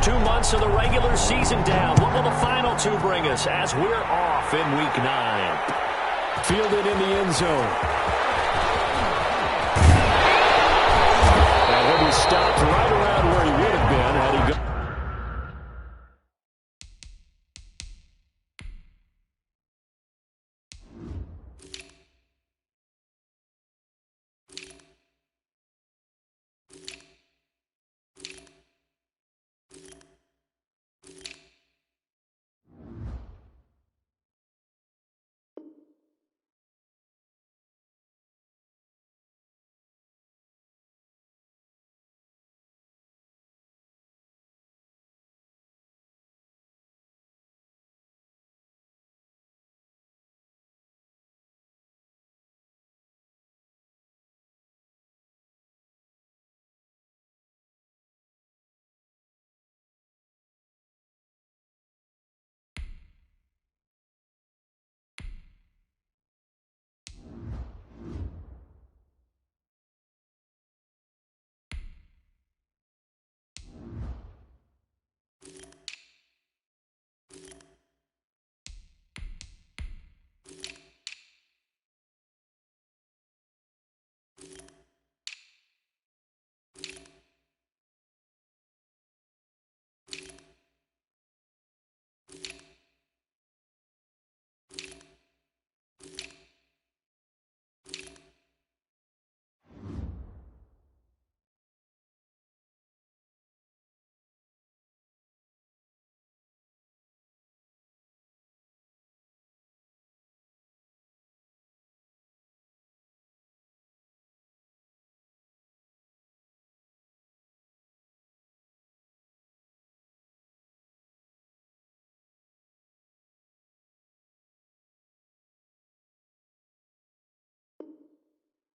first 2 months of the regular season down. What will the final two bring us as we're off in Week 9? Fielded in the end zone. And he'll be stopped right around where he would have been had he gone.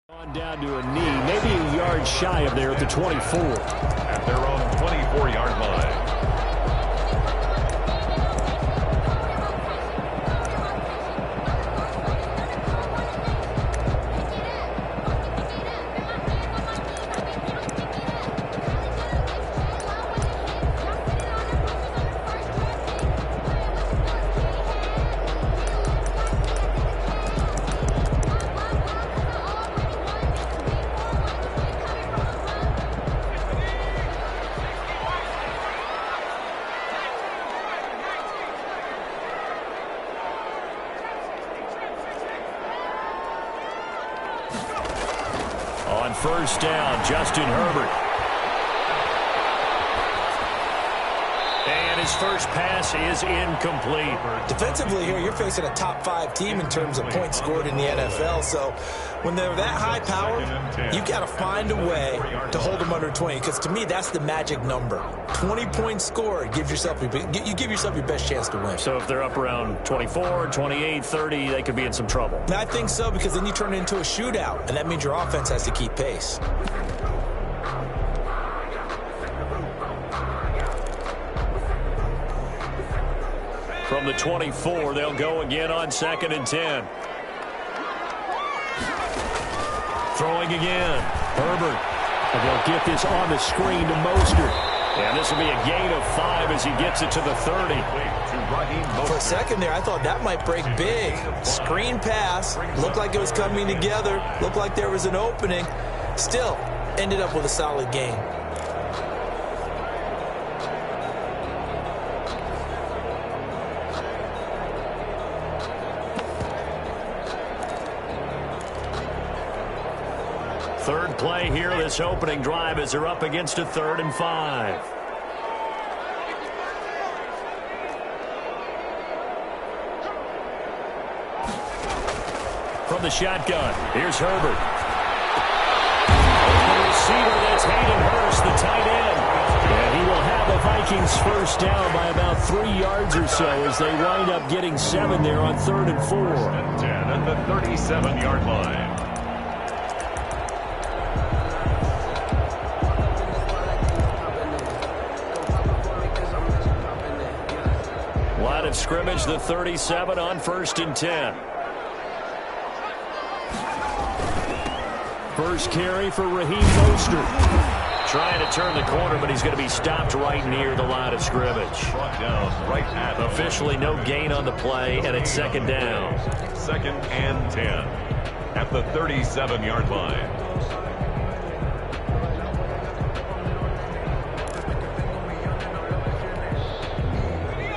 On down to a knee, maybe a yard shy of there at the 24. At their own 24-yard line. On first down, Justin Herbert. And his first pass is incomplete. Defensively here, you're facing a top-5 team in terms of points scored in the NFL. So when they're that high-powered, you've got to find a way to hold them under 20. Because to me, that's the magic number. 20 points scored, you give yourself your best chance to win. So if they're up around 24, 28, 30, they could be in some trouble. And I think so, because then you turn it into a shootout, and that means your offense has to keep pace. From the 24, they'll go again on 2nd and 10. Throwing again. Herbert. And they'll get this on the screen to Mostert. And this will be a gain of 5 as he gets it to the 30. For a second there, I thought that might break big. Screen pass. Looked like it was coming together. Looked like there was an opening. Still, ended up with a solid gain. Third play here, this opening drive, as they're up against a 3rd and 5. From the shotgun, here's Herbert. The receiver, that's Hayden Hurst, the tight end. And he will have the Vikings first down by about 3 yards or so as they wind up getting 7 there on 3rd and 4. 10 at the 37-yard line. Line of scrimmage, the 37 on 1st and 10. First carry for Raheem Mostert. trying to turn the corner, but he's going to be stopped right near the line of scrimmage. Brought down right at Officially no gain on the play, and it's second down. 2nd and 10 at the 37-yard line.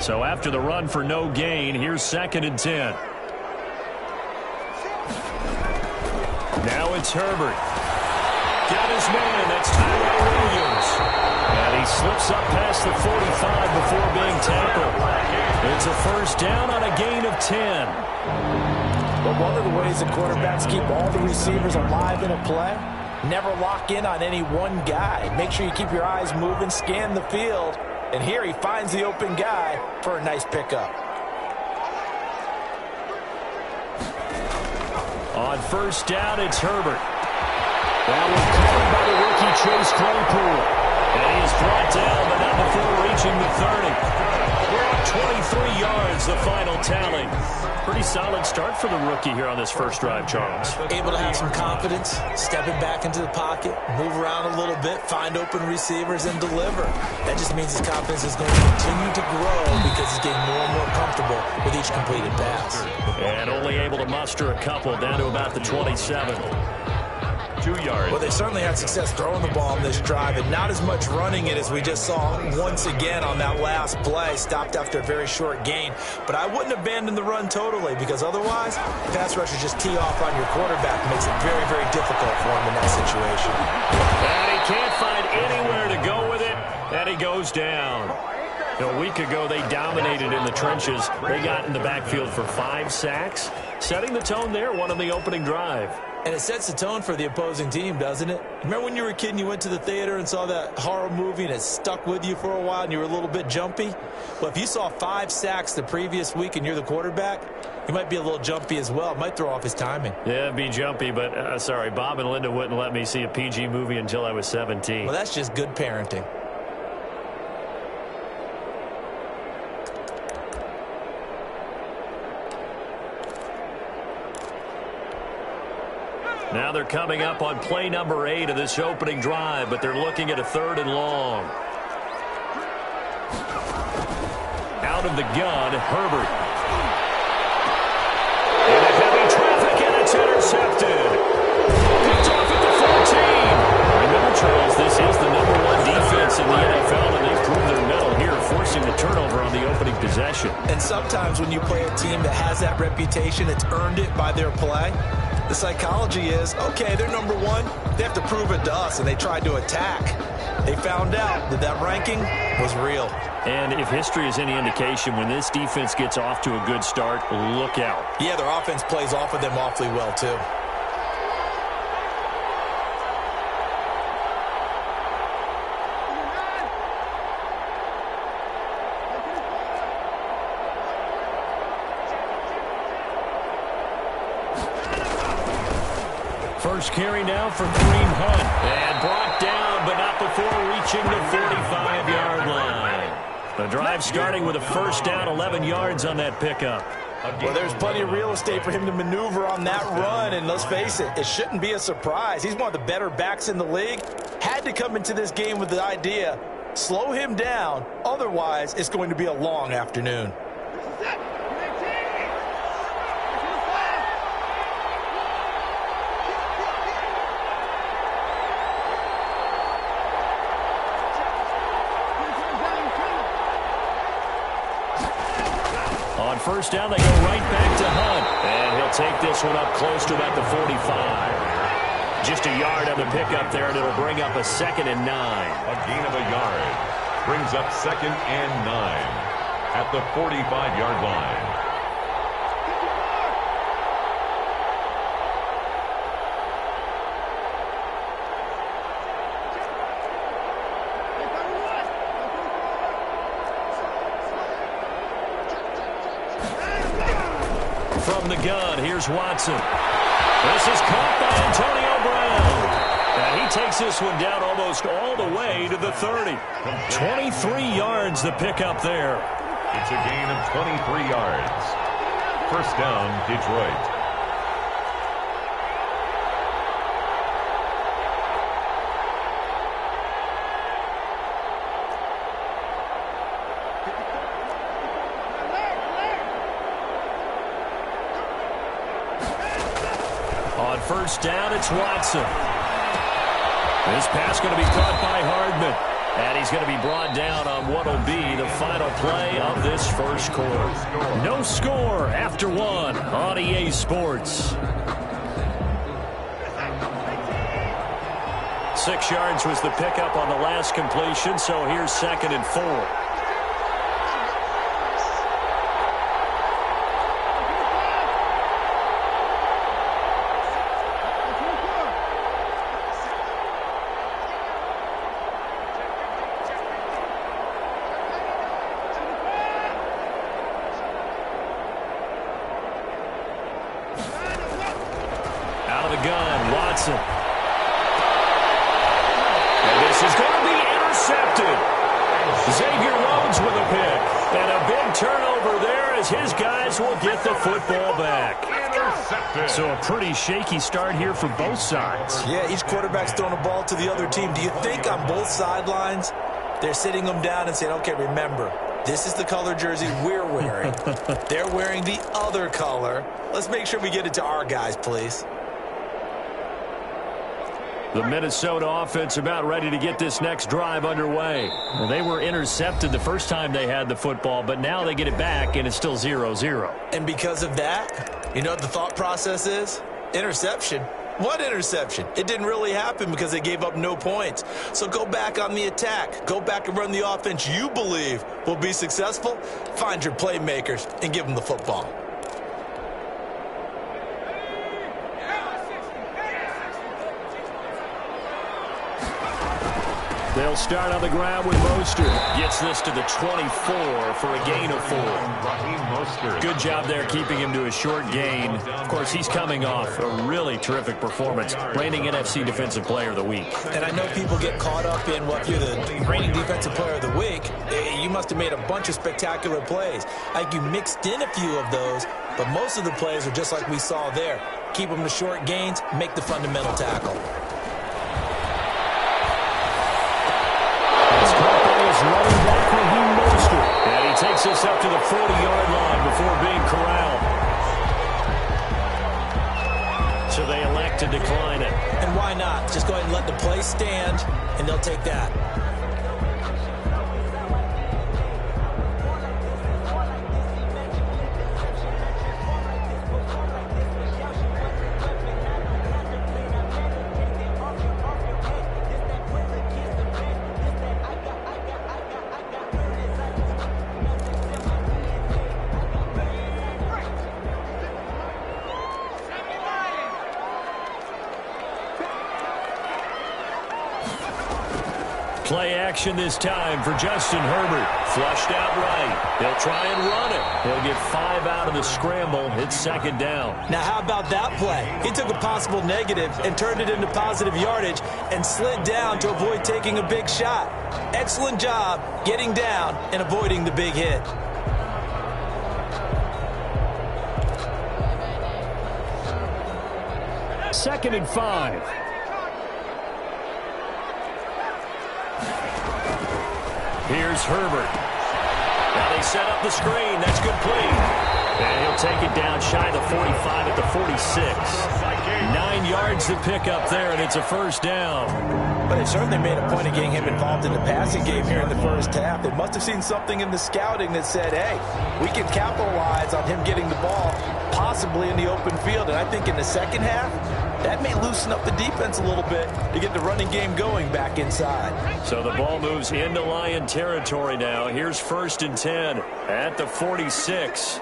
So after the run for no gain, here's 2nd and 10. Now it's Herbert. Got his man. That's Tyrell Williams. And he slips up past the 45 before being tackled. It's a first down on a gain of 10. But one of the ways the quarterbacks keep all the receivers alive in a play, never lock in on any one guy. Make sure you keep your eyes moving, scan the field. And here he finds the open guy for a nice pickup. On first down, it's Herbert. That was covered by the rookie Chase Claypool. And he is brought down, but not before reaching the 30. We're up 23 yards, the final tally. Pretty solid start for the rookie here on this first drive, Charles. Able to have some confidence, stepping back into the pocket, move around a little bit, find open receivers, and deliver. That just means his confidence is going to continue to grow because he's getting more and more comfortable with each completed pass. And only able to muster a couple down to about the 27. 2 yards. Well, they certainly had success throwing the ball on this drive and not as much running it as we just saw once again on that last play. Stopped after a very short gain. But I wouldn't abandon the run totally because otherwise, pass rushers just tee off on your quarterback. It makes it very, very difficult for him in that situation. And he can't find anywhere to go with it, and he goes down. A week ago, they dominated in the trenches. They got in the backfield for 5 sacks, setting the tone there, one on the opening drive. And it sets the tone for the opposing team, doesn't it? Remember when you were a kid and you went to the theater and saw that horror movie and it stuck with you for a while and you were a little bit jumpy? Well, if you saw 5 sacks the previous week and you're the quarterback, you might be a little jumpy as well. It might throw off his timing. Yeah, it'd be jumpy, but sorry, Bob and Linda wouldn't let me see a PG movie until I was 17. Well, that's just good parenting. Now they're coming up on play number 8 of this opening drive, but they're looking at a 3rd and long. Out of the gun, Herbert. Into heavy traffic, and it's intercepted. Picked off at the 14. Remember, Charles, this is the #1 defense in the NFL, and they've proved their mettle here, forcing the turnover on the opening possession. And sometimes when you play a team that has that reputation, it's earned it by their play. The psychology is, okay, they're #1. They have to prove it to us, and they tried to attack. They found out that that ranking was real. And if history is any indication, when this defense gets off to a good start, look out. Yeah, their offense plays off of them awfully well, too. First carry now for Kareem Hunt. And brought down, but not before reaching the 45-yard line. The drive starting with a first down, 11 yards on that pickup. Well, there's plenty of real estate for him to maneuver on that run, and let's face it, it shouldn't be a surprise. He's one of the better backs in the league. Had to come into this game with the idea, slow him down, otherwise it's going to be a long afternoon. On first down, they go right back to Hunt. And he'll take this one up close to about the 45. Just a yard on the pickup there, and it'll bring up a 2nd and 9. A gain of a yard brings up 2nd and 9 at the 45-yard line. From the gun, here's Watson. This is caught by Antonio Brown. And he takes this one down almost all the way to the 30. 23 yards the pickup there. It's a gain of 23 yards. First down, Detroit. first down, it's Watson. This pass going to be caught by Hardman. And he's going to be brought down on what will be the final play of this first quarter. No score after one on EA Sports. 6 yards was the pickup on the last completion, so here's 2nd and 4. Out of the gun, Watson. And this is going to be intercepted. Xavier Rhodes with a pick. And a big turnover there as his guys will get the football back. Intercepted. So a pretty shaky start here for both sides. Yeah, each quarterback's throwing a ball to the other team. Do you think on both sidelines they're sitting them down and saying, okay, remember, this is the color jersey we're wearing. They're wearing the other color. Let's make sure we get it to our guys, please. The Minnesota offense about ready to get this next drive underway. Well, they were intercepted the first time they had the football, but now they get it back, and it's still 0-0. And because of that, you know what the thought process is? Interception. What interception? It didn't really happen because they gave up no points. So go back on the attack. Go back and run the offense you believe will be successful. Find your playmakers and give them the football. They'll start on the ground with Mostert. Gets this to the 24 for a gain of 4. Good job there keeping him to a short gain. Of course, he's coming off a really terrific performance. Reigning NFC Defensive Player of the Week. And I know people get caught up in, well, if you're the reigning Defensive Player of the Week, you must have made a bunch of spectacular plays. Like you mixed in a few of those, but most of the plays are just like we saw there. Keep them to short gains, make the fundamental tackle. Running back Raheem Mostert. And he takes us up to the 40-yard line before being corralled. So they elect to decline it. And why not? Just go ahead and let the play stand, and they'll take that. Play action this time for Justin Herbert. Flushed out right. He'll try and run it. He'll get 5 out of the scramble. It's 2nd down. Now, how about that play? He took a possible negative and turned it into positive yardage and slid down to avoid taking a big shot. Excellent job getting down and avoiding the big hit. Second and 5. Here's Herbert. Now they set up the screen. That's complete. And he'll take it down shy of the 45 at the 46. 9 yards to pick up there, and it's a first down. But they certainly made a point of getting him involved in the passing game here in the first half. They must have seen something in the scouting that said, hey, we can capitalize on him getting the ball possibly in the open field. And I think in the second half, that may loosen up the defense a little bit to get the running game going back inside. So the ball moves into Lion territory now. Here's 1st and 10 at the 46.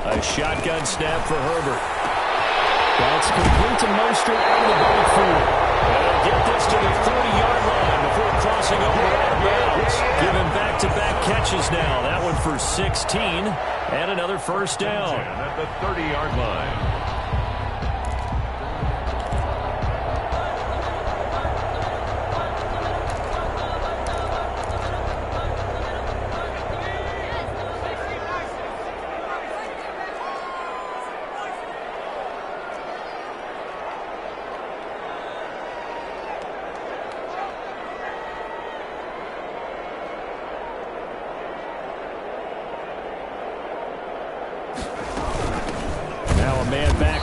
A shotgun snap for Herbert. That's complete to Mostert out of the backfield. They'll get this to the 30-yard line before crossing over out of bounds. Giving back-to-back catches now. That one for 16 and another first down. At the 30-yard line.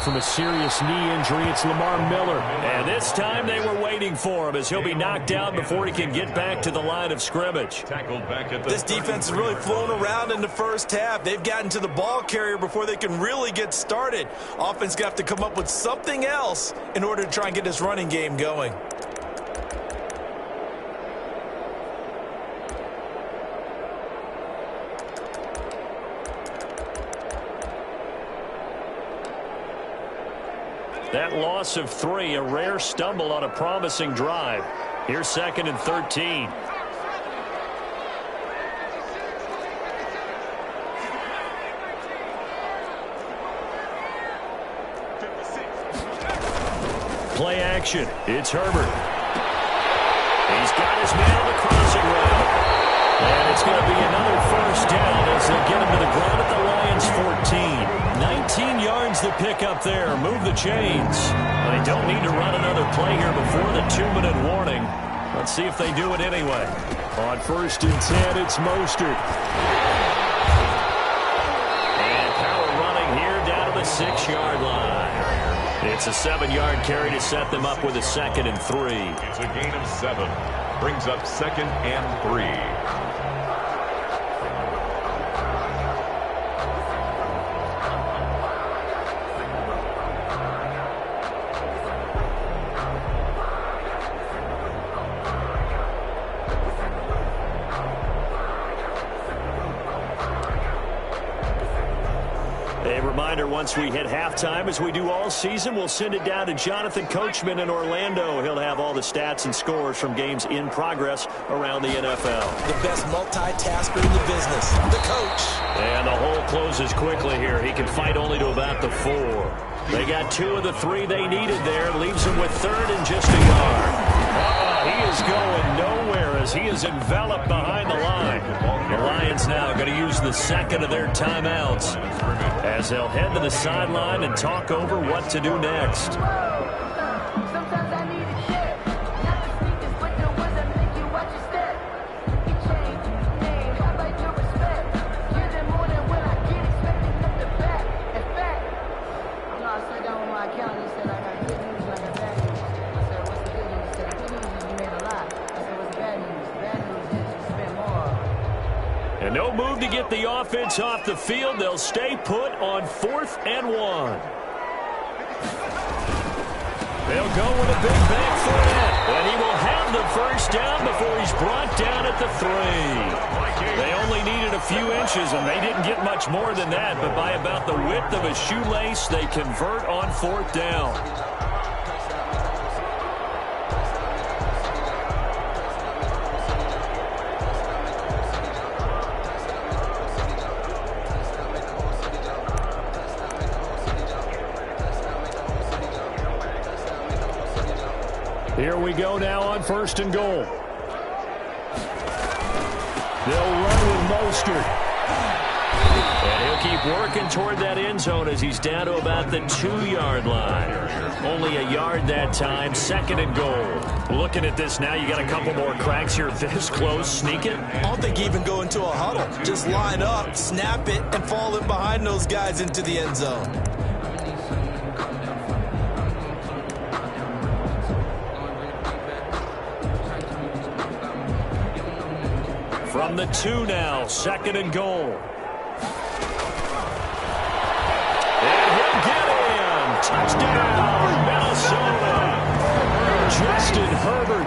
from a serious knee injury. It's Lamar Miller. And this time they were waiting for him as he'll be knocked down before he can get back to the line of scrimmage. This defense has really flown around in the first half. They've gotten to the ball carrier before they can really get started. Offense got to come up with something else in order to try and get this running game going. That loss of 3, a rare stumble on a promising drive. Here's 2nd and 13. Play action. It's Herbert. He's got his man on the crossing route. And it's going to be another first down as they get him to the ground at the Lions' 14. 19 yards to pick up there. Move the chains. They don't need to run another play here before the 2-minute warning. Let's see if they do it anyway. On 1st and 10, it's Mostert. And power running here down to the 6-yard line. It's a 7-yard carry to set them up with a 2nd and 3. It's a gain of 7. Brings up 2nd and 3. Once we hit halftime, as we do all season, we'll send it down to Jonathan Coachman in Orlando. He'll have all the stats and scores from games in progress around the NFL. The best multitasker in the business, the coach. And the hole closes quickly here. He can fight only to about the 4. They got 2 of the 3 they needed there. Leaves them with 3rd and just a yard. He is going nowhere as he is enveloped behind the line. The Lions now going to use the 2nd of their timeouts as they'll head to the sideline and talk over what to do next. And no move to get the offense off the field. They'll stay put on 4th and 1. They'll go with a big back foot, and he will have the first down before he's brought down at the 3. They only needed a few inches, and they didn't get much more than that, but by about the width of a shoelace, they convert on 4th down. Here we go now on 1st and goal. They'll run with Mostert. And he'll keep working toward that end zone as he's down to about the 2-yard line. Only a yard that time. 2nd and goal. Looking at this now, you got a couple more cracks here. This close, sneak it. I don't think even go into a huddle. Just line up, snap it, and fall in behind those guys into the end zone. From the 2 now, 2nd and goal. And he'll get in. Touchdown, Minnesota. Justin Herbert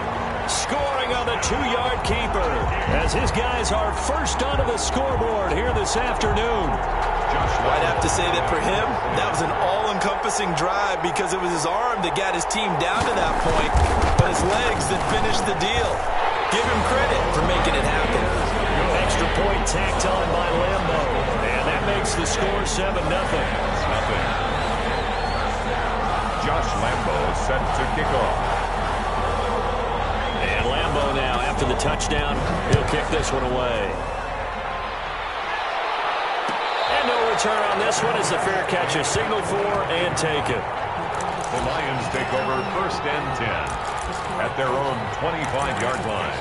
scoring on the 2-yard keeper as his guys are first onto the scoreboard here this afternoon. I'd have to say that for him, that was an all-encompassing drive because it was his arm that got his team down to that point, but his legs that finished the deal. Give him credit for making it happen. Extra point tacked on by Lambo. And that makes the score 7-0. Josh Lambo set to kick off. And Lambo now, after the touchdown, he'll kick this one away. And no return on this one as the fair catch is signaled for and taken. The Lions take over 1st and 10. At their own 25-yard line.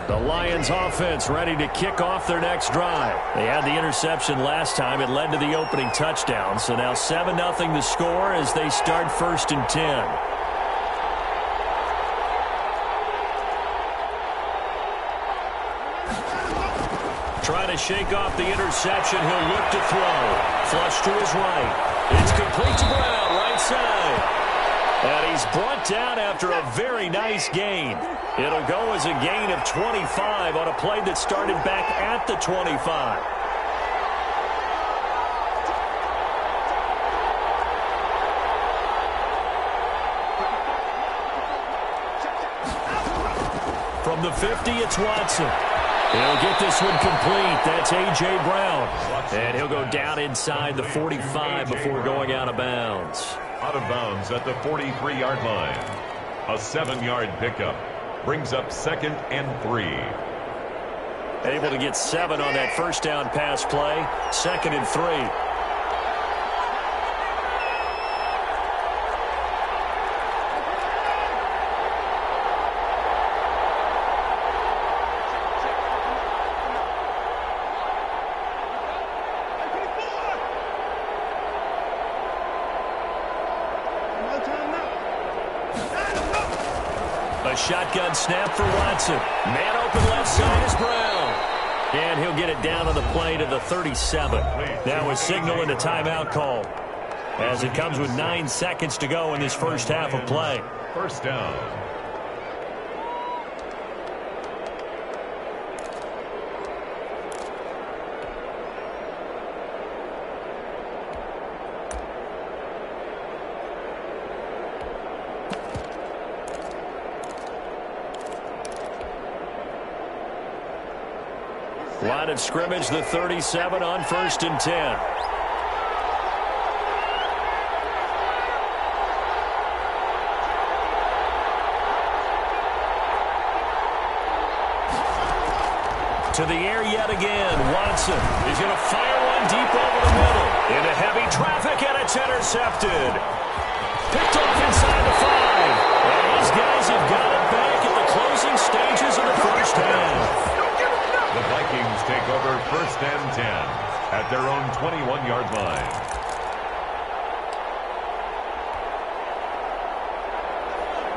The Lions offense ready to kick off their next drive. They had the interception last time. It led to the opening touchdown. So now 7-0 the score as they start 1st and 10. Trying to shake off the interception. He'll look to throw. Flush to his right. It's complete to Brown, right side. And he's brought down after a very nice gain. It'll go as a gain of 25 on a play that started back at the 25. From the 50, it's Watson. He'll get this one complete. That's A.J. Brown. And he'll go down inside the 45 before going out of bounds. Out of bounds at the 43-yard line. A 7-yard pickup brings up 2nd and 3. Able to get 7 on that first down pass play. 2nd and 3. Shotgun snap for Watson. Man open left side is Brown. And he'll get it down on the play to the 37. That was signaling a timeout call, as it comes with 9 seconds to go in this first half of play. First down. Line of scrimmage, the 37 on 1st and 10. To the air yet again. Watson is going to fire one deep over the middle. Into heavy traffic, and it's intercepted. Picked off inside the 5. And these guys have got it back in the closing stages of the first half. The Vikings take over 1st and 10 at their own 21-yard line.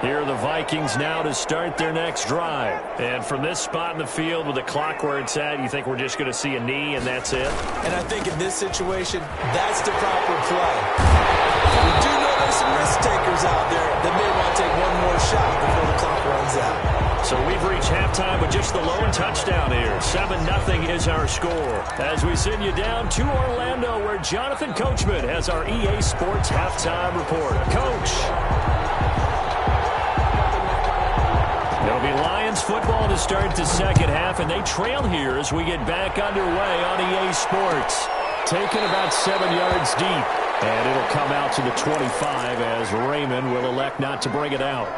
Here are the Vikings now to start their next drive. And from this spot in the field with the clock where it's at, you think we're just going to see a knee and that's it? And I think in this situation, that's the proper play. We do know there's some risk takers out there that may want to take one more shot before the clock runs out. So we've reached halftime with just the lone touchdown here. 7-0 is our score. As we send you down to Orlando, where Jonathan Coachman has our EA Sports halftime report. Coach. It'll be Lions football to start the second half, and they trail here as we get back underway on EA Sports. Taken about 7 yards deep, and it'll come out to the 25 as Raymond will elect not to bring it out.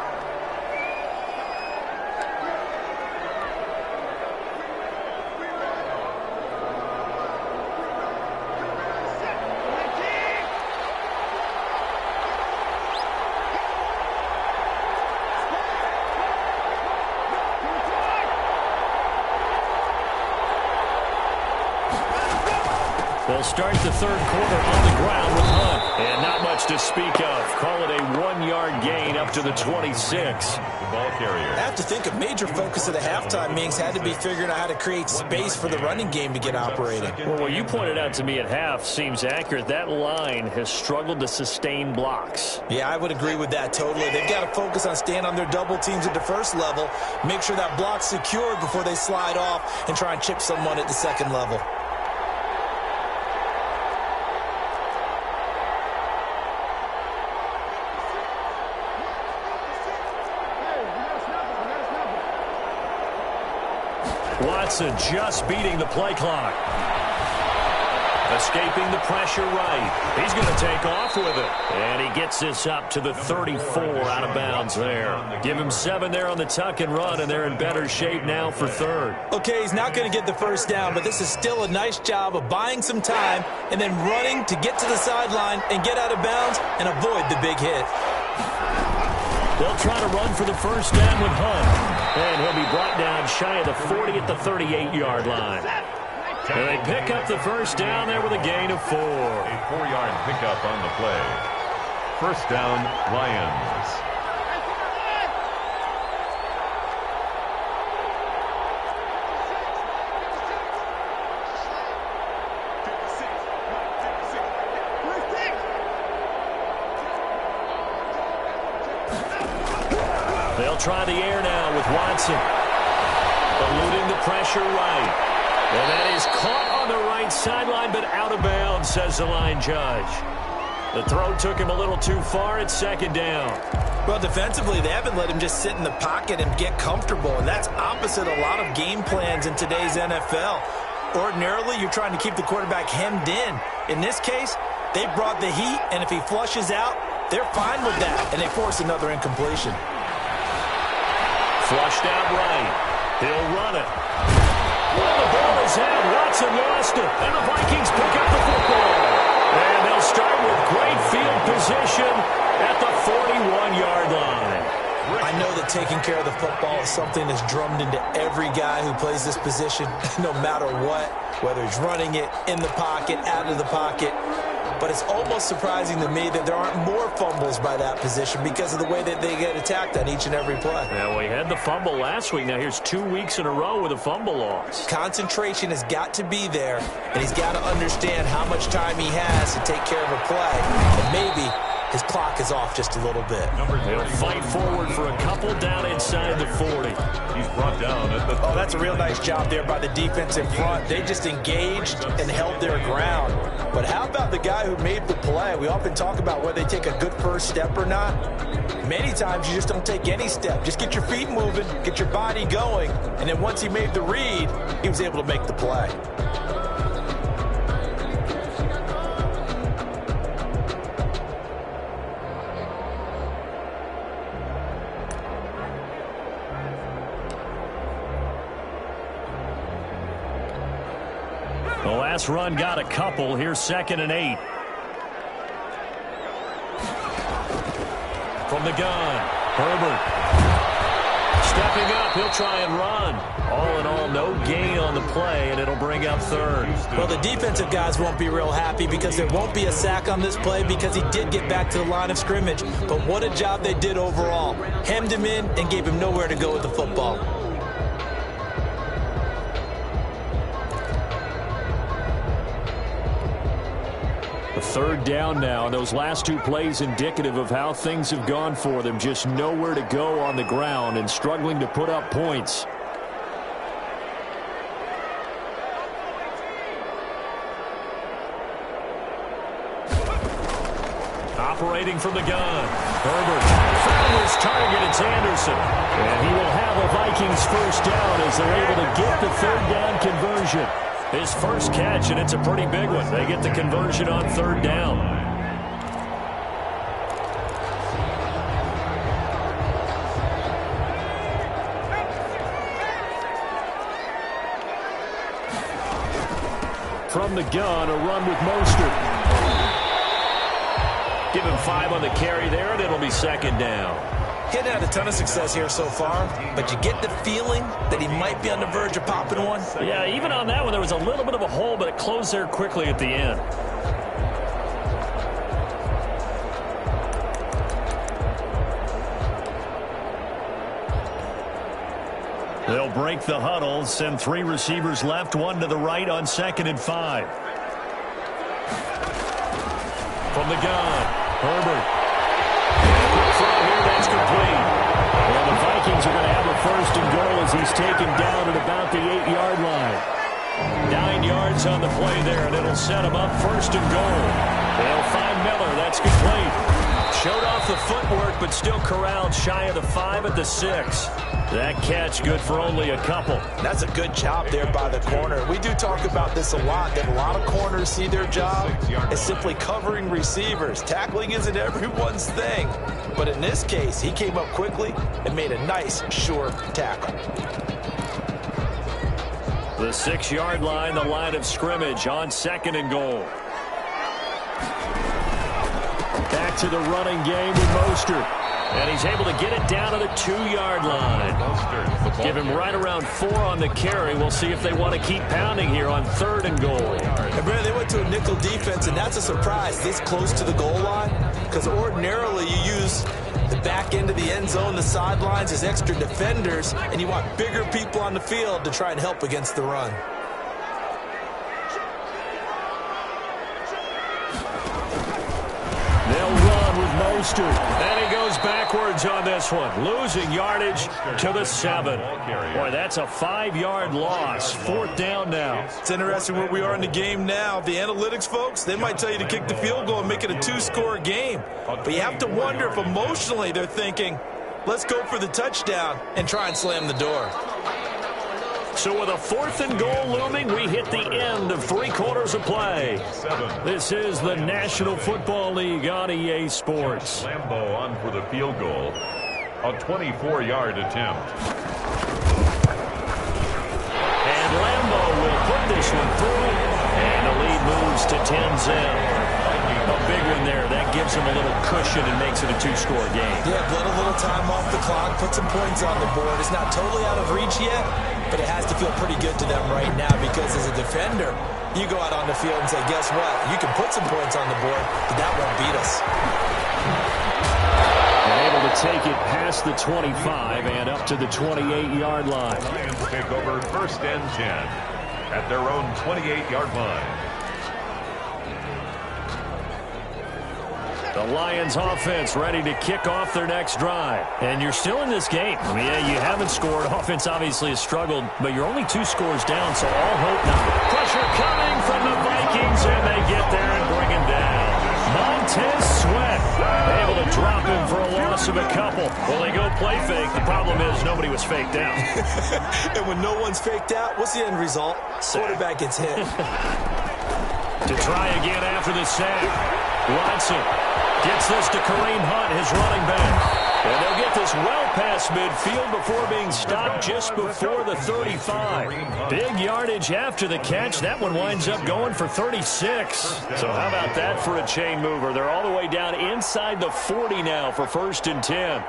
They'll start the third quarter on the ground with Hunt. And not much to speak of. Call it a 1-yard gain up to the 26. The ball carrier. I have to think a major focus of the halftime meetings had to be figuring out how to create space for the running game to get operating. Well, what you pointed out to me at half seems accurate. That line has struggled to sustain blocks. Yeah, I would agree with that totally. They've got to focus on staying on their double teams at the first level, make sure that block's secured before they slide off and try and chip someone at the second level. Watson just beating the play clock. Escaping the pressure right. He's going to take off with it. And he gets this up to the 34 out of bounds there. Give him 7 there on the tuck and run, and they're in better shape now for third. Okay, he's not going to get the first down, but this is still a nice job of buying some time and then running to get to the sideline and get out of bounds and avoid the big hit. They'll try to run for the first down with Hunt. And he'll be brought down shy of the 40 at the 38-yard line. And they pick up the first down there with a gain of 4. A 4-yard pickup on the play. First down, Lions. They'll try the air now with Watson. Eluding the pressure right. And that is caught on the right sideline, but out of bounds, says the line judge. The throw took him a little too far. It's second down. Well, defensively, they haven't let him just sit in the pocket and get comfortable, and that's opposite a lot of game plans in today's NFL. Ordinarily, you're trying to keep the quarterback hemmed in. In this case, they brought the heat, and if he flushes out, they're fine with that, and they force another incompletion. Flushed out right. He'll run it. Well, the ball is out. Watson lost it, and the Vikings pick up the football. And they'll start with great field position at the 41-yard line. I know that taking care of the football is something that's drummed into every guy who plays this position, no matter what, whether he's running it, in the pocket, out of the pocket. But it's almost surprising to me that there aren't more fumbles by that position because of the way that they get attacked on each and every play. Now, we had the fumble last week. Now, here's 2 weeks in a row with a fumble loss. Concentration has got to be there, and he's got to understand how much time he has to take care of a play. And maybe his clock is off just a little bit. He'll fight forward for a couple down inside the 40. He's brought down at the 30. Oh, that's a real nice job there by the defense in front. They just engaged and held their ground. But how about the guy who made the play? We often talk about whether they take a good first step or not. Many times you just don't take any step. Just get your feet moving, get your body going, and then once he made the read, he was able to make the play. The last run got a couple. Here's 2nd and 8. From the gun, Herbert. Stepping up, he'll try and run. All in all, no gain on the play, and it'll bring up 3rd. Well, the defensive guys won't be real happy because there won't be a sack on this play because he did get back to the line of scrimmage. But what a job they did overall. Hemmed him in and gave him nowhere to go with the football. A 3rd down now, and those last 2 plays indicative of how things have gone for them. Just nowhere to go on the ground and struggling to put up points. Operating from the gun, Herbert found his target. It's Anderson, and he will have a Vikings first down as they're able to get the 3rd down conversion. His first catch, and it's a pretty big one. They get the conversion on 3rd down. From the gun, a run with Mostert. Give him 5 on the carry there, and it'll be 2nd down. He hadn't had a ton of success here so far, but you get the feeling that he might be on the verge of popping one. Yeah, even on that one, there was a little bit of a hole, but it closed there quickly at the end. They'll break the huddle, send 3 receivers left, 1 to the right on 2nd and 5. From the gun, Herbert. That's complete. Well, the Vikings are going to have a 1st and goal as he's taken down at about the 8-yard line. 9 yards on the play there, and it'll set him up 1st and goal. They'll find Miller. That's complete. Showed off the footwork, but still corralled shy of the 5 at the 6. That catch good for only a couple. That's a good job there by the corner. We do talk about this a lot, that a lot of corners see their job as simply covering receivers. Tackling isn't everyone's thing. But in this case, he came up quickly and made a nice, sure tackle. The 6-yard line, the line of scrimmage on 2nd and goal. Back to the running game with Mostert. And he's able to get it down to the 2-yard line. Give him right around 4 on the carry. We'll see if they want to keep pounding here on 3rd and goal. And Brandon, they went to a nickel defense, and that's a surprise this close to the goal line, because ordinarily you use the back end of the end zone, the sidelines as extra defenders, and you want bigger people on the field to try and help against the run. They'll run with Mostert. And he goes backwards on this one, losing yardage to the 7. Boy, that's a 5-yard loss. 4th down now. It's interesting where we are in the game now. The analytics folks, they might tell you to kick the field goal and make it a 2-score game. But you have to wonder if emotionally they're thinking, let's go for the touchdown and try and slam the door. So with a 4th and goal looming, we hit the end of 3 quarters of play. This is the National Football League on EA Sports. Lambeau on for the field goal. A 24-yard attempt. And Lambeau will put this one through. And the lead moves to 10-0. A big one there. That gives them a little cushion and makes it a 2-score game. Yeah, let a little time off the clock, put some points on the board. It's not totally out of reach yet, but it has to feel pretty good to them right now, because as a defender, you go out on the field and say, guess what? You can put some points on the board, but that won't beat us. And able to take it past the 25 and up to the 28-yard line. Lions take over 1st and 10 at their own 28-yard line. The Lions offense ready to kick off their next drive. And you're still in this game. I mean, yeah, you haven't scored. Offense obviously has struggled, but you're only 2 scores down, so all hope now. Pressure coming from the Vikings, and they get there and bring him down. Montez Sweat able to drop him for a loss of a couple. Well, they go play fake. The problem is nobody was faked out. And when no one's faked out, what's the end result? Quarterback gets hit. To try again after the sack. Watson gets this to Kareem Hunt, his running back. And they'll get this well past midfield before being stopped just before the 35. Big yardage after the catch. That one winds up going for 36. So how about that for a chain mover? They're all the way down inside the 40 now for 1st and 10.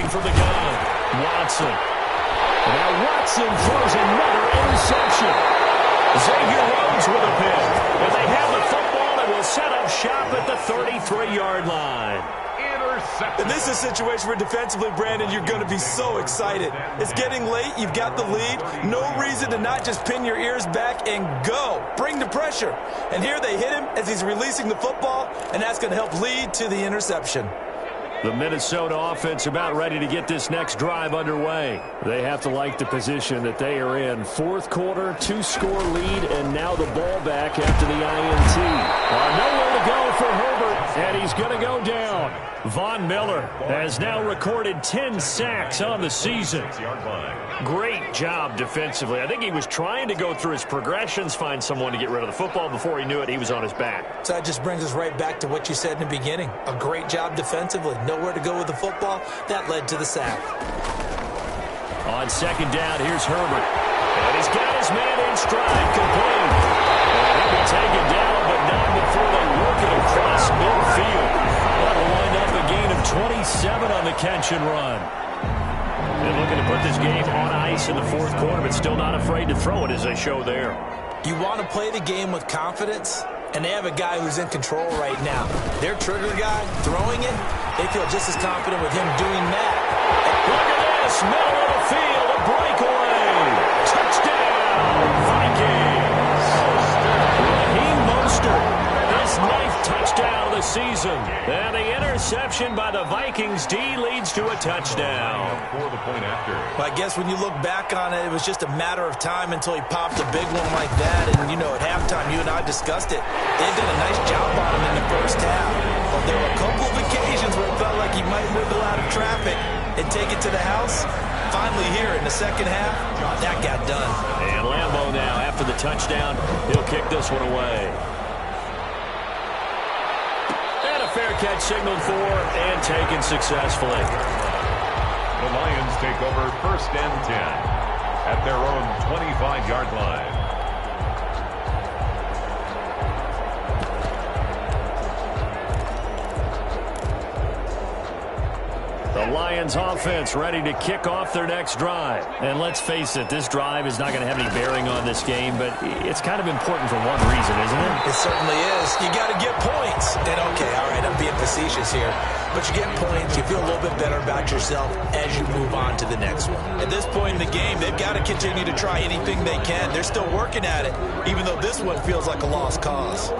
From the gun, Watson. Now Watson throws another interception. Xavier Rhodes with a pick. And they have the football and will set up shop at the 33-yard line. And this is a situation where defensively, Brandon, you're going to be so excited. It's getting late. You've got the lead. No reason to not just pin your ears back and go. Bring the pressure. And here they hit him as he's releasing the football, and that's going to help lead to the interception. The Minnesota offense about ready to get this next drive underway. They have to like the position that they are in. 4th quarter, 2-score lead, and now the ball back after the INT. Nowhere to go for Herbert, and he's going to go down. Von Miller has now recorded 10 sacks on the season. Great job defensively. I think he was trying to go through his progressions, find someone to get rid of the football. Before he knew it, he was on his back. So that just brings us right back to what you said in the beginning. A great job defensively. Nowhere to go with the football. That led to the sack. On 2nd down, here's Herbert. And he's got his man in stride, complete. And he'll be taken down, but not before they work it across midfield. That'll wind up a gain of 27 on the catch and run. They're looking to put this game on ice in the 4th quarter, but still not afraid to throw it as they show there. You want to play the game with confidence, and they have a guy who's in control right now. Their trigger guy throwing it, they feel just as confident with him doing that. Look at this, middle of the field, a breakaway. Touchdown, Vikings. Raheem Mostert, his 9th touchdown of the season. And the interception by the Vikings D leads to a touchdown. For the point after. Well, I guess when you look back on it, it was just a matter of time until he popped a big one like that. And, you know, at halftime, you and I discussed it. They did a nice job on him in the first half. But there were a couple of occasions where it felt like he might wiggle out of traffic and take it to the house. Finally here in the second half, that got done. And Lambeau now, after the touchdown, he'll kick this one away. fair catch signaled for and taken successfully. The Lions take over 1st and 10 at their own 25-yard line. The Lions offense ready to kick off their next drive. And let's face it, this drive is not going to have any bearing on this game, but it's kind of important for one reason, isn't it? It certainly is. You got to get points. And okay, all right, I'm being facetious here, but you get points, you feel a little bit better about yourself as you move on to the next one. At this point in the game, they've got to continue to try anything they can. They're still working at it, even though this one feels like a lost cause.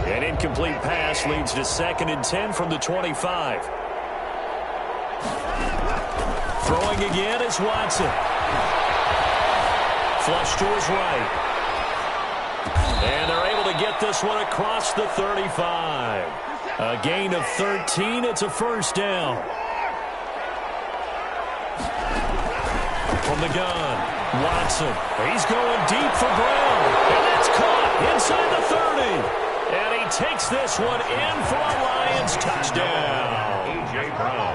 An incomplete pass leads to 2nd and 10 from the 25. Throwing again is Watson. Flush to his right. And they're able to get this one across the 35. A gain of 13. It's a 1st down. From the gun, Watson. He's going deep for Brown. And that's caught inside the 30. And he takes this one in for a Lions touchdown.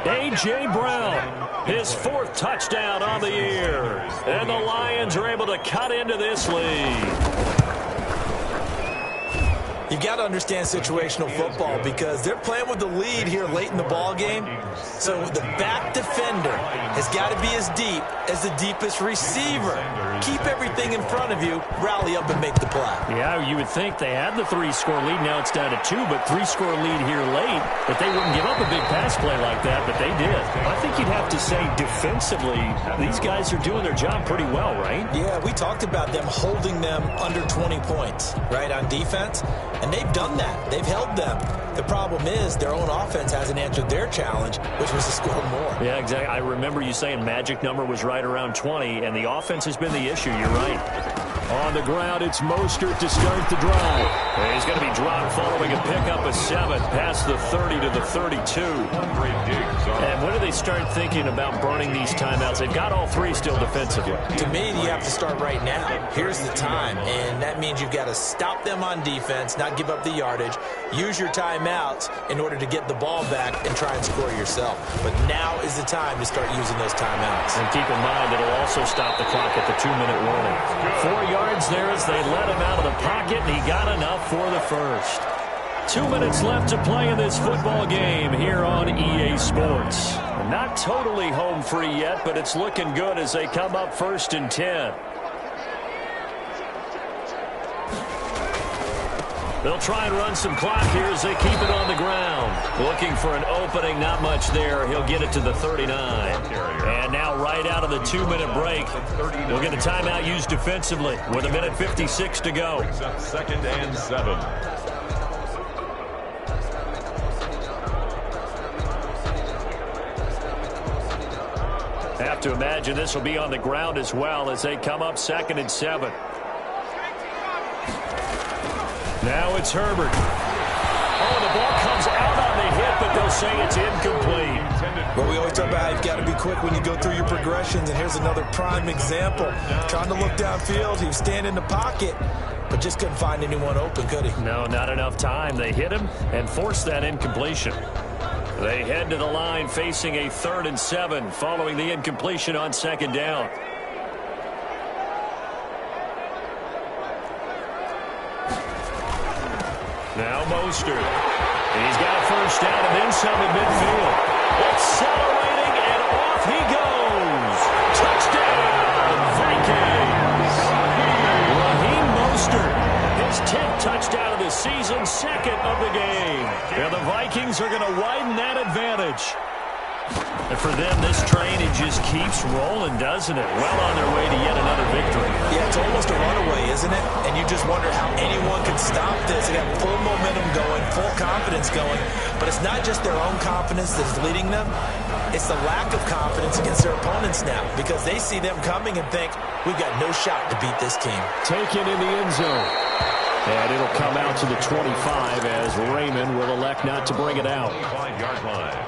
A.J. Brown, his 4th touchdown on the year. And the Lions are able to cut into this lead. You've got to understand situational football because they're playing with the lead here late in the ball game. So the back defender has got to be as deep as the deepest receiver. Keep everything in front of you, rally up and make the play. Yeah, you would think they had the 3-score lead. Now it's down to 2, but 3-score lead here late. But they wouldn't give up a big pass play like that, but they did. I think you'd have to say defensively, these guys are doing their job pretty well, right? Yeah, we talked about them holding them under 20 points, right, on defense. And they've done that. They've held them. The problem is their own offense hasn't answered their challenge, which was to score more. Yeah, exactly. I remember you saying magic number was right around 20, and the offense has been the issue. You're right. On the ground, it's Mostert to start the drive. And he's going to be dropped following a pickup of 7 past the 30 to the 32. And when do they start thinking about burning these timeouts? They've got all 3 still defensively. To me, you have to start right now. Here's the time, and that means you've got to stop them on defense, not give up the yardage, use your timeouts in order to get the ball back and try and score yourself. But now is the time to start using those timeouts. And keep in mind, it'll also stop the clock at the 2-minute warning. 4 yards there as they let him out of the pocket, and he got enough for the 1st. 2 minutes left to play in this football game here on EA Sports. Not totally home free yet, but it's looking good as they come up 1st and 10. They'll try and run some clock here as they keep it on the ground. Looking for an opening, not much there. He'll get it to the 39. And now right out of the 2-minute break, we'll get a timeout used defensively with 1:56 to go. 2nd and 7. Have to imagine this will be on the ground as well as they come up 2nd and 7. Now it's Herbert. Oh, the ball comes out on the hit, but they'll say it's incomplete. Well, we always talk about how you've got to be quick when you go through your progressions, and here's another prime example. Trying to look downfield, he was standing in the pocket, but just couldn't find anyone open, could he? No, not enough time. They hit him and forced that incompletion. They head to the line facing a 3rd and 7 following the incompletion on 2nd down. Now Mostert. He's got a 1st down and then some at midfield. Accelerating, and off he goes. Touchdown, Vikings. Raheem Mostert, his 10th touchdown of the season, 2nd of the game. And the Vikings are going to widen that advantage. And for them, this train, it just keeps rolling, doesn't it? Well on their way to yet another victory. Yeah, it's almost a runaway, isn't it? And you just wonder how anyone can stop this. They got full momentum going, full confidence going. But it's not just their own confidence that's leading them. It's the lack of confidence against their opponents now because they see them coming and think, we've got no shot to beat this team. Taken in the end zone. And it'll come out to the 25 as Raymond will elect not to bring it out. 5-yard line.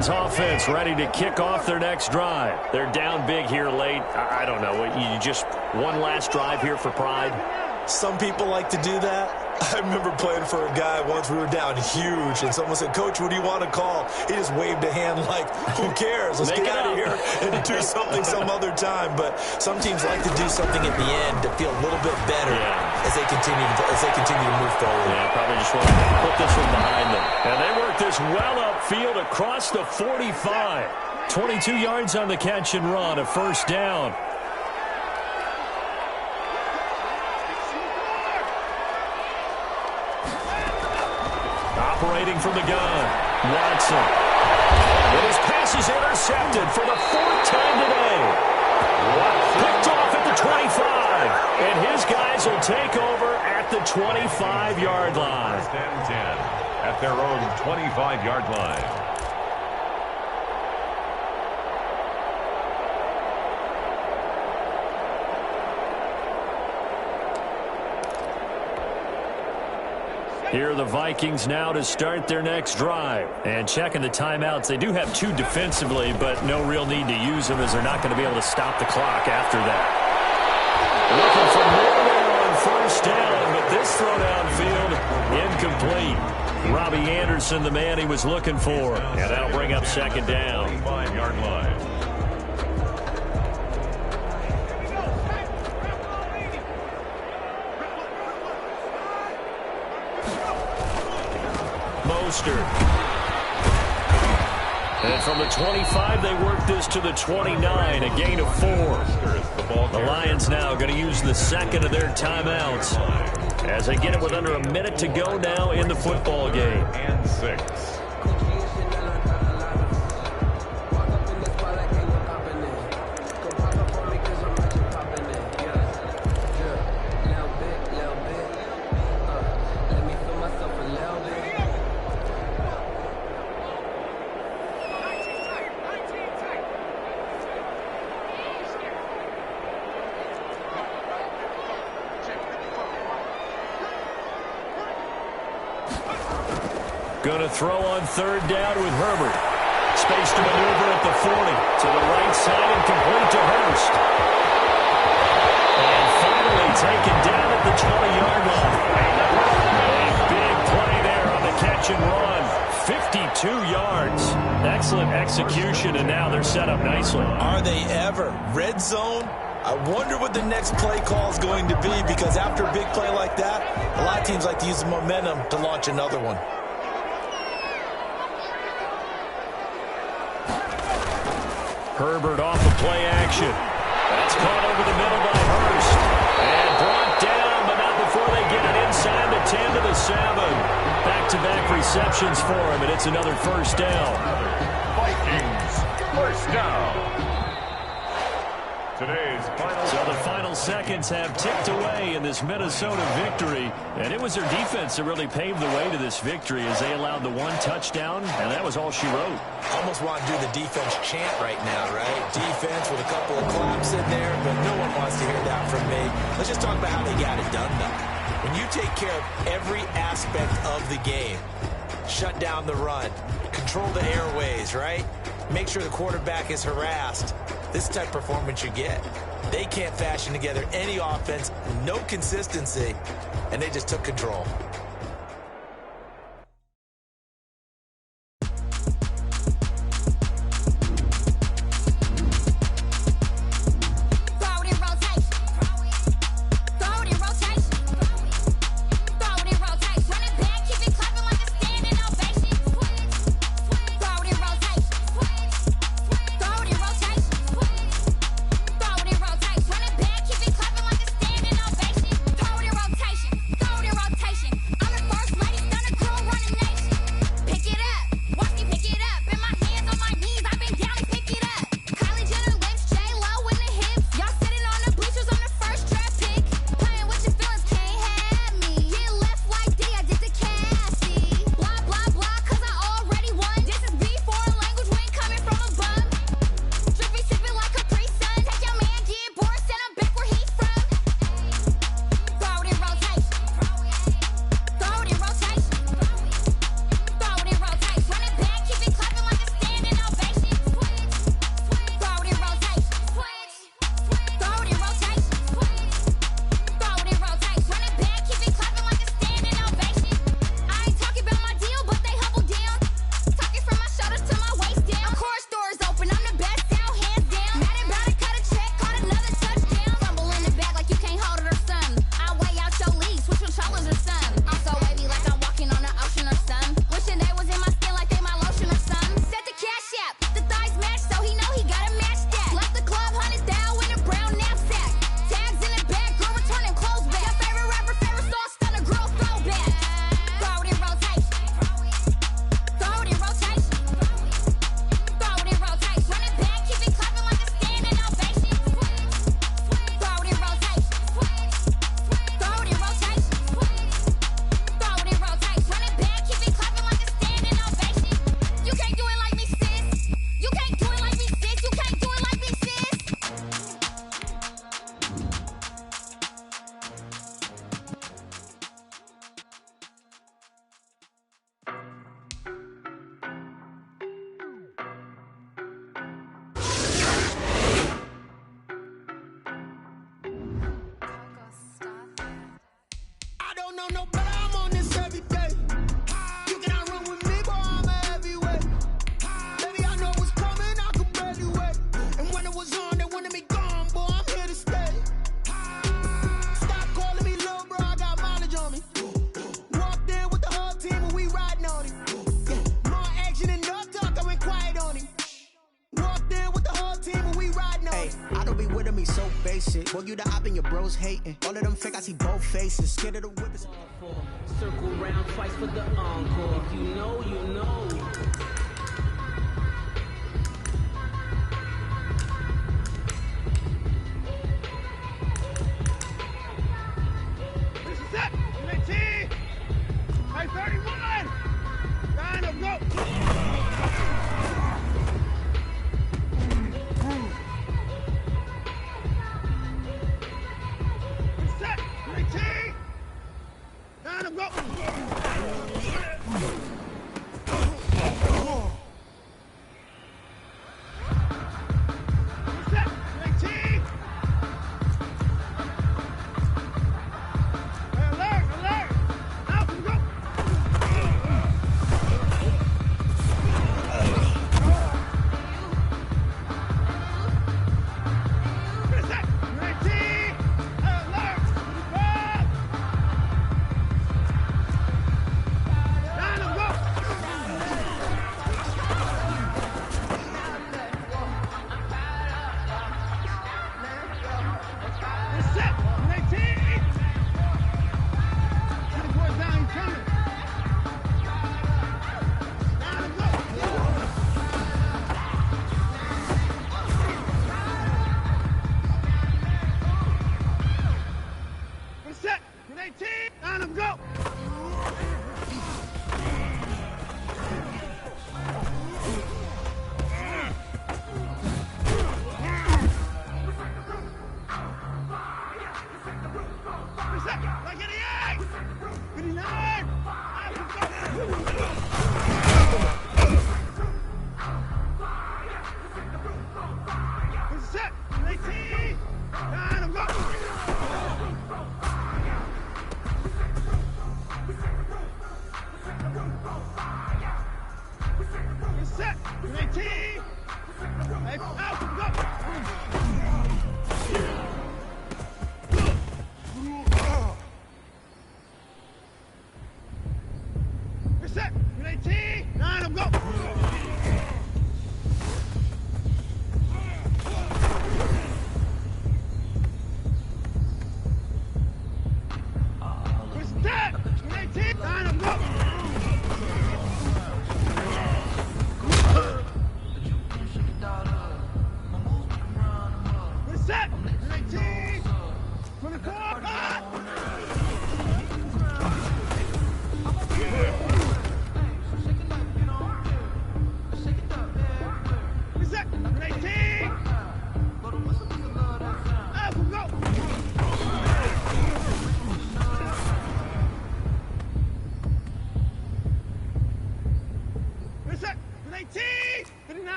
Lions offense ready to kick off their next drive. They're down big here late. I don't know. You just one last drive here for pride? Some people like to do that. I remember playing for a guy once. We were down huge, and someone said, "Coach, what do you want to call?" He just waved a hand like, "Who cares? Let's get out of here and do something some other time." But some teams like to do something at the end to feel a little bit better as they continue to move forward. Yeah, probably just want to put this one behind them. And they work this well upfield across the 45. 22 yards on the catch and run, a first down. Operating from the gun, Watson. And his pass is intercepted for the fourth time today. Picked off at the 25. And his guys will take over at the 25-yard line. First and 10 at their own 25-yard line. Here are the Vikings now to start their next drive. And checking the timeouts, they do have two defensively, but no real need to use them as they're not going to be able to stop the clock after that. Looking for more there on first down, but this throw downfield, incomplete. Robbie Anderson, the man he was looking for. And that'll bring up second down. 25-yard line. And from the 25, they work this to the 29, a gain of 4. The Lions now going to use the second of their timeouts as they get it with under a minute to go now in the football game. And 6. Going to throw on third down with Herbert. Space to maneuver at the 40. To the right side and complete to Hurst. And finally taken down at the 20-yard line. A big play there on the catch and run. 52 yards. Excellent execution, and now they're set up nicely. Are they ever? Red zone? I wonder what the next play call is going to be, because after a big play like that, a lot of teams like to use the momentum to launch another one. Herbert off of play action. That's caught over the middle by Hurst. And brought down, but not before they get it inside the 10 to the 7. Back-to-back receptions for him, and it's another first down. Vikings, first down. Today's final. So the final seconds have ticked away in this Minnesota victory. And it was their defense that really paved the way to this victory as they allowed the one touchdown, and that was all she wrote. Almost want to do the defense chant right now, right? Defense with a couple of claps in there, but no one wants to hear that from me. Let's just talk about how they got it done, though. When you take care of every aspect of the game, shut down the run, control the airways, right? Make sure the quarterback is harassed. This type of performance you get. They can't fashion together any offense, no consistency, and they just took control. Rotation. basic. Boy, you the op and your bros hating. All of them fake, I see both faces. Scared of the whip. Circle round twice for the encore. If you know, you know. This is it. UAT. Hey, 31. Line up, go.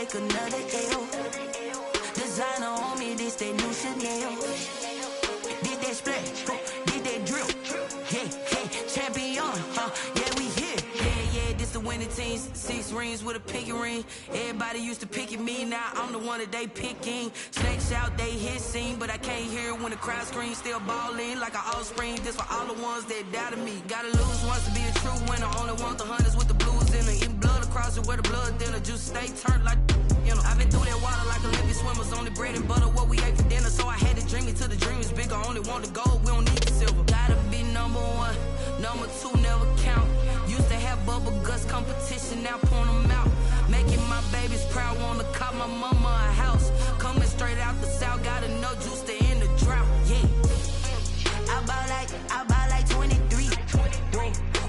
take another L. Designer on me, this that new Chanel. Did that splash, did that drill. Yeah, champion, yeah, we here. Yeah, this the winning team. 6 rings with a pinky ring. Everybody used to pick at me, now I'm the one that they picking. Snakes out, they hit scene, but I can't hear it when the crowd screams. Still ballin' like an offspring. This for all the ones that doubted me. Gotta lose once to be a true winner. Only want the hunters with the blues in it. Eating blood across it where the blood dinner. Juice stay turned like, you know. I've been through that water like Olympic swimmers. Only bread and butter, what we ate for dinner. So I had to dream it till the dream is bigger. Only want the gold, we don't need the silver. Gotta be number 1, number 2 never count. Used to have bubble guts competition, now point them out. Making my babies proud, wanna cop my mama a house. Coming straight out the south, gotta know juice to end the drought. Yeah, I buy like 23.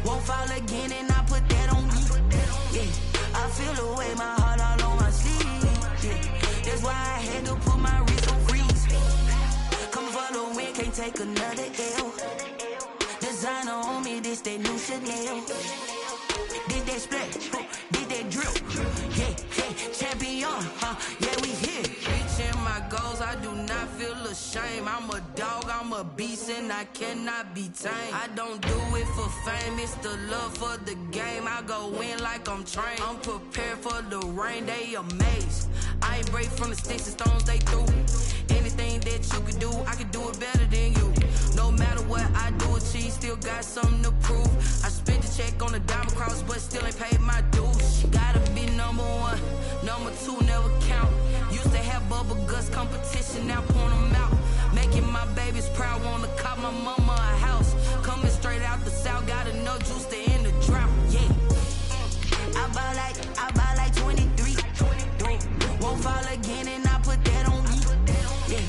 Won't fall again and I put that on me. Yeah, I feel the way, my heart all on my sleeve. Yeah, that's why I had to put my wrist on freeze. Come for the win, can't take another L. Designer on me, this that new Chanel. Did that splash, did that drill. Yeah, champion, yeah, we here. Reaching my goals, I do not feel ashamed. I'm a dog, I'm a beast, and I cannot be tamed. I don't do it for fame, it's the love for the game. I go in like I'm trained. I'm prepared for the rain, they amazed. I ain't break from the sticks and stones they threw. Anything that you could do, I could do it better than you. No matter what I do, achieve, still got something to prove. I spent the check on the diamond cross, but still ain't paid my dues. Gotta be number 1, number 2 never count. Used to have bubble guts competition, now point them out. Making my babies proud, wanna cop my mama a house. Coming straight out the south, gotta know juice to end the drought. Yeah, I buy like 23. Won't fall again and I put that on me. Yeah,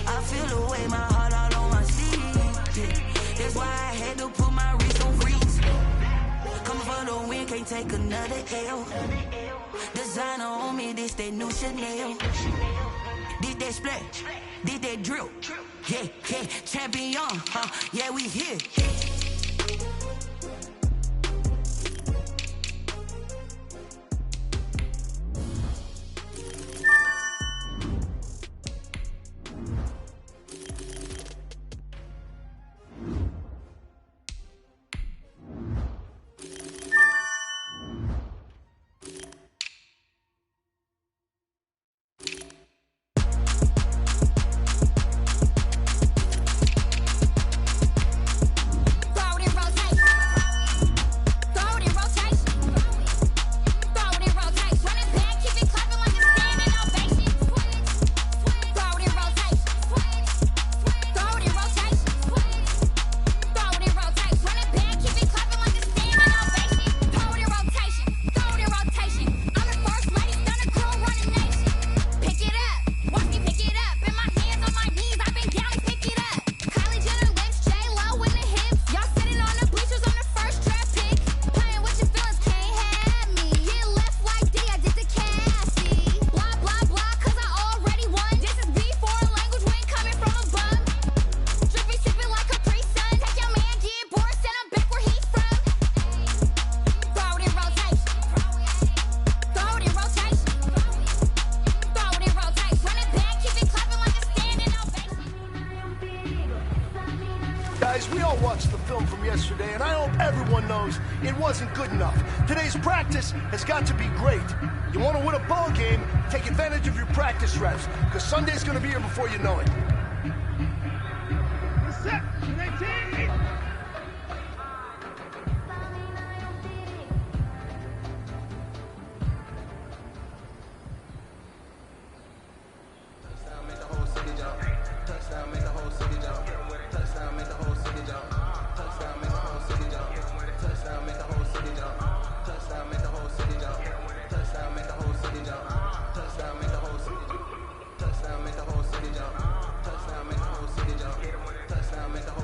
I feel the way, my heart all on my sleeve. Yeah, that's why I had to put my wrist on freeze. Coming for the win, can't take another L. Designer on me, this that new Chanel. Did that splash, did that drill. Yeah, champion, yeah, we here. Guys, we all watched the film from yesterday, and I hope everyone knows it wasn't good enough. Today's practice has got to be great. You want to win a ball game, take advantage of your practice reps, because Sunday's going to be here before you know it. Set, 18. Touchdown, make the whole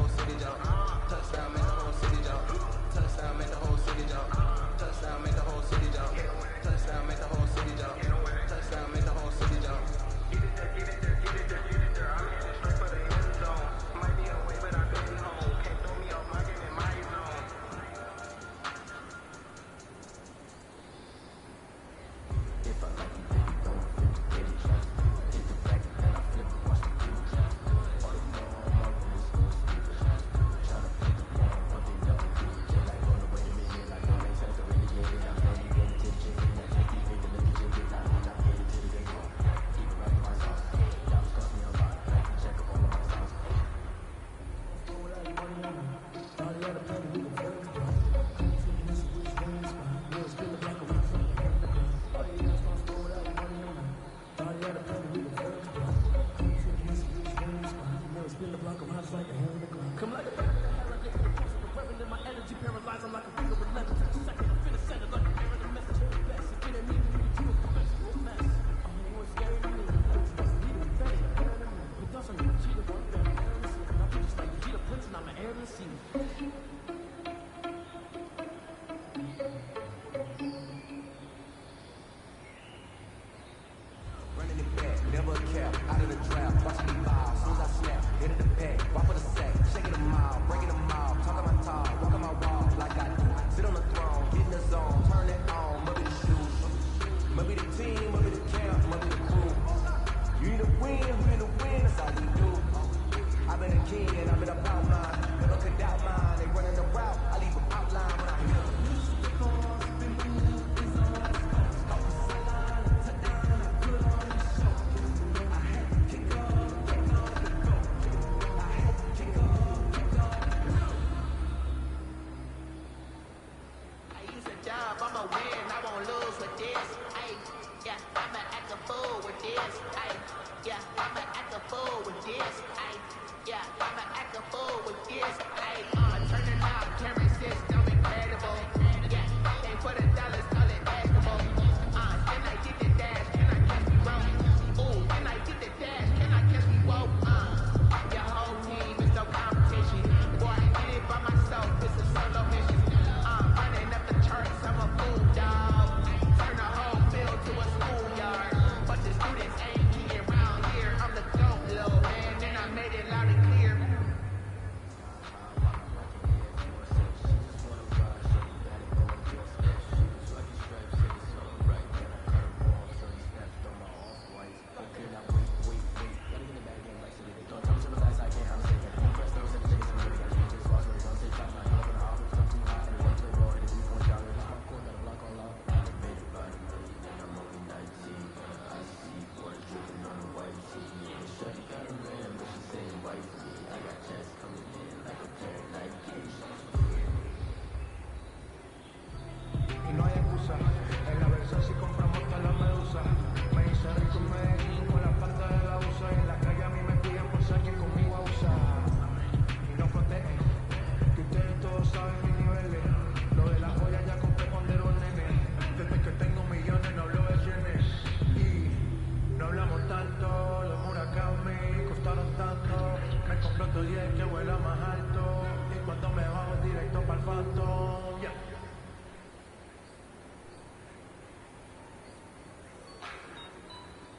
cap, out of the trap, watch me vibe. Soon as I snap, hit it the pack, walk for the sack, shaking them out, breaking them out, talking my talk, walking my walk like I do. Sit on the throne, get in the zone, turn it on, must be the shoes, must be the team, must be the camp, must be the crew. You need to win, who need to win, that's all we do. I've been a king and I've been about mine, never could doubt mine. They running the route, I leave them outline when I hear them.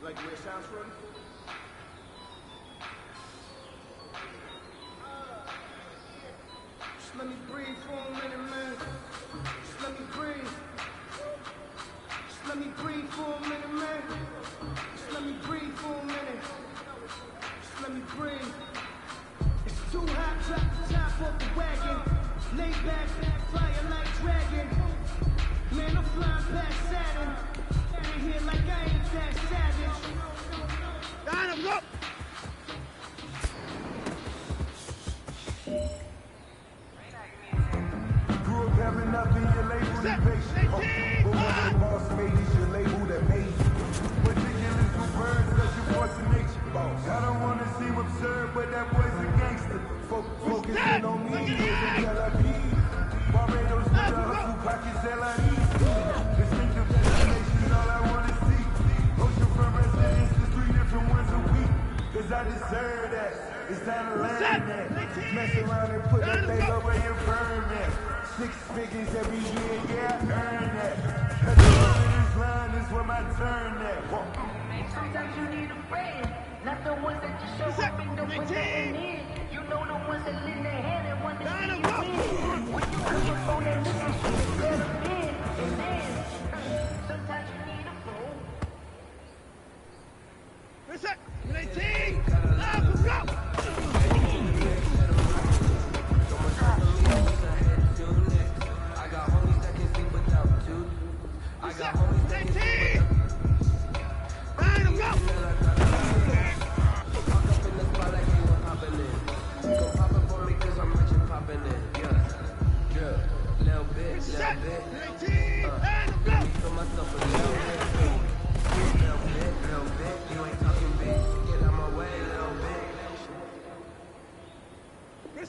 Like the way it sounds, Shorty? Just let me breathe for a minute, man. Just let me breathe. Just let me breathe for a minute, man. Just let me breathe for a minute. Just let me breathe. It's too hot, drop the top off the wagon. Lay back, fire like dragon. Man, I'm flying past Saturn. In here like I ain't that savage. Down him, go! Grew up having nothing, your label is patient. But one of the boss made is your label that made you. Ridiculous with words, that's your force of nature. I don't want to seem absurd, but that boy's a gangster. Focusing on me, using LIP. Barbados with the hustle, pockets LIE. Distinctive destinations, all I want to see. Oceanfront residences, 3 different ones a week. Cause I deserve that. It's time to land that. Mess around and put that thing up where you burn that. 6 figures every year, yeah, I earn that. Cause the this line is where my turn at. Sometimes you need a friend, not the ones that just show up and don't put nothing in. You know the ones that lend their hand and want to see you win. When you put your phone and listen, shit, let them in. And then, sometimes you need a fool. Listen, 18, let's go! I got homies that can sleep without you. I got homies that can sleep without you.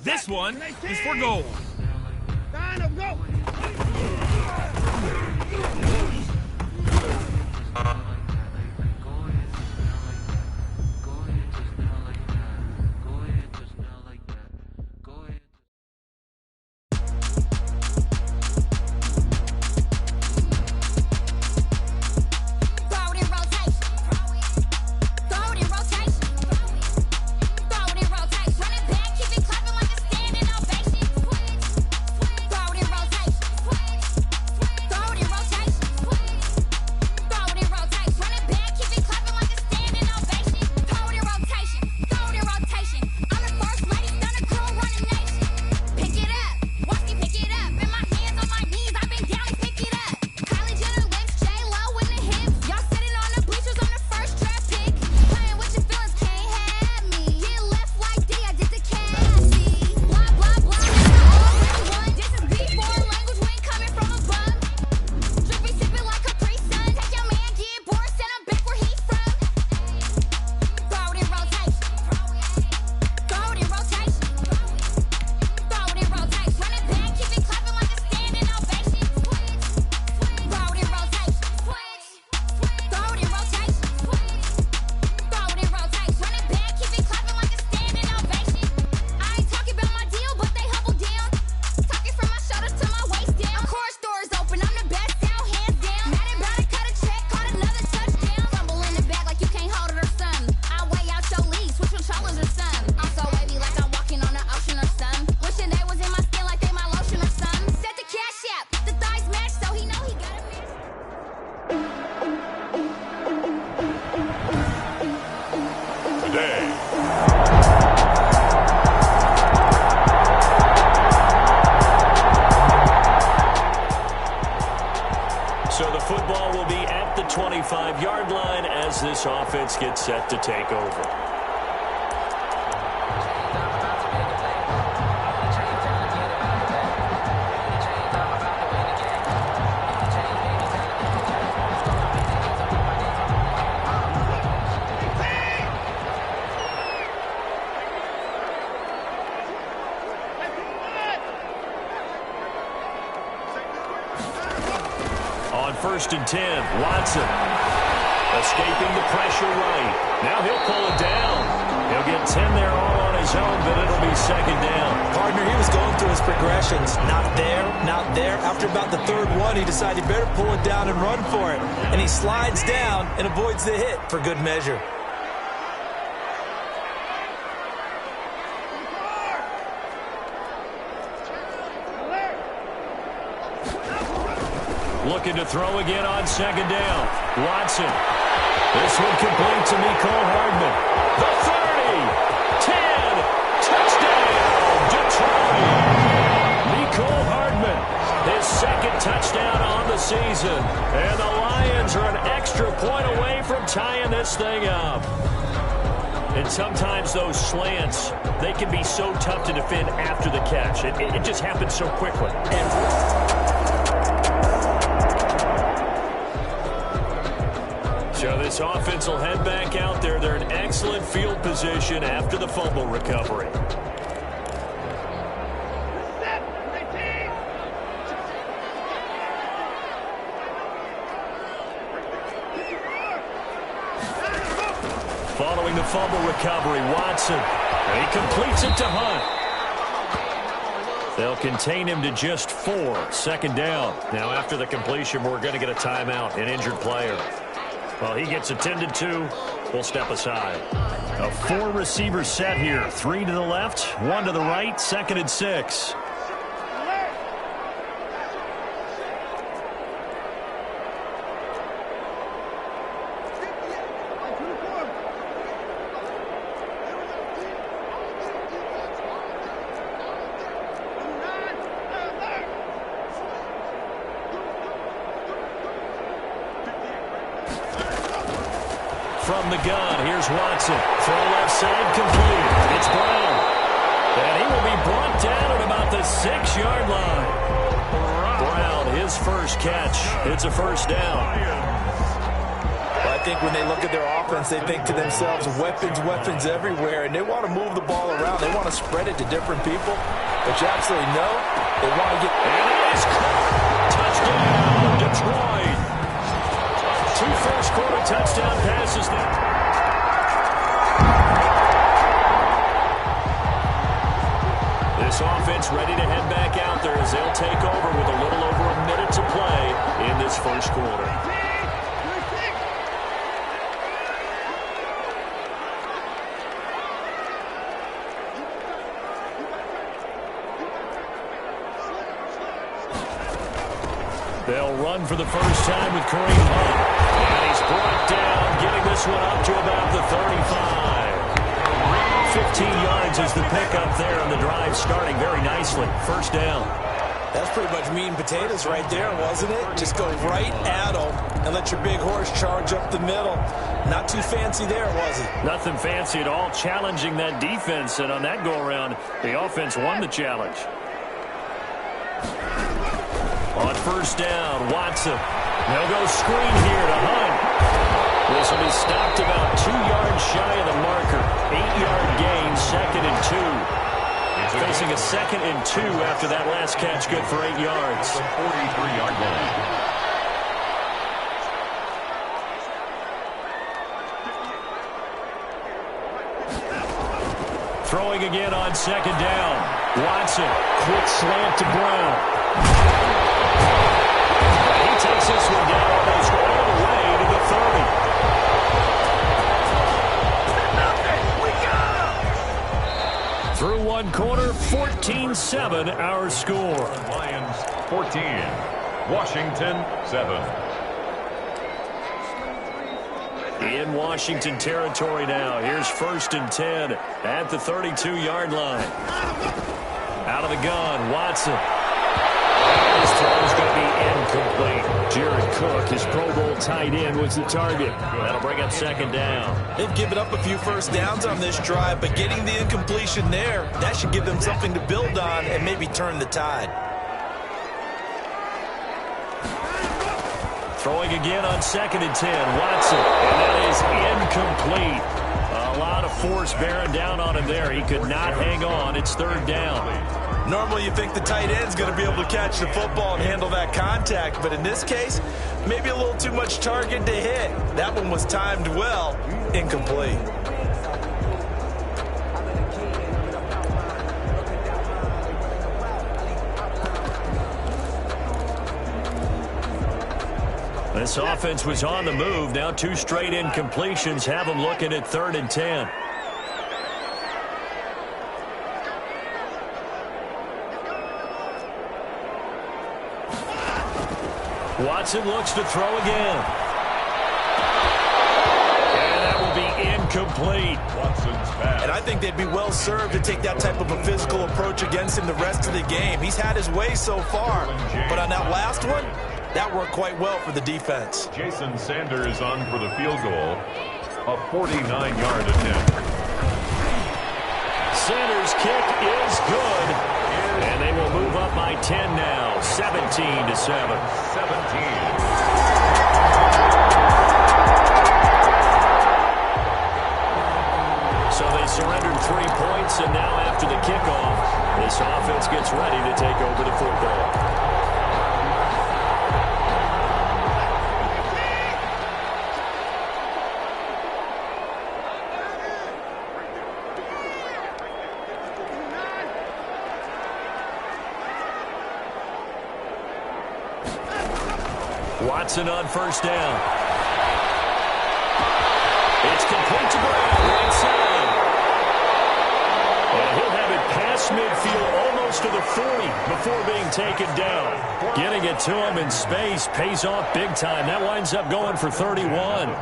This one is for gold. Down him, go! Throw it in rotation. the day. So the football will be at the 25-yard line as this offense gets set to take over. On 1st and 10, Watson escaping the pressure right. Now he'll pull it down. He'll get 10 there all on his own, but it'll be 2nd down. Partner, he was going through his progressions. Not there, not there. After about the 3rd one, he decided he better pull it down and run for it. And he slides down and avoids the hit for good measure. Looking to throw again on 2nd down. Watson. This one complete to Mecole Hardman. The 30. 10. Touchdown. Detroit. Mecole Hardman. His 2nd touchdown on the season. And the Lions are an extra point away from tying this thing up. And sometimes those slants, they can be so tough to defend after the catch. It just happens so quickly. So this offense will head back out there. They're in excellent field position after the fumble recovery. Following the fumble recovery, Watson. And he completes it to Hunt. They'll contain him to just 4. 2nd down. Now after the completion, we're going to get a timeout, an injured player. Well, he gets attended to. We'll step aside. A 4-receiver set here. 3 to the left, 1 to the right, 2nd and 6. From the gun, here's Watson. Throw left side, complete. It's Brown. And he will be brought down at about the 6-yard line. Brown, his first catch. It's a 1st down. Well, I think when they look at their offense, they think to themselves, weapons everywhere, and they want to move the ball around. They want to spread it to different people. But you absolutely know they want to get... And it is caught. Touchdown, Detroit. 2 first-quarter touchdown passes there. This offense ready to head back out there as they'll take over with a little over a minute to play in this 1st quarter. They'll run for the first time with Kareem Hunt. And he's brought down, getting this one up to about the 35. 15 yards is the pickup there, and the drive starting very nicely. 1st down. That's pretty much meat and potatoes right there, wasn't it? Just go right at them and let your big horse charge up the middle. Not too fancy there, was it? Nothing fancy at all, challenging that defense, and on that go-around, the offense won the challenge. On 1st down, Watson. They'll go screen here to Hunt. This will be stopped about 2 yards shy of the marker. 8-yard gain, 2nd and 2. Facing a 2nd and 2 after that last catch, good for 8 yards. The 43-yard line. Throwing again on 2nd down. Watson, quick slant to Brown. He takes this one down almost all the way to the 30. Through 1 quarter, 14-7 our score. Lions 14, Washington 7. In Washington territory now. Here's 1st and 10 at the 32-yard line. Out of the gun, Watson. His throw is going to be incomplete. Jared Cook, his Pro Bowl tight end, was the target. That'll bring up 2nd down. They've given up a few first downs on this drive, but getting the incompletion there, that should give them something to build on and maybe turn the tide. Throwing again on 2nd and 10, Watson, and that is incomplete. A lot of force bearing down on him there. He could not hang on. It's 3rd down. Normally you think the tight end's going to be able to catch the football and handle that contact, but in this case, maybe a little too much target to hit. That one was timed well, incomplete. This offense was on the move. Now 2 straight incompletions have them looking at 3rd and 10. Watson looks to throw again. And that will be incomplete. Watson's pass. And I think they'd be well served to take that type of a physical approach against him the rest of the game. He's had his way so far, but on that last one, that worked quite well for the defense. Jason Sanders on for the field goal. A 49-yard attempt. Sanders' kick is good. And they will move up by 10 now. 17-7. 17. So they surrendered 3 points, and now after the kickoff, this offense gets ready to take over the football. Watson on 1st down. It's complete to Brown, right side. And he'll have it past midfield, almost to the 40 before being taken down. Getting it to him in space pays off big time. That winds up going for 31.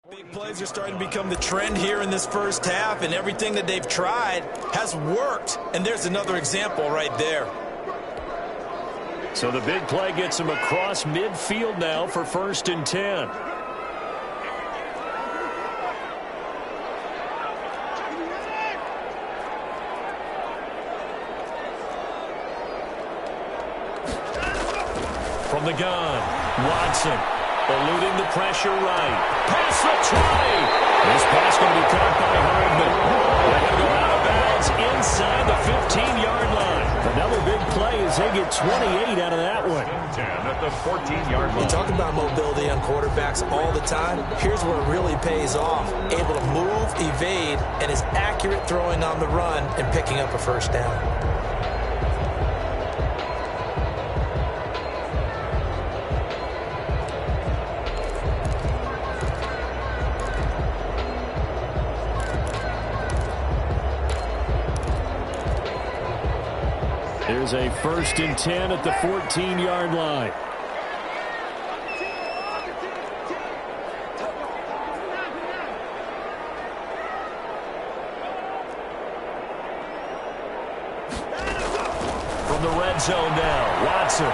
Big plays are starting to become the trend here in this first half, and everything that they've tried has worked. And there's another example right there. So the big play gets him across midfield now for 1st and 10. From the gun, Watson. Eluding the pressure right. Pass the try. This pass going to be caught by Hardman. They're going to go out of bounds inside the 15-yard line. Another big play as they get 28 out of that one. 10 at the 14-yard line. We talk about mobility on quarterbacks all the time. Here's where it really pays off. Able to move, evade, and is accurate throwing on the run and picking up a 1st down. There's a 1st and 10 at the 14-yard line. From the red zone now, Watson.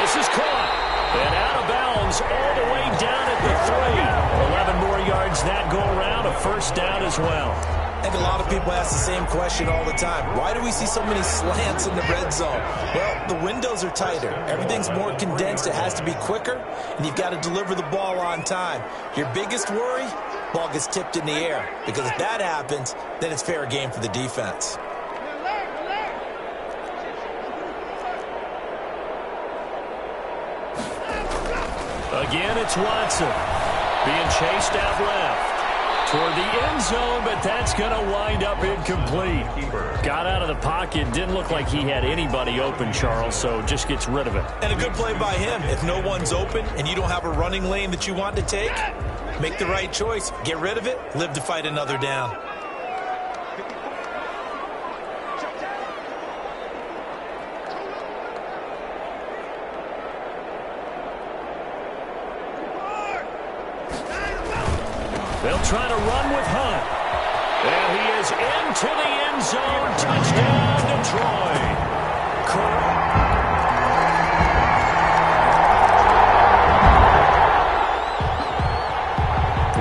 This is caught. And out of bounds all the way down at the 3. 11 more yards that go around, a 1st down as well. I think a lot of people ask the same question all the time. Why do we see so many slants in the red zone? Well, the windows are tighter. Everything's more condensed. It has to be quicker, and you've got to deliver the ball on time. Your biggest worry, ball gets tipped in the air, because if that happens, then it's fair game for the defense. Again, it's Watson being chased out left. toward the end zone, but that's going to wind up incomplete. Got out of the pocket. Didn't look like he had anybody open, Charles, so just gets rid of it. And a good play by him. If no one's open and you don't have a running lane that you want to take, make the right choice. Get rid of it. Live to fight another down. They'll try to run with Hunt. And he is into the end zone. Touchdown, Detroit.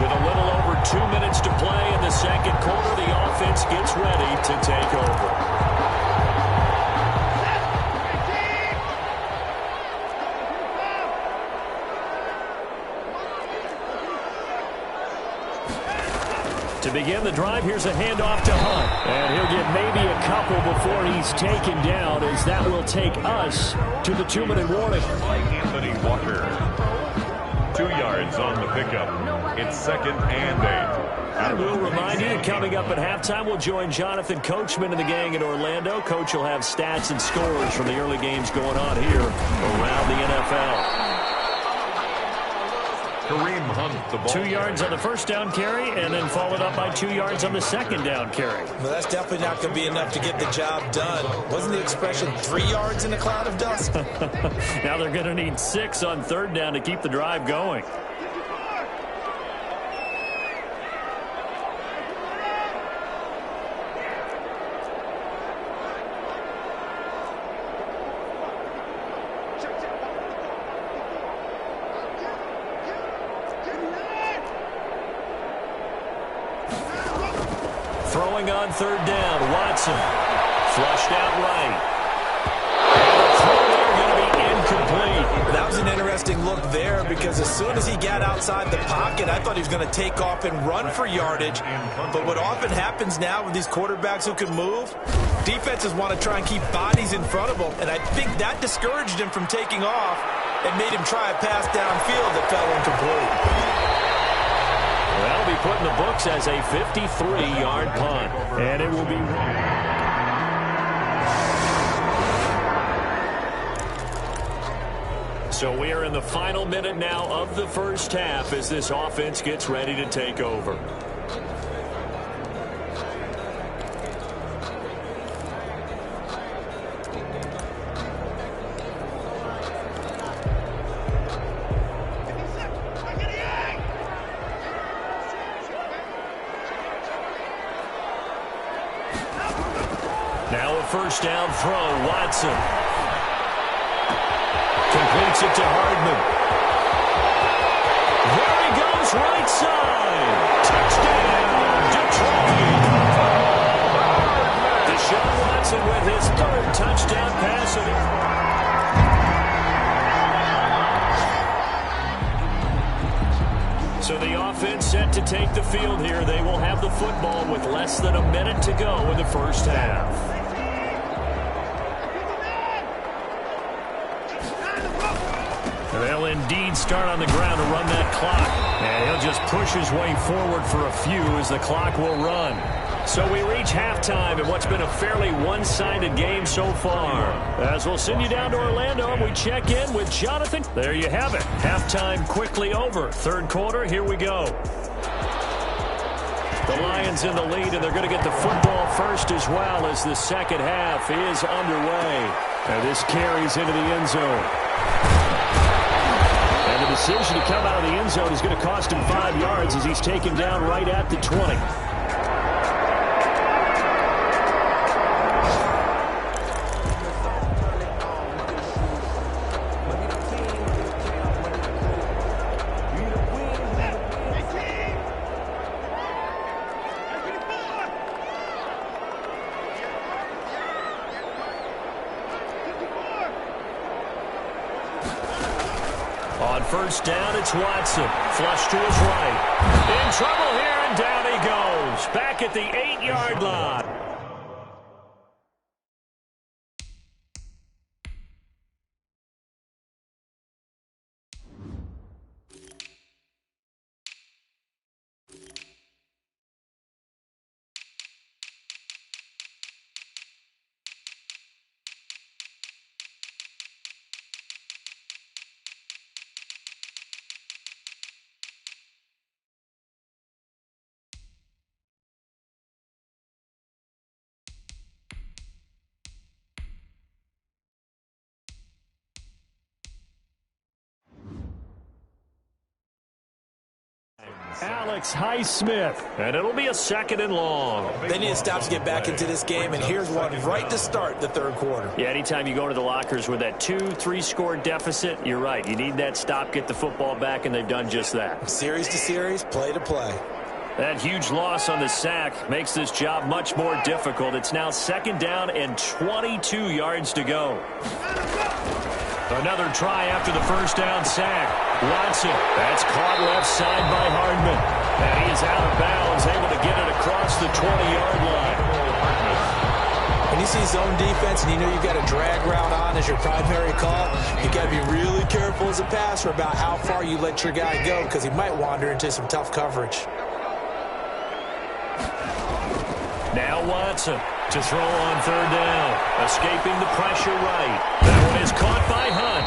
With a little over 2 minutes to play in the second quarter, the offense gets ready to take over. To begin the drive, here's a handoff to Hunt. And he'll get maybe a couple before he's taken down, as that will take us to the 2-minute warning. Anthony Walker. 2 yards on the pickup. It's 2nd and 8. And we'll remind you that coming up at halftime, we'll join Jonathan Coachman and the gang in Orlando. Coach will have stats and scores from the early games going on here around the NFL. Kareem Hunt, the ball. 2 yards on the first down carry, and then followed up by 2 yards on the second down carry. Well, that's definitely not going to be enough to get the job done. Wasn't the expression 3 yards in a cloud of dust? Now they're going to need 6 on third down to keep the drive going. Throwing on third down, Watson. Flushed out right. And the throw there going to be incomplete. That was an interesting look there, because as soon as he got outside the pocket, I thought he was going to take off and run for yardage. But what often happens now with these quarterbacks who can move, defenses want to try and keep bodies in front of them. And I think that discouraged him from taking off and made him try a pass downfield that fell incomplete. That'll be put in the books as a 53-yard punt. And it will be... So we are in the final minute now of the first half as this offense gets ready to take over. Now a first down throw, Watson. Completes it to Hardman. There he goes, right side. Touchdown, Detroit. Deshaun Watson with his 3rd touchdown pass of the... So the offense set to take the field here. They will have the football with less than a minute to go in the first half. They'll indeed start on the ground to run that clock. And he'll just push his way forward for a few as the clock will run. So we reach halftime in what's been a fairly one-sided game so far. As we'll send you down to Orlando and we check in with Jonathan. There you have it. Halftime quickly over. Third quarter, here we go. The Lions in the lead, and they're going to get the football first as well as the second half is underway. And this carries into the end zone. And the decision to come out of the end zone is going to cost him 5 yards as he's taken down right at the 20. On first down, it's Watson. Flush to his right. In trouble here, and down he goes. Back at the 8-yard line. Alex Highsmith. And it'll be a 2nd and long. They need to stop to get back into this game, and here's one right to start the third quarter. Yeah, anytime you go to the lockers with that 2-3 score deficit, you're right. You need that stop, get the football back, and they've done just that. Series to series, play to play. That huge loss on the sack makes this job much more difficult. It's now 2nd down and 22 yards to go. Another try after the first down sack. Watson, that's caught left side by Hardman. And he is out of bounds, able to get it across the 20-yard line. When you see zone defense and you know you've got a drag route on as your primary call, you've got to be really careful as a passer about how far you let your guy go because he might wander into some tough coverage. Now Watson to throw on 3rd down. Escaping the pressure right. That one is caught by Hunt.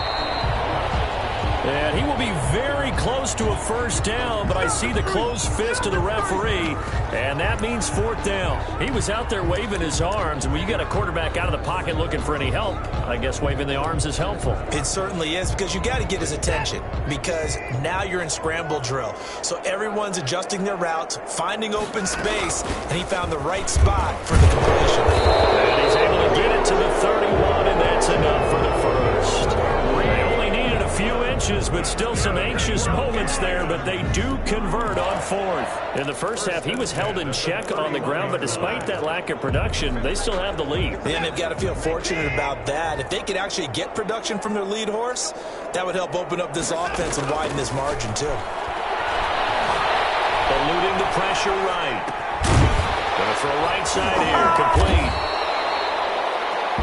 And he will be very close to a 1st down, but I see the closed fist of the referee, and that means 4th down. He was out there waving his arms, and when you got a quarterback out of the pocket looking for any help, I guess waving the arms is helpful. It certainly is, because you got to get his attention, because now you're in scramble drill. So everyone's adjusting their routes, finding open space, and he found the right spot for the completion. And he's able to get it to the 31, and that's enough for the first. They only needed a few inches, but still some anxious moments there, but they do convert on 4th. In the first half, he was held in check on the ground, but despite that lack of production, they still have the lead. And they've got to feel fortunate about that. If they could actually get production from their lead horse, that would help open up this offense and widen this margin, too. Eluding the pressure right. Gonna throw right side here, complete.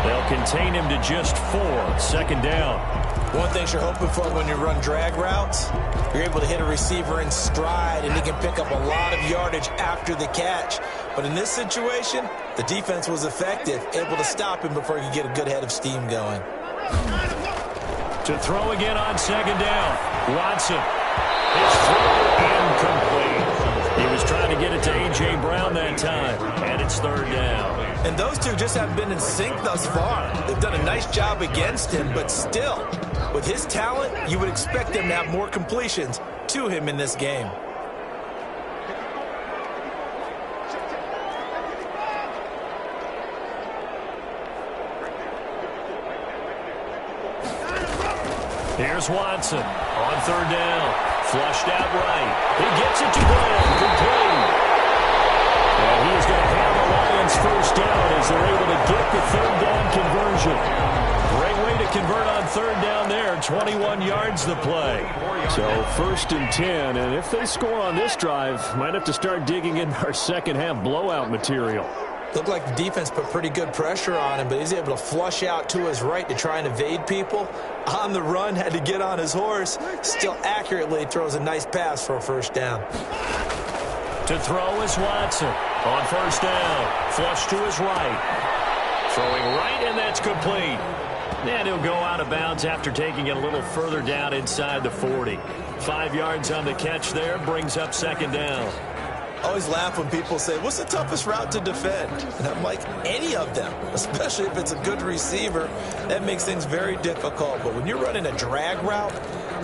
They'll contain him to just 4, 2nd down. One thing you're hoping for when you run drag routes, you're able to hit a receiver in stride, and he can pick up a lot of yardage after the catch. But in this situation, the defense was effective, able to stop him before he could get a good head of steam going. To throw again on 2nd down. Watson. His throw incomplete. He was trying to get it to A.J. Brown that time, and it's 3rd down. And those two just haven't been in sync thus far. They've done a nice job against him, but still, with his talent, you would expect them to have more completions to him in this game. Here's Watson on 3rd down. Flushed out right. He gets it to Brown. Complete. And he is going to have the Lions 1st down as they're able to get the 3rd down conversion. Great way to convert on 3rd down there. 21 yards to play. So 1st and 10. And if they score on this drive, might have to start digging in our 2nd half blowout material. Looked like the defense put pretty good pressure on him, but he's able to flush out to his right to try and evade people. On the run, had to get on his horse. Still accurately throws a nice pass for a 1st down. To throw is Watson on 1st down. Flush to his right. Throwing right, and that's complete. And he'll go out of bounds after taking it a little further down inside the 40. 5 yards on the catch there, brings up 2nd down. I always laugh when people say, what's the toughest route to defend? And I'm like, any of them, especially if it's a good receiver. That makes things very difficult. But when you're running a drag route,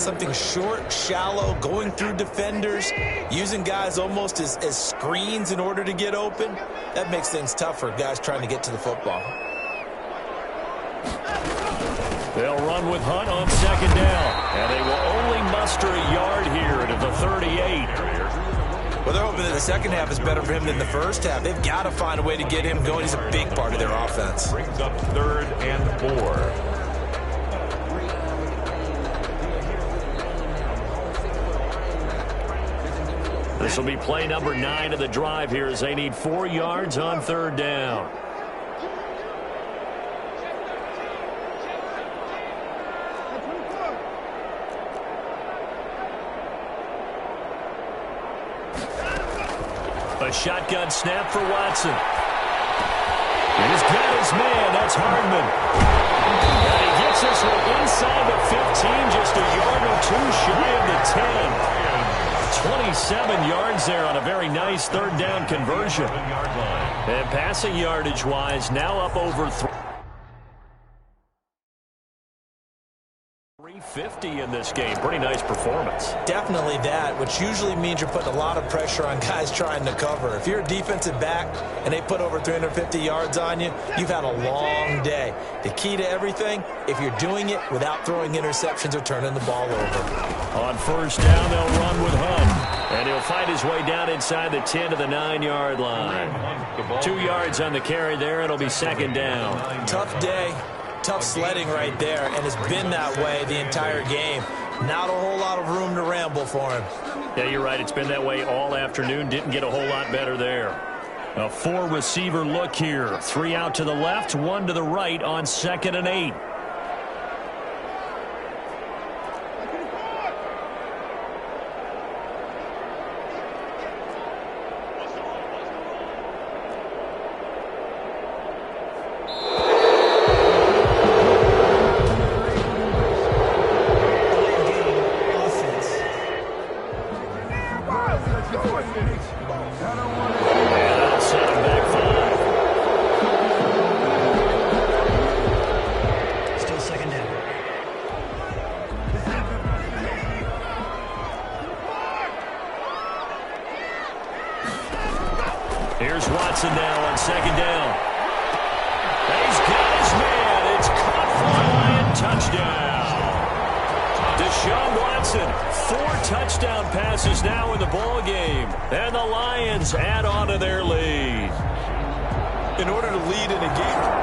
something short, shallow, going through defenders, using guys almost as screens in order to get open, that makes things tough for guys trying to get to the football. They'll run with Hunt on 2nd down. And they will only muster a yard here to the 38. Well, they're hoping that the 2nd half is better for him than the 1st half. They've got to find a way to get him going. He's a big part of their offense. Brings up 3rd and 4. This will be play number 9 of the drive here as they need 4 yards on 3rd down. A shotgun snap for Watson. He's got his man. That's Hardman. And he gets this one inside the 15, just a yard or 2 shy of the 10. 27 yards there on a very nice 3rd down conversion. And passing yardage-wise, now up over 3. 50 in this game. Pretty nice performance. Definitely that, which usually means you're putting a lot of pressure on guys trying to cover. If you're a defensive back and they put over 350 yards on you, you've had a long day. The key to everything, if you're doing it without throwing interceptions or turning the ball over. On first down, they'll run with Hunt. And he'll fight his way down inside the 10 to the 9-yard line. 2 yards on the carry there. It'll be second down. Tough day. Tough sledding right there, and it's been that way the entire game. Not a whole lot of room to ramble for him. Yeah, you're right. It's been that way all afternoon. Didn't get a whole lot better there. A 4-receiver look here. 3 out to the left, 1 to the right on 2nd and 8. Here's Watson now on 2nd down. He's got his man. It's caught for a Lion touchdown. Deshaun Watson, 4 touchdown passes now in the ball game. And the Lions add on to their lead. In order to lead in a game,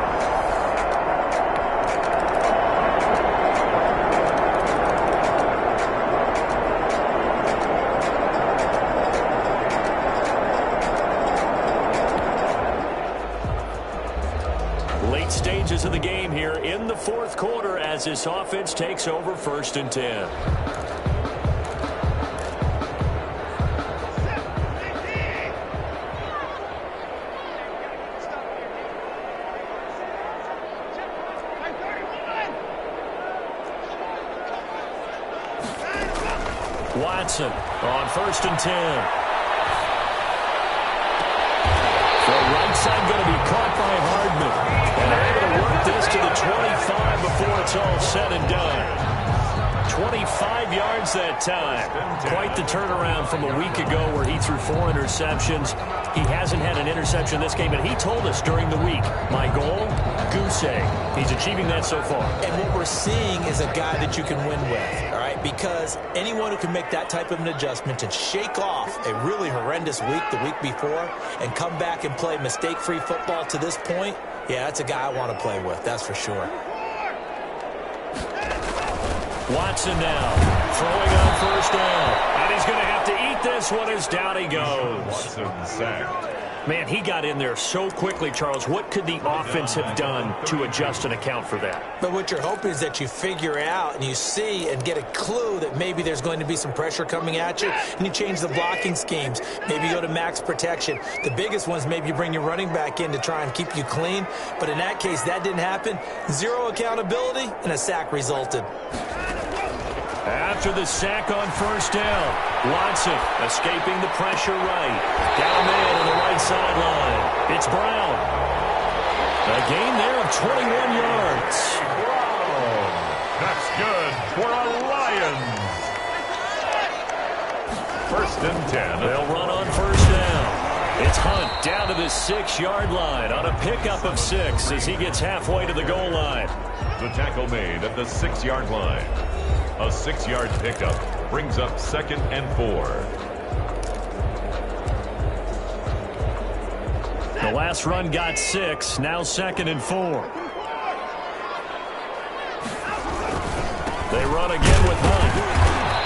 stages of the game here in the 4th quarter as this offense takes over 1st and 10. Watson on 1st and 10. The right side going to be caught by Hardman. And they're able to work this to the 25 before it's all said and done. 25 yards that time. Quite the turnaround from a week ago where he threw 4 interceptions. He hasn't had an interception this game, and he told us during the week, my goal, goose egg. He's achieving that so far. And what we're seeing is a guy that you can win with, all right? Because anyone who can make that type of an adjustment and shake off a really horrendous week the week before and come back and play mistake-free football to this point, yeah, that's a guy I want to play with, that's for sure. Watson now, throwing on 1st down. And he's going to have to eat this one as down he goes. Watson sacked. Man, he got in there so quickly, Charles. What could the offense have done to adjust and account for that? But what you're hoping is that you figure out and you see and get a clue that maybe there's going to be some pressure coming at you, and you change the blocking schemes. Maybe you go to max protection. The biggest ones, maybe you bring your running back in to try and keep you clean. But in that case, that didn't happen. 0 accountability, and a sack resulted. After the sack on 1st down, Watson escaping the pressure right. Down man on the right sideline. It's Brown. A gain there of 21 yards. Wow. That's good for a Lions. 1st and 10. They'll run on 1st down. It's Hunt down to the 6-yard line on a pickup of 6 as he gets halfway to the goal line. The tackle made at the 6-yard line. A 6-yard pickup brings up 2nd and 4. The last run got 6, now 2nd and 4. They run again with Hunt.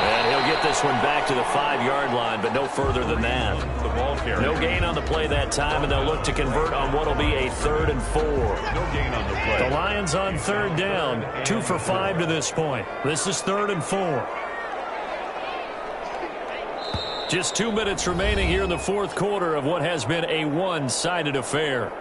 And he'll get this one back to the 5-yard line, but no further than that. The ball carrier. No gain on the play that time, and they'll look to convert on what will be a 3rd and 4. No gain on the play. The Lions on 3rd down, 2 for 5 to this point. This is 3rd and 4. Just 2 minutes remaining here in the 4th quarter of what has been a one-sided affair.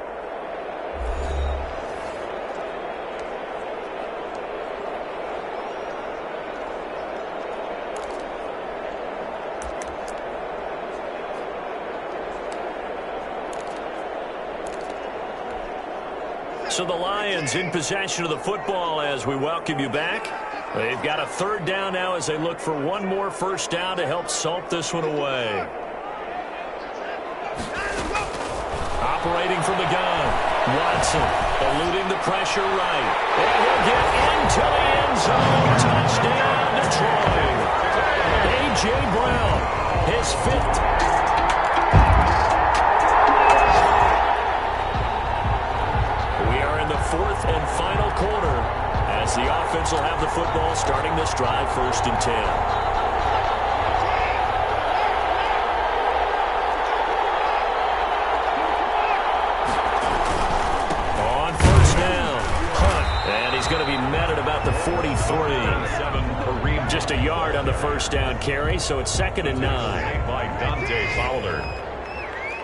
So the Lions in possession of the football as we welcome you back. They've got a third down now as they look for one more first down to help salt this one away. Operating from the gun, Watson eluding the pressure right. And he'll get into the end zone. Touchdown, Detroit. A.J. Brown, his fifth. We are in the fourth and final quarter as the offense will have the football starting this drive, 1st and 10. Going to be met at about the 43. Just a yard on the first down carry, so it's 2nd and 9. By Dante Fowler.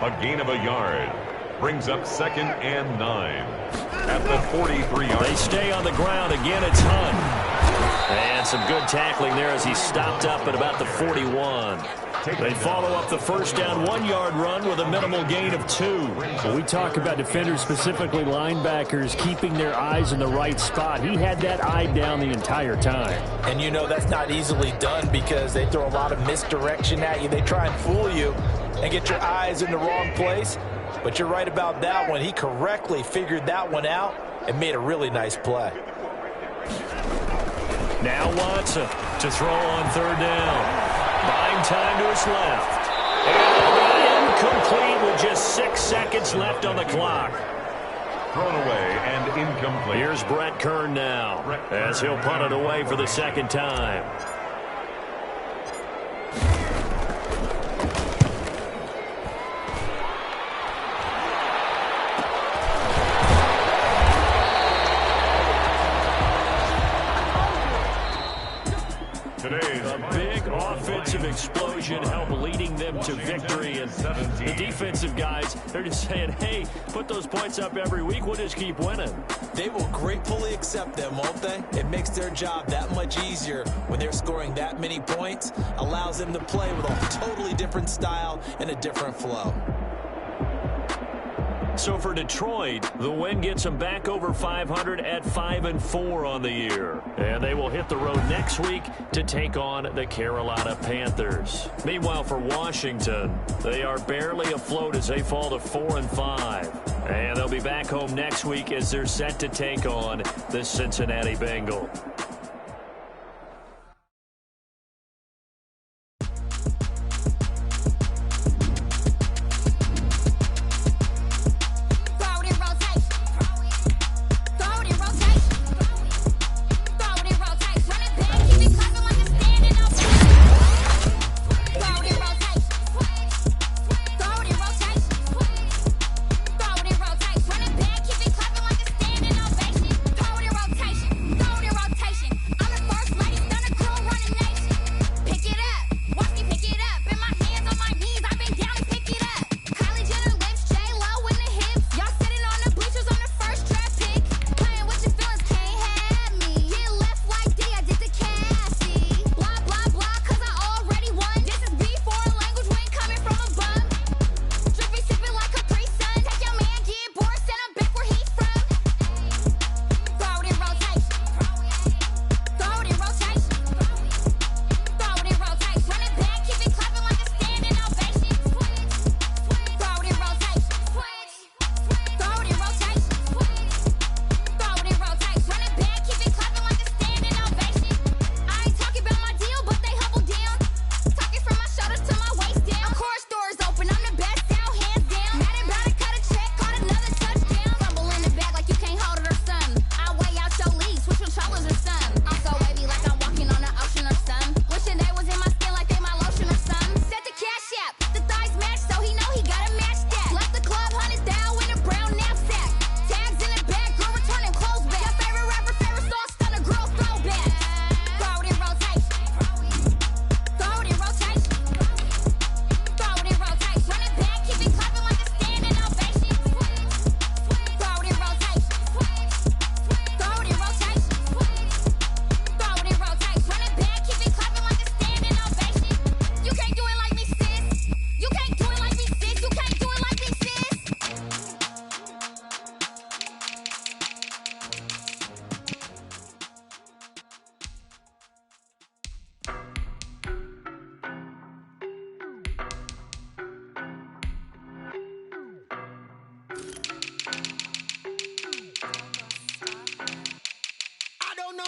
A gain of a yard. Brings up 2nd and 9. At the 43-yard. They stay on the ground. Again, it's Hunt. And some good tackling there as he stopped up at about the 41. They follow up the first down 1-yard run with a minimal gain of 2. Well, we talk about defenders, specifically linebackers, keeping their eyes in the right spot. He had that eye down the entire time. And you know that's not easily done because they throw a lot of misdirection at you. They try and fool you and get your eyes in the wrong place. But you're right about that one. He correctly figured that one out and made a really nice play. Now Watson to throw on 3rd down. Buying time to his left. And incomplete with just 6 seconds left on the clock. Thrown away and incomplete. Here's Brett Kern now as he'll punt it away for the 2nd time. A big offensive explosion helped leading them to victory. And the defensive guys, they're just saying, hey, put those points up every week. We'll just keep winning. They will gratefully accept them, won't they? It makes their job that much easier when they're scoring that many points. Allows them to play with a totally different style and a different flow. So for Detroit, the win gets them back over 500 at 5-4 on the year. And they will hit the road next week to take on the Carolina Panthers. Meanwhile, for Washington, they are barely afloat as they fall to 4-5. And they'll be back home next week as they're set to take on the Cincinnati Bengals. Rotation.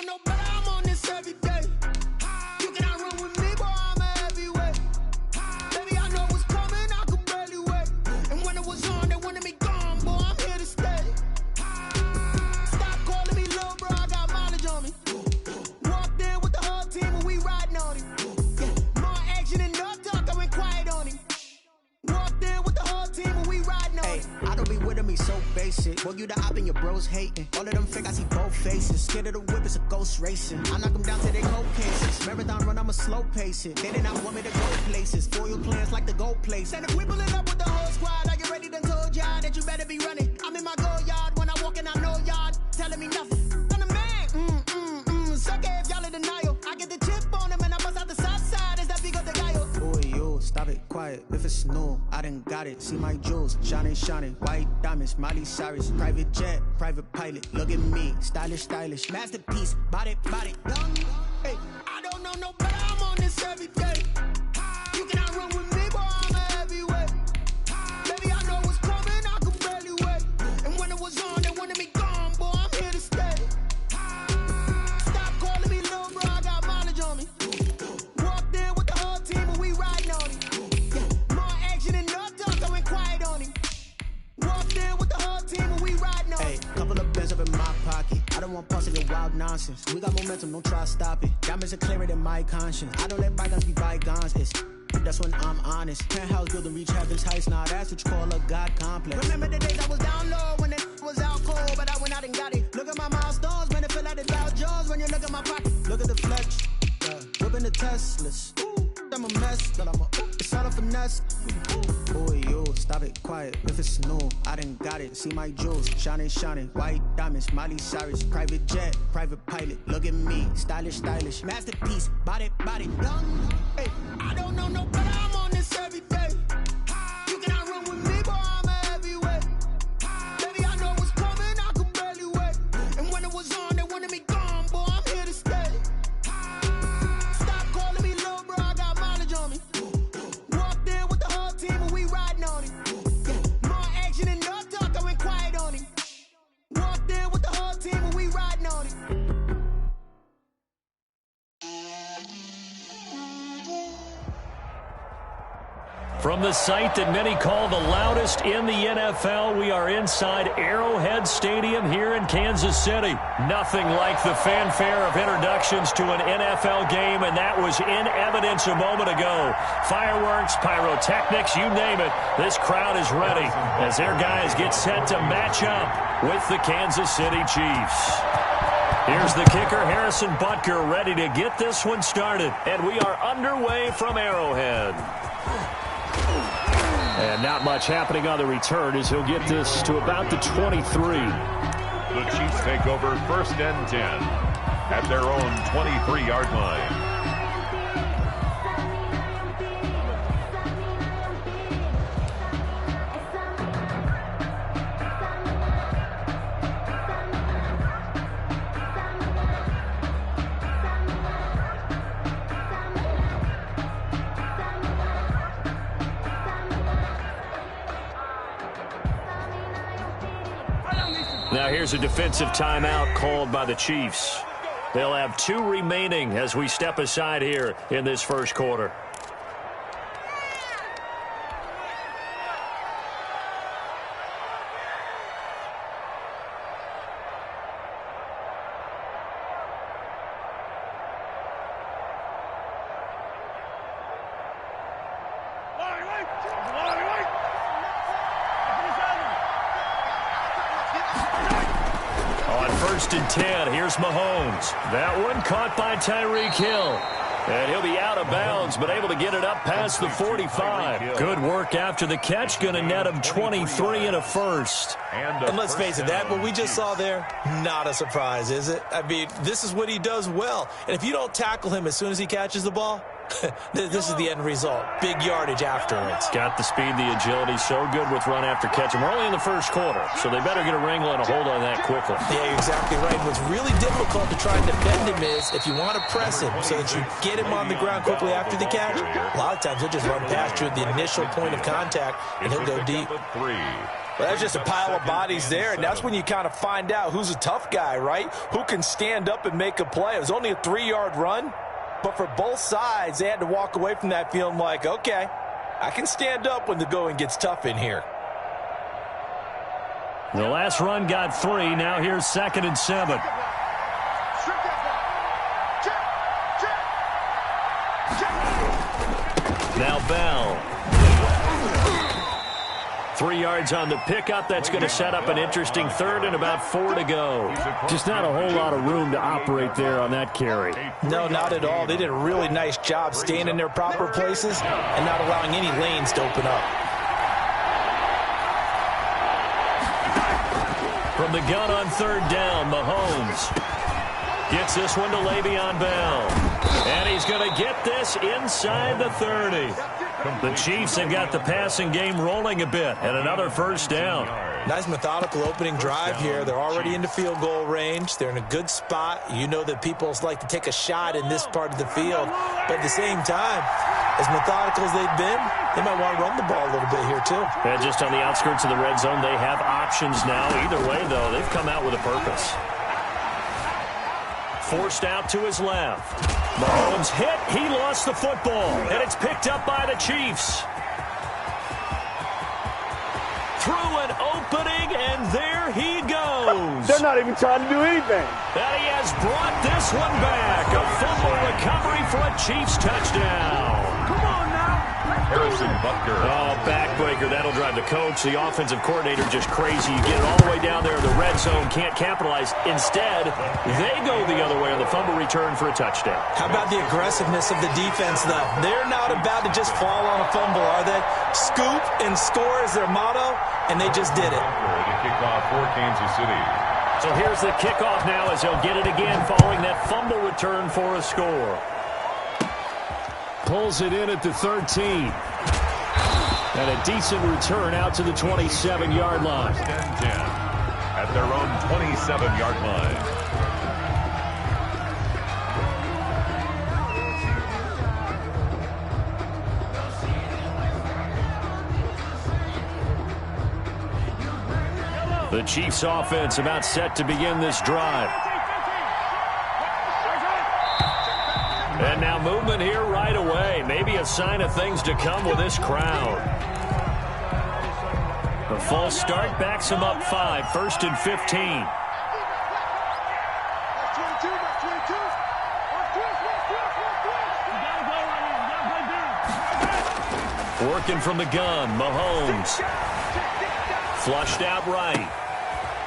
no better, I'm on this every day. You cannot run with me, boy, I'm a heavyweight. Baby, I know what's coming, I could barely wait. And when it was on, they wanted me gone, boy, I'm here to stay. Stop calling me little bro, I got mileage on me. Walked in with the whole team and we riding on him. Yeah, more action and no talk, I went quiet on him. Walked in with the whole team and we riding on him. I don't be with me so basic. Boy, you the op and your bros hating. All of them fake, I see both faces. Scared of the whip, it's a ghost racing. I knock them down to their cold cases. Marathon run, I'ma slow pace it. They did not want me to go places. Foil plans like the gold place. And if we pulling up with the whole squad, I get ready to told y'all that you better be running. I'm in my go yard. When I walk in, I know y'all telling me nothing. I'm the man. Suck it if y'all in denial. I get the chip on them and I bust out the south side. Is that big of the guy? Boy, yo, stop it, quiet. If it's new, I done got it. See my jewels, shining, shining. White diamonds, Miley Cyrus. Private jet, private pilot. Look at me, stylish, stylish. Masterpiece, body, body. Young, hey. I don't know no better, I'm on this every day. You cannot run with me, boy, I'm a heavyweight. Baby, I know what's coming, I could barely wait. And when it was on, they wanted me gone, boy, I'm here to stay. Stop calling me little bro, I got mileage on me. Walked in with the whole team and we riding on him. Yeah, more action and no talk, I went quiet on him. Walked in with the whole team and we riding on him. Couple of bands up in my pocket. I don't want parts of your wild nonsense. We got momentum, don't try to stop it. Diamonds are clearer than my conscience. I don't let bygones be bygones. That's when I'm honest. Penthouse building, reach heaven's heights. Nah, that's what you call a God complex. Remember the days I was down low when it was out cold, but I went out and got it. Look at my milestones, man, it feel like the Dow Jones when you look at my pocket. Look at the flex, whipping the Teslas. I'm a mess, but it's all a finesse. Boy, yo, stop it, quiet. If it's new, I done got it. See my jewels, shining, shining. White diamonds, Miley Cyrus. Private jet, private pilot. Look at me, stylish, stylish. Masterpiece, body, body. Young, hey, I don't know no better, I'm on this every day. You cannot run with me, boy, I'm a heavyweight. Baby, I know what's coming, I could barely wait. And when it was on, they wanted me gone, boy, I'm here to stay. Stop calling me little bro, I got mileage on me. Walked in with the whole team and we riding on him. Yeah, more action and no talk, I went quiet on him. Walked in with the whole team and we riding on him. From the site that many call the loudest in the NFL, we are inside Arrowhead Stadium here in Kansas City. Nothing like the fanfare of introductions to an NFL game, and that was in evidence a moment ago. Fireworks, pyrotechnics, you name it. This crowd is ready as their guys get set to match up with the Kansas City Chiefs. Here's the kicker, Harrison Butker, ready to get this one started. And we are underway from Arrowhead. And not much happening on the return as he'll get this to about the 23. The Chiefs take over 1st and 10 at their own 23-yard line. Now here's a defensive timeout called by the Chiefs. They'll have 2 remaining as we step aside here in this first quarter. And 10, here's Mahomes. That one caught by Tyreek Hill. And he'll be out of bounds, but able to get it up past the 45. Good work after the catch. Going to net him 23 and a first. And let's face it, that what we just saw there, not a surprise, is it? I mean, this is what he does well. And if you don't tackle him as soon as he catches the ball, this is the end result. Big yardage afterwards. Got the speed, the agility, so good with run after catch. And we're only in the first quarter, so they better get a wrangle and a hold on that quickly. Yeah, you're exactly right. What's really difficult to try and defend him is if you want to press him so that you get him on the ground quickly after the catch, a lot of times he'll just run past you at the initial point of contact, and he'll go deep. Well, that's just a pile of bodies there, and that's when you kind of find out who's a tough guy, right? Who can stand up and make a play. It was only a 3-yard run, but for both sides, they had to walk away from that feeling like, okay, I can stand up when the going gets tough in here. The last run got 3. Now here's 2nd and 7. Now Bell. 3 yards on the pickup. That's going to set up an interesting 3rd and about 4 to go. Just not a whole lot of room to operate there on that carry. No, not at all. They did a really nice job staying in their proper places and not allowing any lanes to open up. From the gun on 3rd down, Mahomes gets this one to Le'Veon Bell. And he's going to get this inside the 30. The Chiefs have got the passing game rolling a bit, and another 1st down. Nice methodical opening drive here. They're already into field goal range. They're in a good spot. You know that people like to take a shot in this part of the field. But at the same time, as methodical as they've been, they might want to run the ball a little bit here too. And just on the outskirts of the red zone, they have options now. Either way, though, they've come out with a purpose. Forced out to his left. Mahomes hit. He lost the football. And it's picked up by the Chiefs. Through an opening, and there he goes. They're not even trying to do anything. And he has brought this one back. A fumble recovery for a Chiefs touchdown. Come on now. Harrison Butker. Oh, backbreaker. That'll drive the coach, the offensive coordinator, just crazy. You get it all the way down there in the red zone, can't capitalize. Instead, they go the other way on the fumble return for a touchdown. How about the aggressiveness of the defense, though? They're not about to just fall on a fumble, are they? Scoop and score is their motto, and they just did it. The kickoff for Kansas City. So here's the kickoff now as they'll get it again following that fumble return for a score. Pulls it in at the 13. And a decent return out to the 27-yard line. 10-10 at their own 27-yard line. The Chiefs offense about set to begin this drive. And now movement here right away. Maybe a sign of things to come with this crowd. The false start backs him up 5, 1st and 15. Working from the gun, Mahomes. Flushed out right.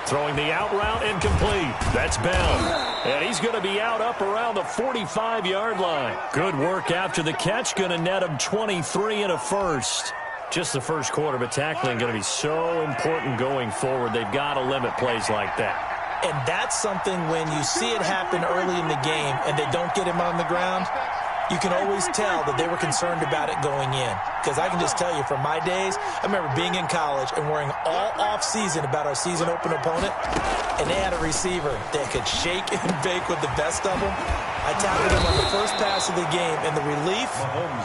Throwing the out route incomplete. That's Bell. And he's going to be out up around the 45-yard line. Good work after the catch. Going to net him 23 and a 1st. Just the first quarter, but tackling going to be so important going forward. They've got to limit plays like that. And that's something when you see it happen early in the game and they don't get him on the ground, you can always tell that they were concerned about it going in. Because I can just tell you from my days, I remember being in college and worrying all off-season about our season open opponent, and they had a receiver that could shake and bake with the best of them. I tackled him on the first pass of the game, and the relief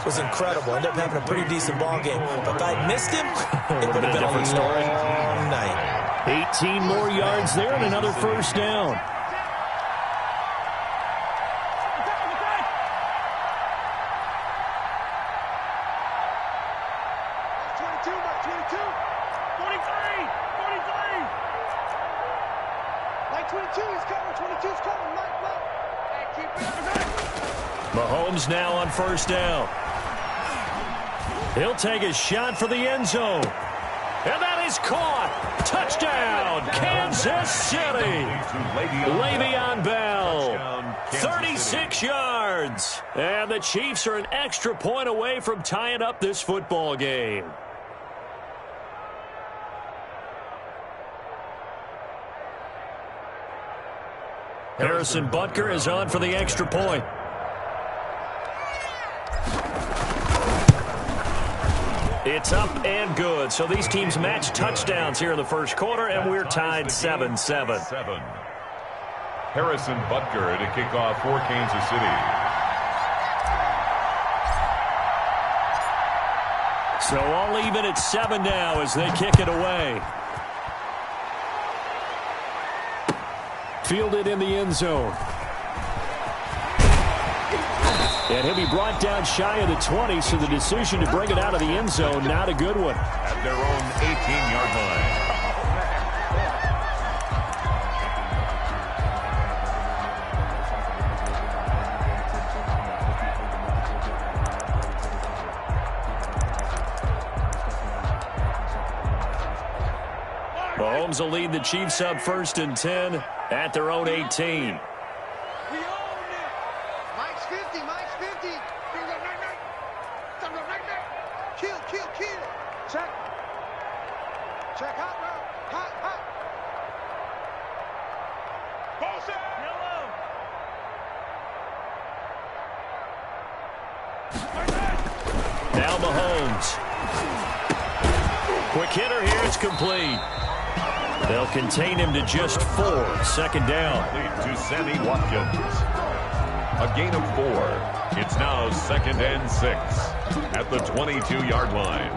was incredible. I ended up having a pretty decent ball game. But if I'd missed him, it would have been a different story. Long night. 18 more yards there and another 1st down. Mahomes now on 1st down. He'll take a shot for the end zone. And that is caught. Touchdown, Kansas City. Le'Veon Bell, 36 yards. And the Chiefs are an extra point away from tying up this football game. Harrison Butker is on for the extra point. It's up and good. So these teams match touchdowns here in the first quarter, and we're tied 7-7. Harrison Butker to kick off for Kansas City. So all even at 7 now as they kick it away. fielded in the end zone. And he'll be brought down shy of the 20, so the decision to bring it out of the end zone, not a good one. At their own 18-yard line. Mahomes will lead the Chiefs up 1st and 10 at their own 18. Mike's 50, Mike's 50. Kill. Check. Check, hot route. Hot. Bullshit. Yellow. Now Mahomes. Quick hitter here, it's complete. They'll contain him to just 4. 2nd down. To Sammy Watkins. A gain of 4. It's now 2nd and 6 at the 22-yard line.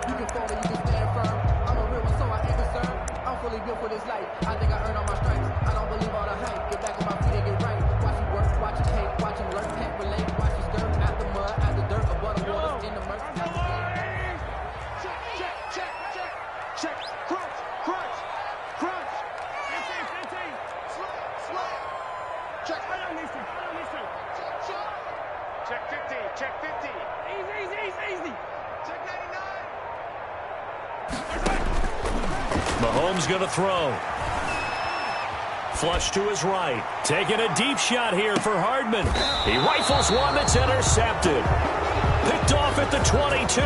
You can fall or you can stand firm. I'm a real one, so I ain't concerned. I'm fully built for this life. I think I earned all my stripes. I don't believe all the hype. Get back on my feet and get right. Watch him work, watch him hate, watch him learn, can't relate. Watch him stir out the mud, out the dirt, above the waters, in the murk. Check. Crunch. 15. Slide. Check. Check 50. Easy. Check 99. Mahomes going to throw. Flush to his right. Taking a deep shot here for Hardman. He rifles one that's intercepted. Picked off at the 22.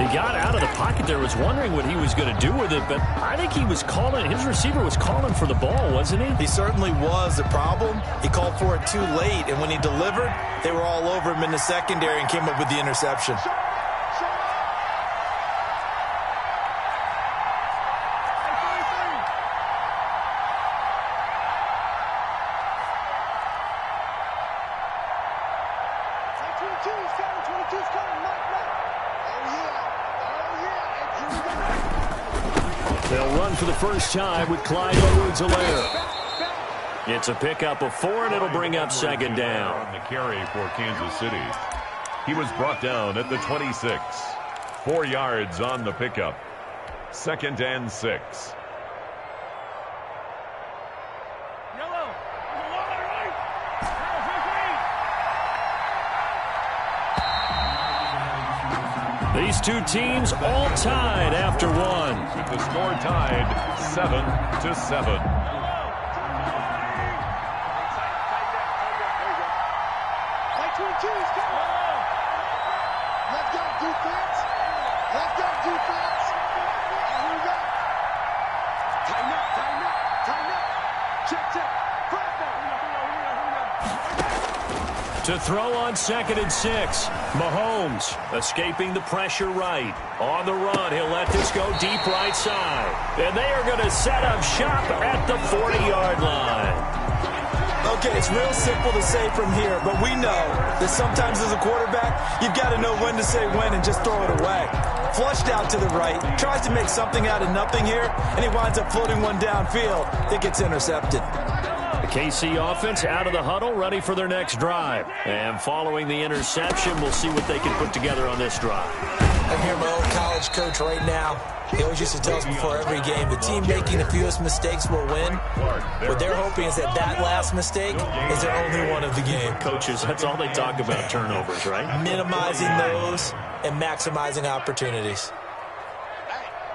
He got out of the pocket there, was wondering what he was going to do with it, but I think he was calling, his receiver was calling for the ball, wasn't he? He certainly was. The problem, he called for it too late, and when he delivered, they were all over him in the secondary and came up with the interception. They'll run for the first time with Clyde Edwards-Helaire. It's a pickup of 4, and it'll bring up 2nd down. On the carry for Kansas City. He was brought down at the 26. 4 yards on the pickup. 2nd and 6. These two teams all tied after 1. With the score tied 7-7. Left guard defense. And here we go. Tighten up. Check. To throw on 2nd and 6. Mahomes escaping the pressure right. On the run, he'll let this go deep right side. And they are going to set up shop at the 40-yard line. Okay, it's real simple to say from here, but we know that sometimes as a quarterback, you've got to know when to say when and just throw it away. Flushed out to the right, tries to make something out of nothing here, and he winds up floating one downfield that gets intercepted. The KC offense out of the huddle, ready for their next drive. And following the interception, we'll see what they can put together on this drive. I'm here, my old college coach right now. He always used to tell us before every game, the team making the fewest mistakes will win. What they're hoping is that last mistake is their only one of the game. Coaches, that's all they talk about, turnovers, right? Minimizing those and maximizing opportunities.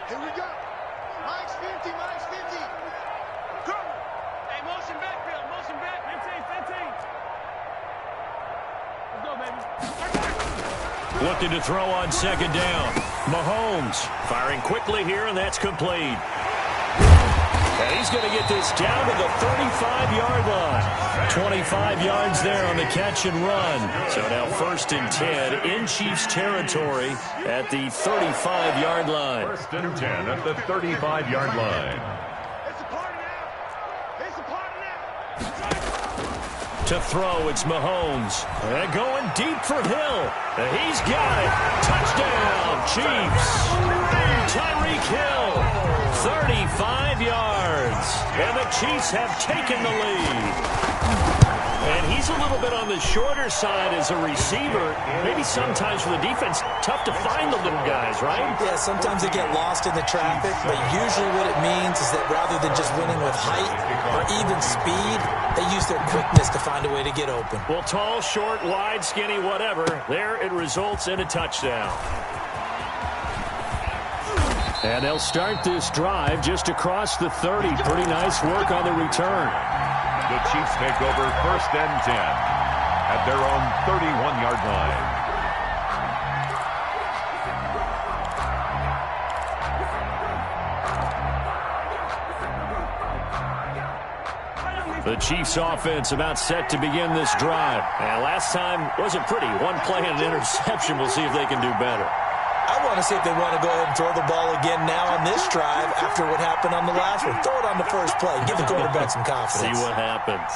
Here we go. Mike's 50. Go. Hey, motion back, Bill. Motion back. 15. Let's go, baby. Looking to throw on 2nd down. Mahomes firing quickly here, and that's complete. And he's going to get this down to the 35-yard line. 25 yards there on the catch and run. So now 1st and 10 in Chiefs territory at the 35-yard line. 1st and 10 at the 35-yard line. It's a party now. To throw, it's Mahomes. And going deep for Hill. And he's got it. Touchdown, Chiefs. Tyreek Hill 35 yards. And the Chiefs have taken the lead. And he's a little bit on the shorter side as a receiver. Maybe sometimes for the defense, tough to find the little guys, right? Yeah, sometimes they get lost in the traffic, but usually what it means is that rather than just winning with height or even speed, they use their quickness to find a way to get open. Well, tall, short, wide, skinny, whatever, there it results in a touchdown. And they'll start this drive just across the 30. Pretty nice work on the return. The Chiefs take over 1st and 10 at their own 31-yard line. The Chiefs offense about set to begin this drive. And last time wasn't pretty. One play and an interception. We'll see if they can do better. I want to see if they want to go ahead and throw the ball again now on this drive after what happened on the last one. Throw it on the first play. Give the quarterback some confidence. See what happens.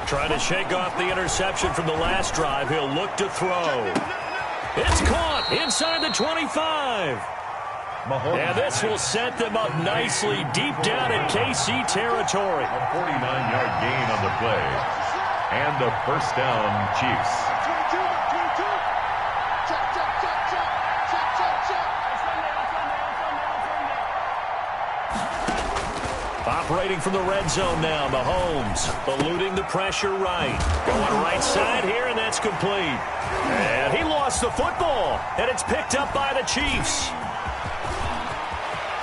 Trying to shake off the interception from the last drive. He'll look to throw. It's caught inside the 25. And this will set them up nicely deep down in KC territory. A 49-yard gain on the play. And the first down, Chiefs. Operating from the red zone now, Mahomes eluding the pressure right. Going right side here, and that's complete. And he lost the football, and it's picked up by the Chiefs.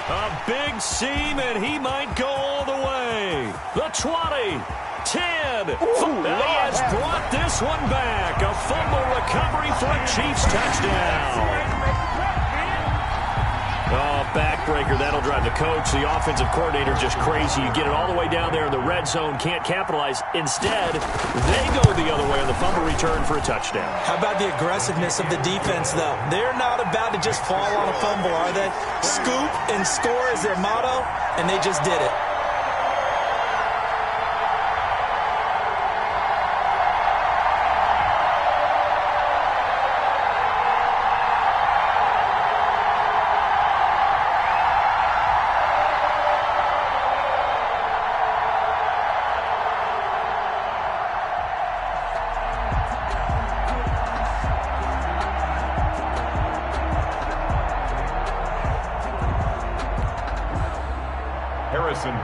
A big seam, and he might go all the way. The 20. 10. He has brought this one back. A fumble recovery for a Chiefs touchdown. Oh, backbreaker. That'll drive the coach, the offensive coordinator, just crazy. You get it all the way down there in the red zone, can't capitalize. Instead, they go the other way on the fumble return for a touchdown. How about the aggressiveness of the defense, though? They're not about to just fall on a fumble, are they? Scoop and score is their motto, and they just did it.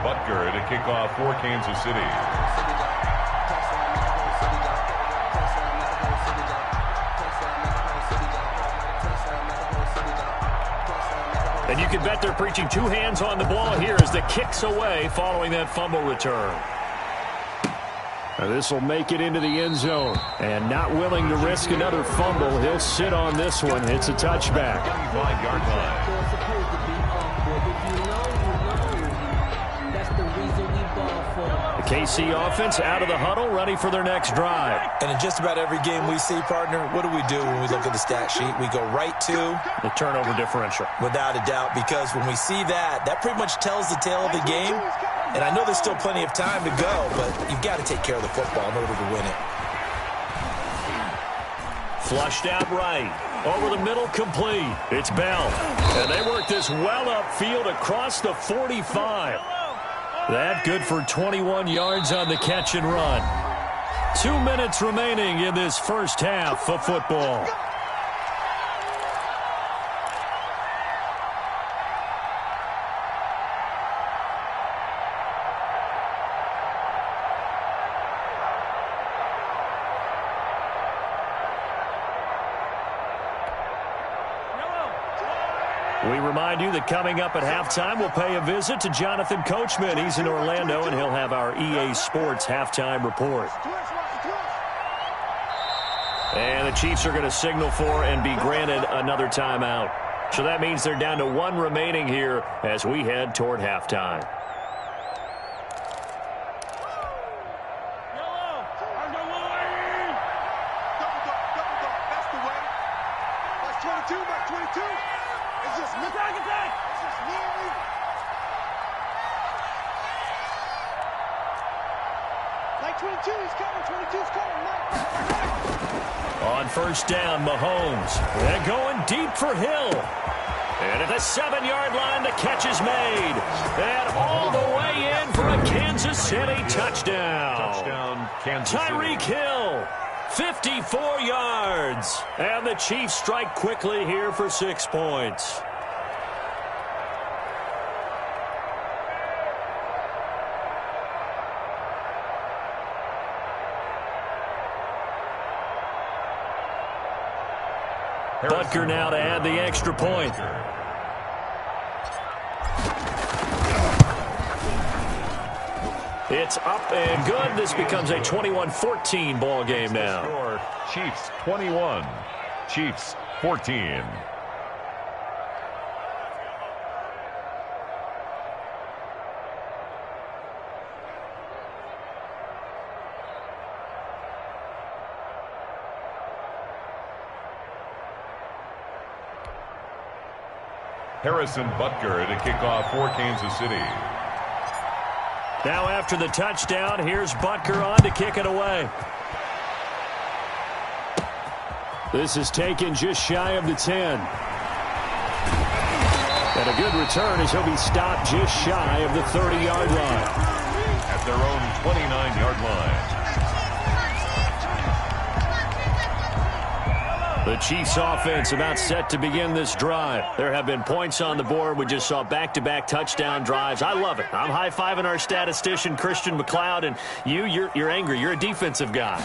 Butker to kick off for Kansas City. And you can bet they're preaching two hands on the ball here as the kick's away following that fumble return. This will make it into the end zone. And not willing to risk another fumble, he'll sit on this one. It's a touchback. 5-yard line. The KC offense out of the huddle, ready for their next drive. And in just about every game we see, partner, what do we do when we look at the stat sheet? We go right to the turnover differential. Without a doubt, because when we see that, that pretty much tells the tale of the game. And I know there's still plenty of time to go, but you've got to take care of the football in order to win it. Flushed out right. Over the middle, complete. It's Bell. And they work this well upfield across the 45. That good for 21 yards on the catch and run. 2 minutes remaining in this first half of football. We remind you that coming up at halftime, we'll pay a visit to Jonathan Coachman. He's in Orlando, and he'll have our EA Sports halftime report. And the Chiefs are going to signal for and be granted another timeout. So that means they're down to one remaining here as we head toward halftime. On first down, Mahomes. They're going deep for Hill. And at the 7-yard line, the catch is made. And all the way in for a Kansas City touchdown. Touchdown, Kansas City. Tyreek Hill, 54 yards. And the Chiefs strike quickly here for 6 points. Butker now to add the extra point. It's up and good. This becomes a 21-14 ball game now. Score, Chiefs 21, Chiefs 14. Harrison Butker to kick off for Kansas City. Now after the touchdown, here's Butker on to kick it away. This is taken just shy of the 10. And a good return as he'll be stopped just shy of the 30-yard line. At their own 29-yard line. The Chiefs offense about set to begin this drive. There have been points on the board. We just saw back-to-back touchdown drives. I love it. I'm high-fiving our statistician, Christian McLeod, and you're angry. You're a defensive guy.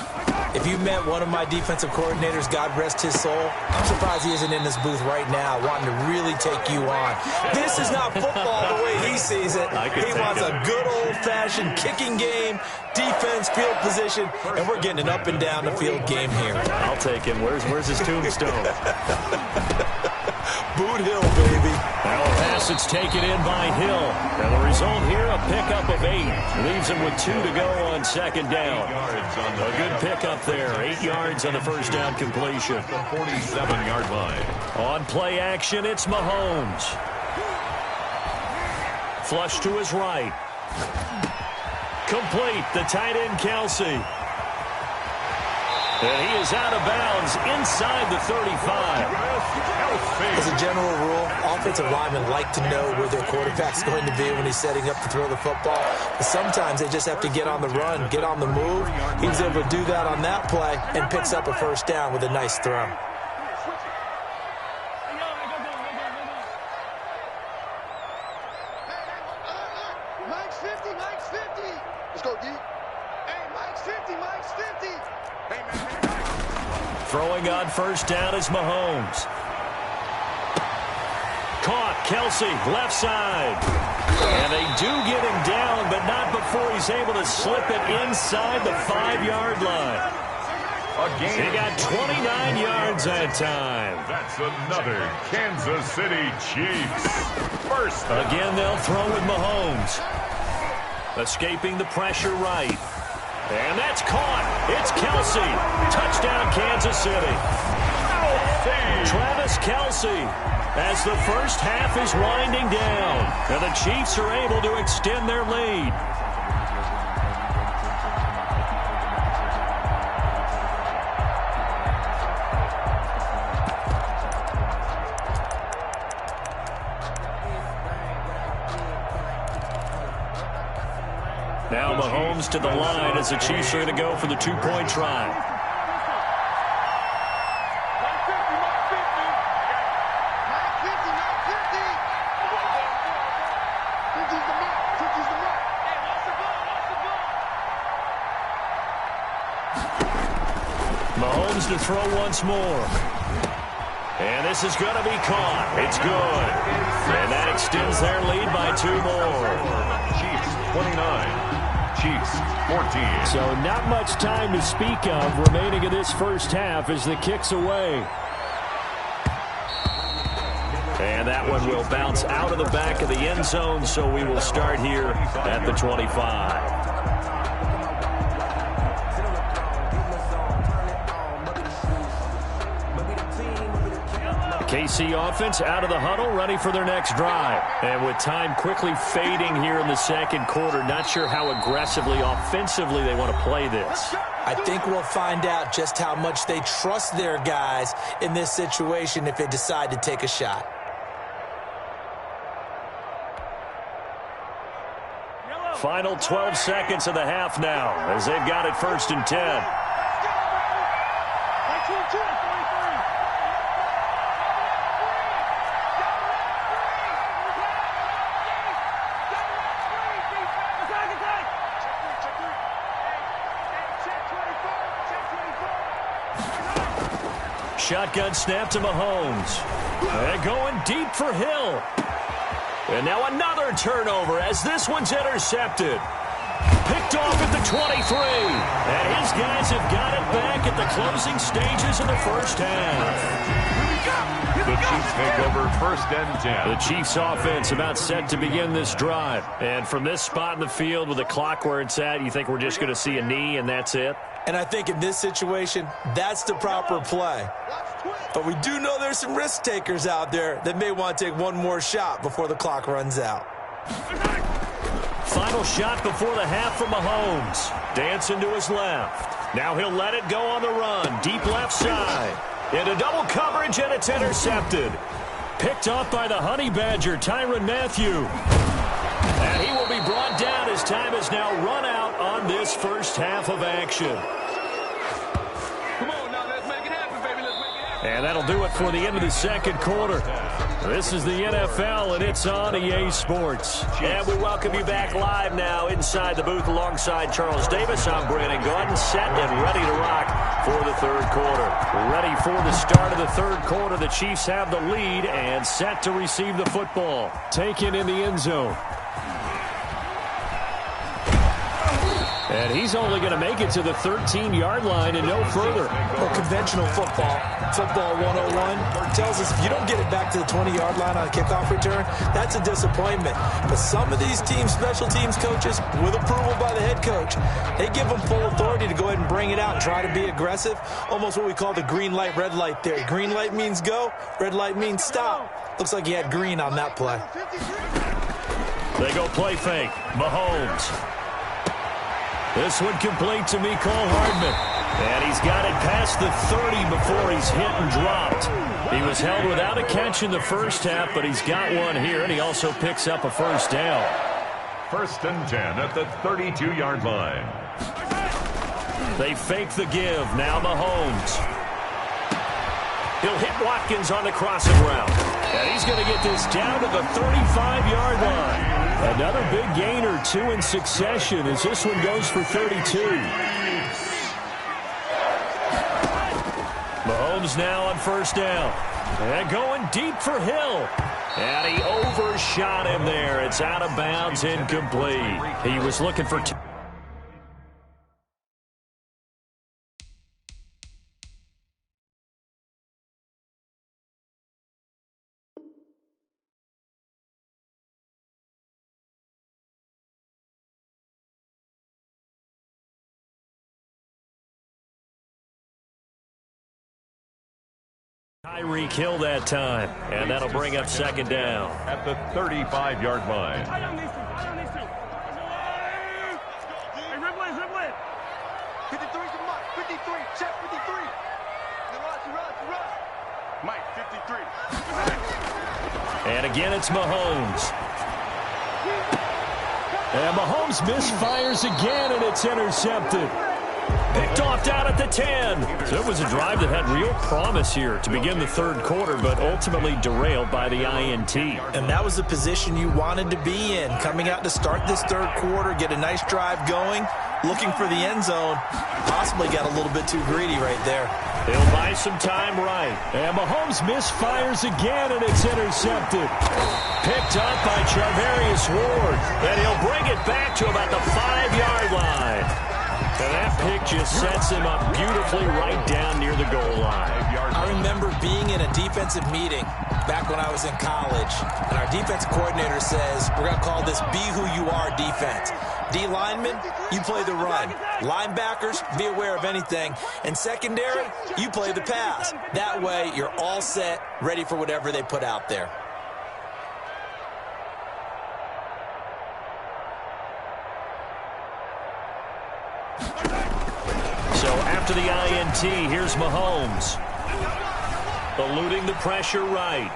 If you met one of my defensive coordinators, God rest his soul, I'm surprised he isn't in this booth right now wanting to really take you on. This is not football the way he sees it. He wants a good old-fashioned kicking game, defense, field position, and we're getting an up-and-down-the-field game here. I'll take him. Where's his tombstone? Boot Hill, baby. Now a pass that's taken in by Hill. And the result here, a pickup of 8. Leaves him with 2 to go on second down. A good pickup there. 8 yards on the first down completion. The 47-yard line. On play action, it's Mahomes. Flush to his right. Complete. The tight end, Kelsey. And he is out of bounds inside the 35. As a general rule, offensive linemen like to know where their quarterback's going to be when he's setting up to throw the football. But sometimes they just have to get on the run, get on the move. He was able to do that on that play and picks up a first down with a nice throw. Mike's 50, Mike's 50. Let's go, D. Hey, Mike's 50, Mike's 50. Hey, man. Throwing on first down is Mahomes. Caught, Kelsey, left side. And they do get him down, but not before he's able to slip it inside the 5-yard line. He got 29 yards that time. That's another Kansas City Chiefs. First. Again, they'll throw with Mahomes. Escaping the pressure right. And that's caught. It's Kelsey. Touchdown, Kansas City. Travis Kelsey, as the first half is winding down. And the Chiefs are able to extend their lead. Now Mahomes to the line as the Chiefs are going to go for the 2-point try. Mahomes to throw once more. And this is going to be caught. It's good. And that extends their lead by 2 more. Chiefs 29. Chiefs 14. So not much time to speak of remaining in this first half as the kick's away. And that one will bounce out of the back of the end zone, so we will start here at the 25. KC offense out of the huddle, ready for their next drive. And with time quickly fading here in the second quarter, not sure how aggressively, offensively they want to play this. I think we'll find out just how much they trust their guys in this situation if they decide to take a shot. Final 12 seconds of the half now as they've got it 1st and 10. Shotgun snap to Mahomes. They're going deep for Hill. And now another turnover as this one's intercepted. Picked off at the 23. And his guys have got it back at the closing stages of the first half. The Chiefs take over 1st and 10. The Chiefs offense about set to begin this drive. And from this spot in the field with the clock where it's at, you think we're just going to see a knee and that's it? And I think in this situation, that's the proper play. But we do know there's some risk takers out there that may want to take one more shot before the clock runs out. Final shot before the half from Mahomes. Dancing to his left. Now he'll let it go on the run. Deep left side. Into double coverage, and it's intercepted. Picked off by the Honey Badger, Tyrann Mathieu. And he will be brought down as time has now run out on this first half of action. Come on now, let's make it happen, baby. Let's make it happen. And that'll do it for the end of the second quarter. This is the NFL, and it's on EA Sports. And we welcome you back live now inside the booth alongside Charles Davis. I'm Brandon Gordon, set and ready to rock for the third quarter. Ready for the start of the third quarter. The Chiefs have the lead and set to receive the football. Taken in the end zone. And he's only going to make it to the 13-yard line and no further. Well, conventional football 101, tells us if you don't get it back to the 20-yard line on a kickoff return, that's a disappointment. But some of these teams, special teams coaches, with approval by the head coach, they give them full authority to go ahead and bring it out and try to be aggressive. Almost what we call the green light, red light theory. Green light means go, red light means stop. Looks like he had green on that play. They go play fake. Mahomes. This one complete to Mecole Hardman. And he's got it past the 30 before he's hit and dropped. He was held without a catch in the first half, but he's got one here, and he also picks up a first down. 1st and 10 at the 32-yard line. They fake the give. Now Mahomes. He'll hit Watkins on the crossing route. And he's going to get this down to the 35-yard line. Another big gain or two in succession as this one goes for 32. Mahomes now on first down. And going deep for Hill. And he overshot him there. It's out of bounds, incomplete. He was looking for two. Tyreek Hill that time, and that'll bring up second down. At the 35-yard line. Hey, ribble it. 53 to Mike. 53. Check 53. Run. Mike, 53. And again, it's Mahomes. And Mahomes misfires again, and it's intercepted. Picked off down at the 10. So it was a drive that had real promise here to begin the third quarter, but ultimately derailed by the INT. And that was the position you wanted to be in. Coming out to start this third quarter, get a nice drive going, looking for the end zone. Possibly got a little bit too greedy right there. He'll buy some time right. And Mahomes misfires again, and it's intercepted. Picked up by Charvarius Ward. And he'll bring it back to about the 5-yard line. And that pick just sets him up beautifully right down near the goal line. I remember being in a defensive meeting back when I was in college, and our defensive coordinator says, we're going to call this Be Who You Are defense. D linemen, you play the run. Linebackers, be aware of anything. And secondary, you play the pass. That way, you're all set, ready for whatever they put out there. So after the INT, here's Mahomes. Eluding the pressure right.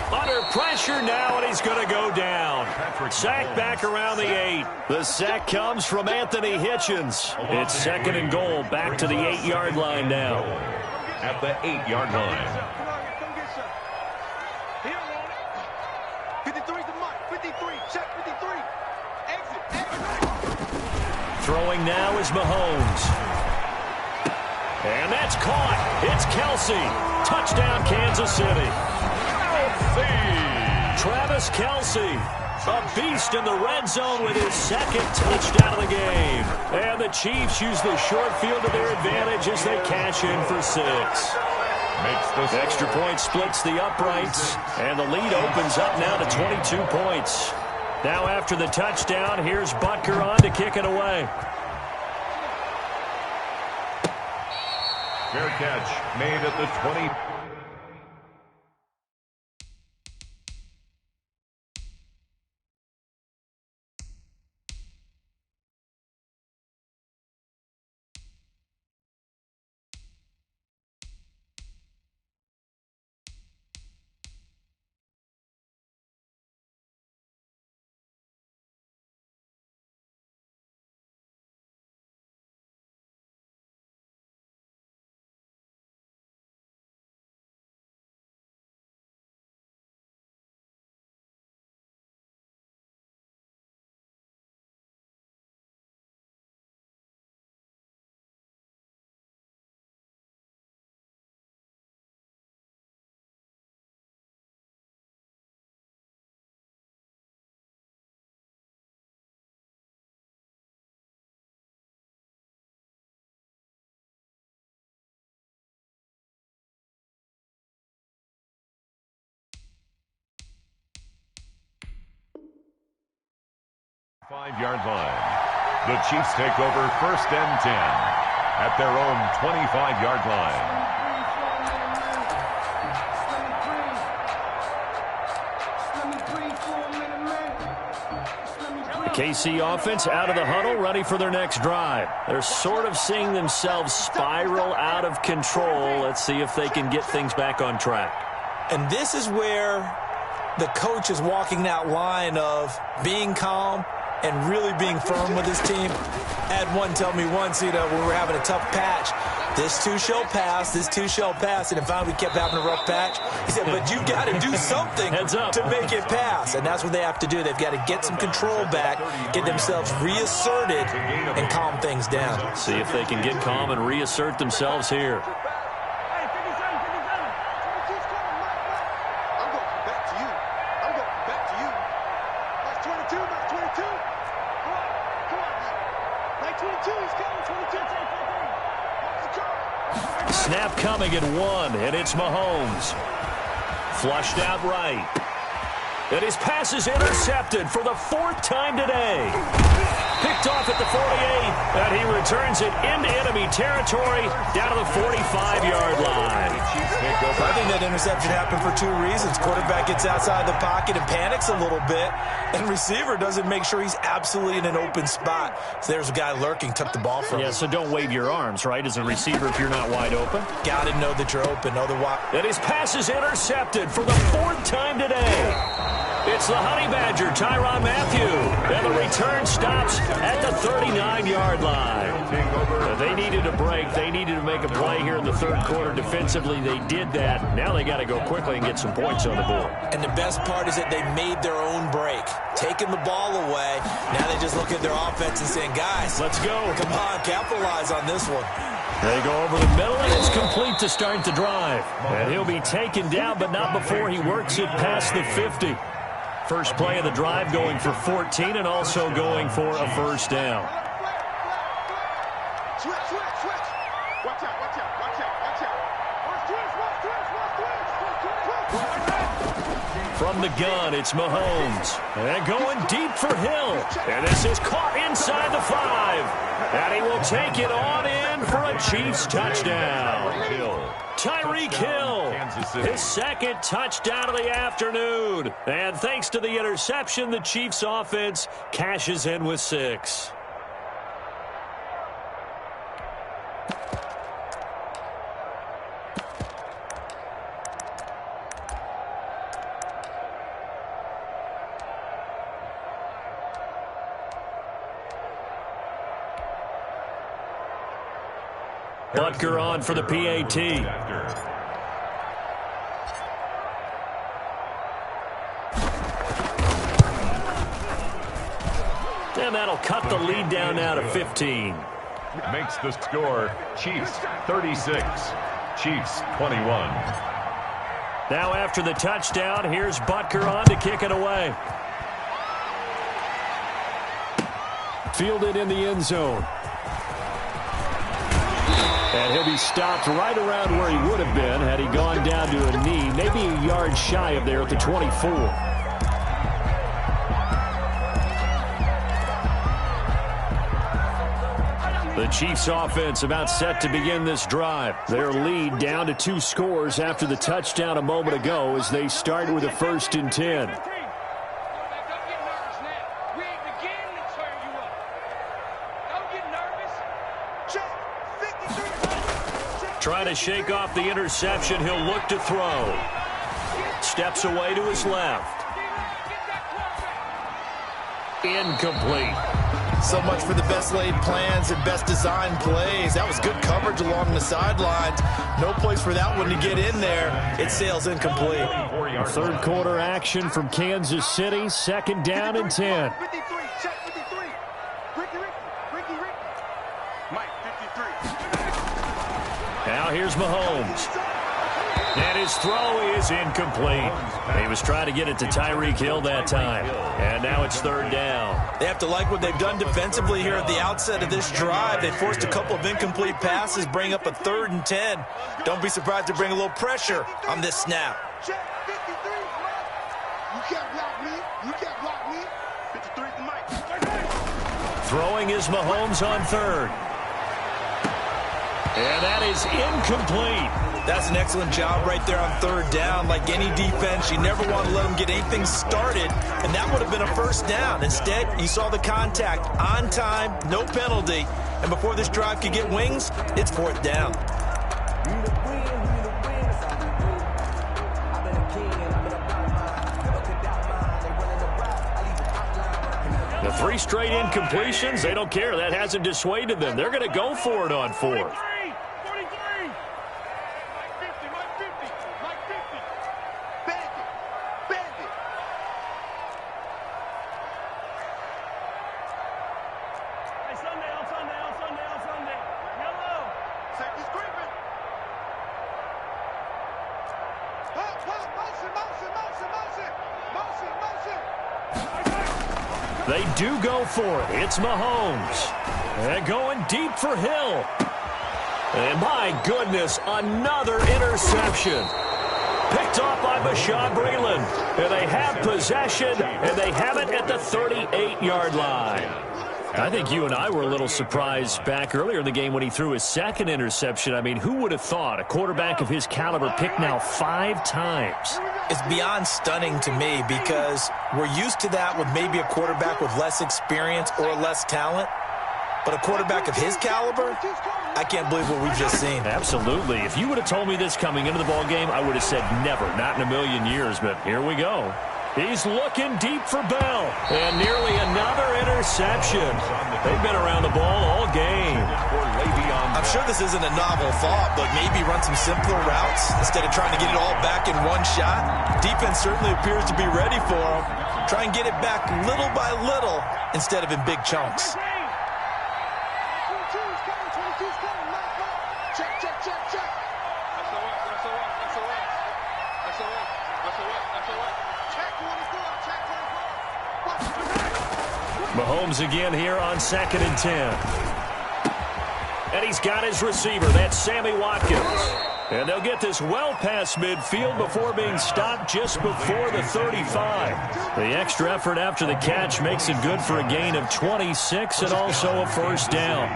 Under pressure now, and he's going to go down. Sack back around the 8. The sack comes from Anthony Hitchens. It's 2nd and goal, back to the 8-yard line now. At the 8-yard line. 53's the mark. 53. Check 53. Exit. Throwing now is Mahomes. And that's caught. It's Kelsey. Touchdown, Kansas City. Travis Kelsey, a beast in the red zone with his 2nd touchdown of the game. And the Chiefs use the short field to their advantage as they cash in for 6. Extra point splits the uprights, and the lead opens up now to 22 points. Now after the touchdown, here's Butker on to kick it away. Fair catch made at the 20. Five-yard line. The Chiefs take over 1st and 10 at their own 25-yard line. The KC offense out of the huddle, ready for their next drive. They're sort of seeing themselves spiral out of control. Let's see if they can get things back on track. And this is where the coach is walking that line of being calm and really being firm with his team. I had one tell me once, when we were having a tough patch, this too shall pass, this too shall pass. And finally we kept having a rough patch. He said, but you got to do something to make it pass. And that's what they have to do. They've got to get some control back, get themselves reasserted, and calm things down. See if they can get calm and reassert themselves here. Snap coming at 1, and it's Mahomes. Flushed out right. And his pass is intercepted for the 4th time today. Picked off at the 48, and he returns it into enemy territory down to the 45-yard line. I think that interception happened for 2 reasons. Quarterback gets outside the pocket and panics a little bit, and receiver doesn't make sure he's absolutely in an open spot. So there's a guy lurking, took the ball from him. Yeah, so don't wave your arms, right, as a receiver if you're not wide open. Got to know that you're open, otherwise. And his pass is intercepted for the 4th time today. It's the Honey Badger, Tyrann Mathieu. And the return stops at the 39-yard line. They needed a break. They needed to make a play here in the 3rd quarter. Defensively, they did that. Now they got to go quickly and get some points on the board. And the best part is that they made their own break. Taking the ball away. Now they just look at their offense and saying, guys, let's go. Come on, capitalize on this one. They go over the middle, and it's complete to start the drive. And he'll be taken down, but not before he works it past the 50. First play of the drive going for 14 and also going for a 1st down. Switch. Watch out. From the gun, it's Mahomes. And going deep for Hill. And this is caught inside the 5. And he will take it on in for a Chiefs touchdown. Tyreek Hill, his second touchdown of the afternoon. And thanks to the interception, the Chiefs offense cashes in with 6. Butker on for the PAT. And that'll cut the lead down now to 15. Makes the score Chiefs 36, Chiefs 21. Now after the touchdown, here's Butker on to kick it away. Fielded in the end zone. And he'll be stopped right around where he would have been had he gone down to a knee, maybe a yard shy of there at the 24. The Chiefs offense about set to begin this drive. Their lead down to 2 scores after the touchdown a moment ago as they start with a 1st and 10. Trying to shake off the interception, he'll look to throw. Steps away to his left. Incomplete. So much for the best laid plans and best designed plays. That was good coverage along the sidelines. No place for that one to get in there. It sails incomplete. 3rd quarter action from Kansas City. 2nd down and 10. Now here's Mahomes. And his throw is incomplete. He was trying to get it to Tyreek Hill that time. And now it's 3rd down. They have to like what they've done defensively here at the outset of this drive. They forced a couple of incomplete passes, bring up a 3rd and 10. Don't be surprised to bring a little pressure on this snap. Check 53. You can't block me. You can't block me. 53 the mic. Throwing is Mahomes on 3rd. And that is incomplete. That's an excellent job right there on 3rd down. Like any defense, you never want to let them get anything started, and that would have been a 1st down. Instead, you saw the contact on time, no penalty, and before this drive could get wings, it's 4th down. The 3 straight incompletions, they don't care. That hasn't dissuaded them. They're going to go for it on 4th. They do go for it. It's Mahomes. And going deep for Hill. And my goodness, another interception. Picked off by Bashaud Breeland. And they have possession, and they have it at the 38-yard line. I think you and I were a little surprised back earlier in the game when he threw his 2nd interception. I mean, who would have thought a quarterback of his caliber picked now 5 times? It's beyond stunning to me because we're used to that with maybe a quarterback with less experience or less talent. But a quarterback of his caliber, I can't believe what we've just seen. Absolutely. If you would have told me this coming into the ballgame, I would have said never, not in a million years. But here we go. He's looking deep for Bell. And nearly another interception. They've been around the ball all game. I'm sure this isn't a novel thought, but maybe run some simpler routes instead of trying to get it all back in one shot. Defense certainly appears to be ready for him. Try and get it back little by little instead of in big chunks. Mahomes again here on 2nd and 10. And he's got his receiver. That's Sammy Watkins. And they'll get this well past midfield before being stopped just before the 35. The extra effort after the catch makes it good for a gain of 26 and also a first down.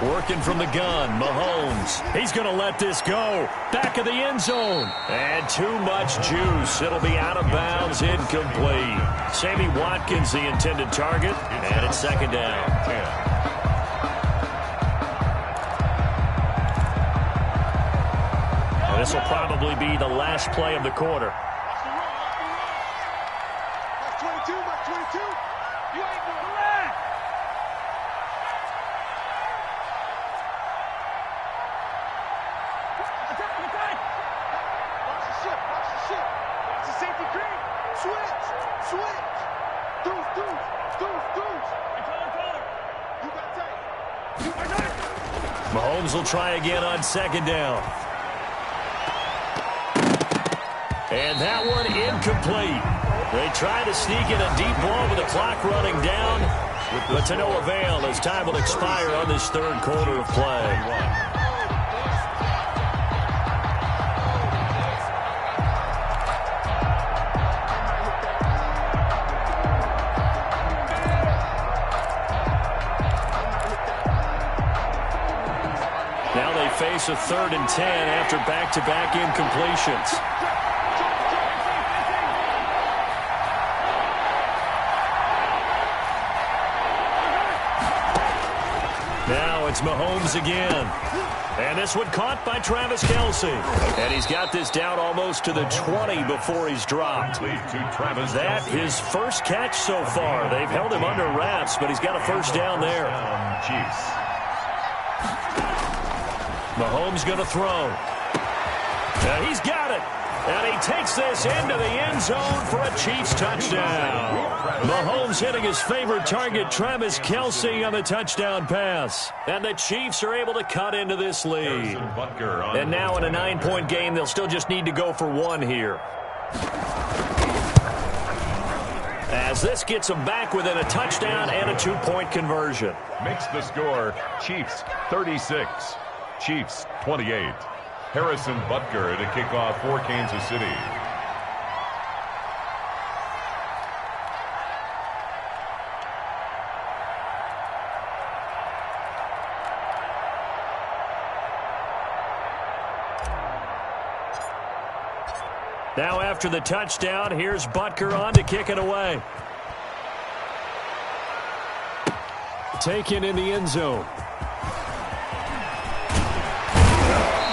Working from the gun, Mahomes. He's going to let this go. Back of the end zone. And too much juice. It'll be out of bounds, incomplete. Sammy Watkins, the intended target. And it's second down. And this will probably be the last play of the quarter. Mahomes will try again on second down. And that one incomplete. They try to sneak in a deep ball with the clock running down, but to no avail as time will expire on this third quarter of play. Face a 3rd and 10 after back-to-back incompletions. Now it's Mahomes again. And this one caught by Travis Kelce. And he's got this down almost to the 20 before he's dropped. That his first catch so far. They've held him under wraps, but he's got a first down there. Mahomes going to throw. He's got it. And he takes this into the end zone for a Chiefs touchdown. Mahomes hitting his favorite target, Travis Kelce, on the touchdown pass. And the Chiefs are able to cut into this lead. And now in a 9-point game, they'll still just need to go for one here. As this gets them back within a touchdown and a 2-point conversion. Makes the score Chiefs 36. Chiefs 28. Harrison Butker to kick off for Kansas City. Now after the touchdown, here's Butker on to kick it away. Taken in the end zone.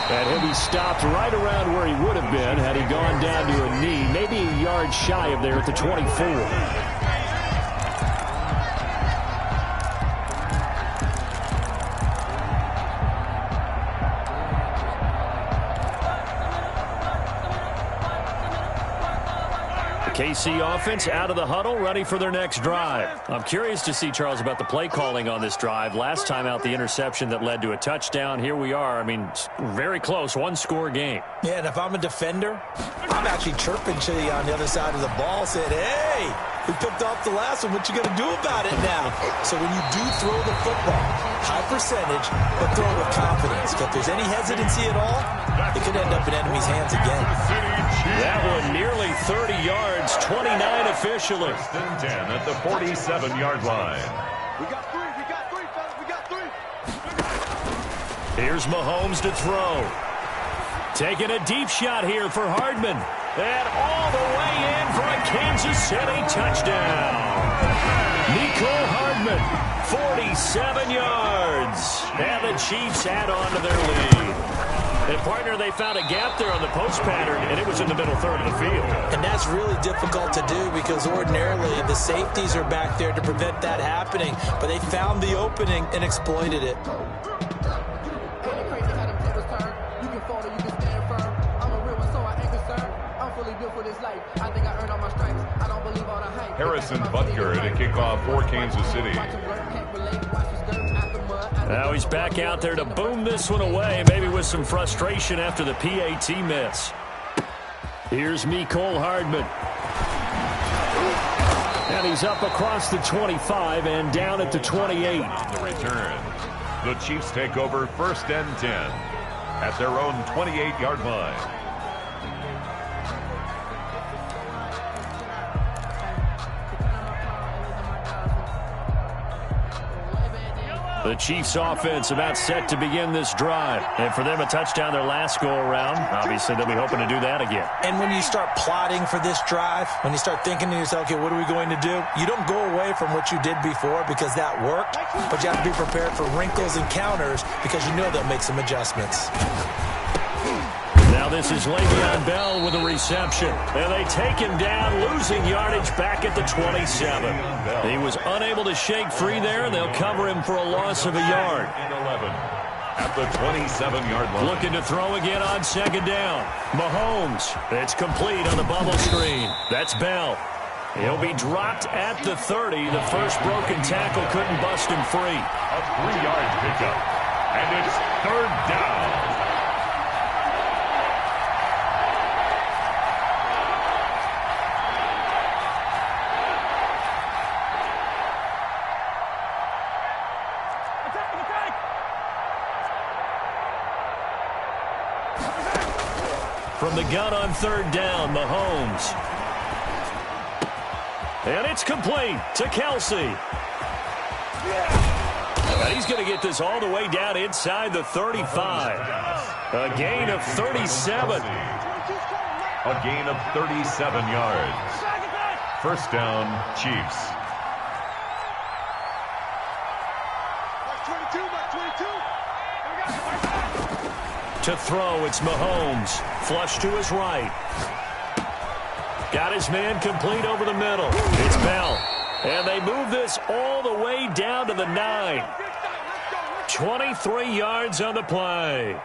And he'll be stopped right around where he would have been had he gone down to a knee, maybe a yard shy of there at the 24. KC offense out of the huddle, ready for their next drive. I'm curious to see, Charles, about the play calling on this drive. Last time out, the interception that led to a touchdown. Here we are. I mean, very close, one-score game. Yeah, and if I'm a defender, I'm actually chirping to you on the other side of the ball, saying, hey, we picked off the last one. What you going to do about it now? So when you do throw the football, high percentage, but throw it with confidence. If there's any hesitancy at all, it could end up in enemy's hands again. That one nearly 30 yards, 29 officially. First and 10 at the 47-yard line. We got three, fellas. We got three. Here's Mahomes to throw. Taking a deep shot here for Hardman. And all the way in for a Kansas City touchdown. Nicole Hardman, 47 yards. And the Chiefs add on to their lead. And, partner, they found a gap there on the post pattern, and it was in the middle third of the field. And that's really difficult to do because ordinarily the safeties are back there to prevent that happening. But they found the opening and exploited it. Harrison Butker to kick off for Kansas City. Now he's back out there to boom this one away, maybe with some frustration after the PAT miss. Here's Mecole Hardman. And he's up across the 25 and down at the 28. On the return, the Chiefs take over 1st and 10 at their own 28-yard line. The Chiefs offense about set to begin this drive. And for them, a touchdown their last go-around. Obviously, they'll be hoping to do that again. And when you start plotting for this drive, when you start thinking to yourself, okay, what are we going to do? You don't go away from what you did before because that worked, but you have to be prepared for wrinkles and counters because you know they'll make some adjustments. Now this is Le'Veon Bell with a reception. And they take him down, losing yardage back at the 27. He was unable to shake free there, and they'll cover him for a loss of a yard. 11 at the 27-yard line. Looking to throw again on 2nd down. Mahomes. It's complete on the bubble screen. That's Bell. He'll be dropped at the 30. The first broken tackle couldn't bust him free. A 3-yard pickup. And it's 3rd down. From the gun on 3rd down, Mahomes. And it's complete to Kelsey. And he's going to get this all the way down inside the 35. A gain of 37. A gain of 37 yards. 1st down, Chiefs. To throw, it's Mahomes. Flush to his right. Got his man complete over the middle. It's Bell. And they move this all the way down to the 9. 23 yards on the play.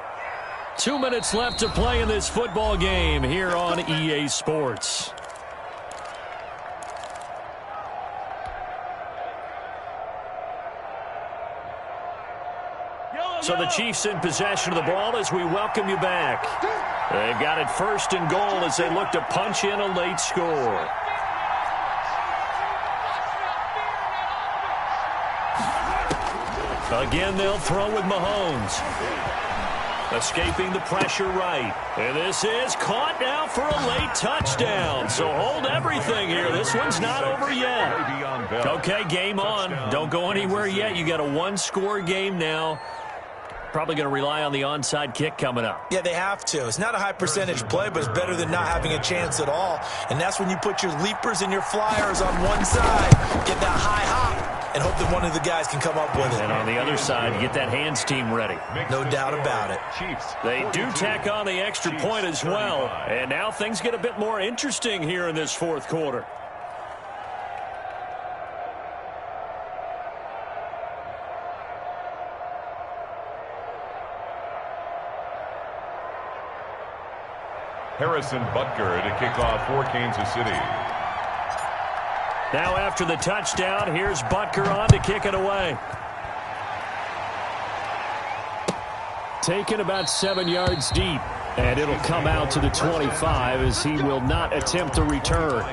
2 minutes left to play in this football game here on EA Sports. So the Chiefs in possession of the ball as we welcome you back. They've got it 1st and goal as they look to punch in a late score. Again, they'll throw with Mahomes. Escaping the pressure right. And this is caught now for a late touchdown. So hold everything here. This one's not over yet. Okay, game on. Don't go anywhere yet. You got a 1-score game now. Probably going to rely on the onside kick coming up. Yeah, they have to. It's not a high percentage play, but it's better than not having a chance at all. And that's when you put your leapers and your flyers on one side, get that high hop, and hope that one of the guys can come up with it. And on the other side, get that hands team ready. No doubt about it. They do tack on the extra point as well. And now things get a bit more interesting here in this 4th quarter. Harrison Butker to kick off for Kansas City. Now after the touchdown, here's Butker on to kick it away. Taken about 7 yards deep. And it'll come out to the 25 as he will not attempt the return.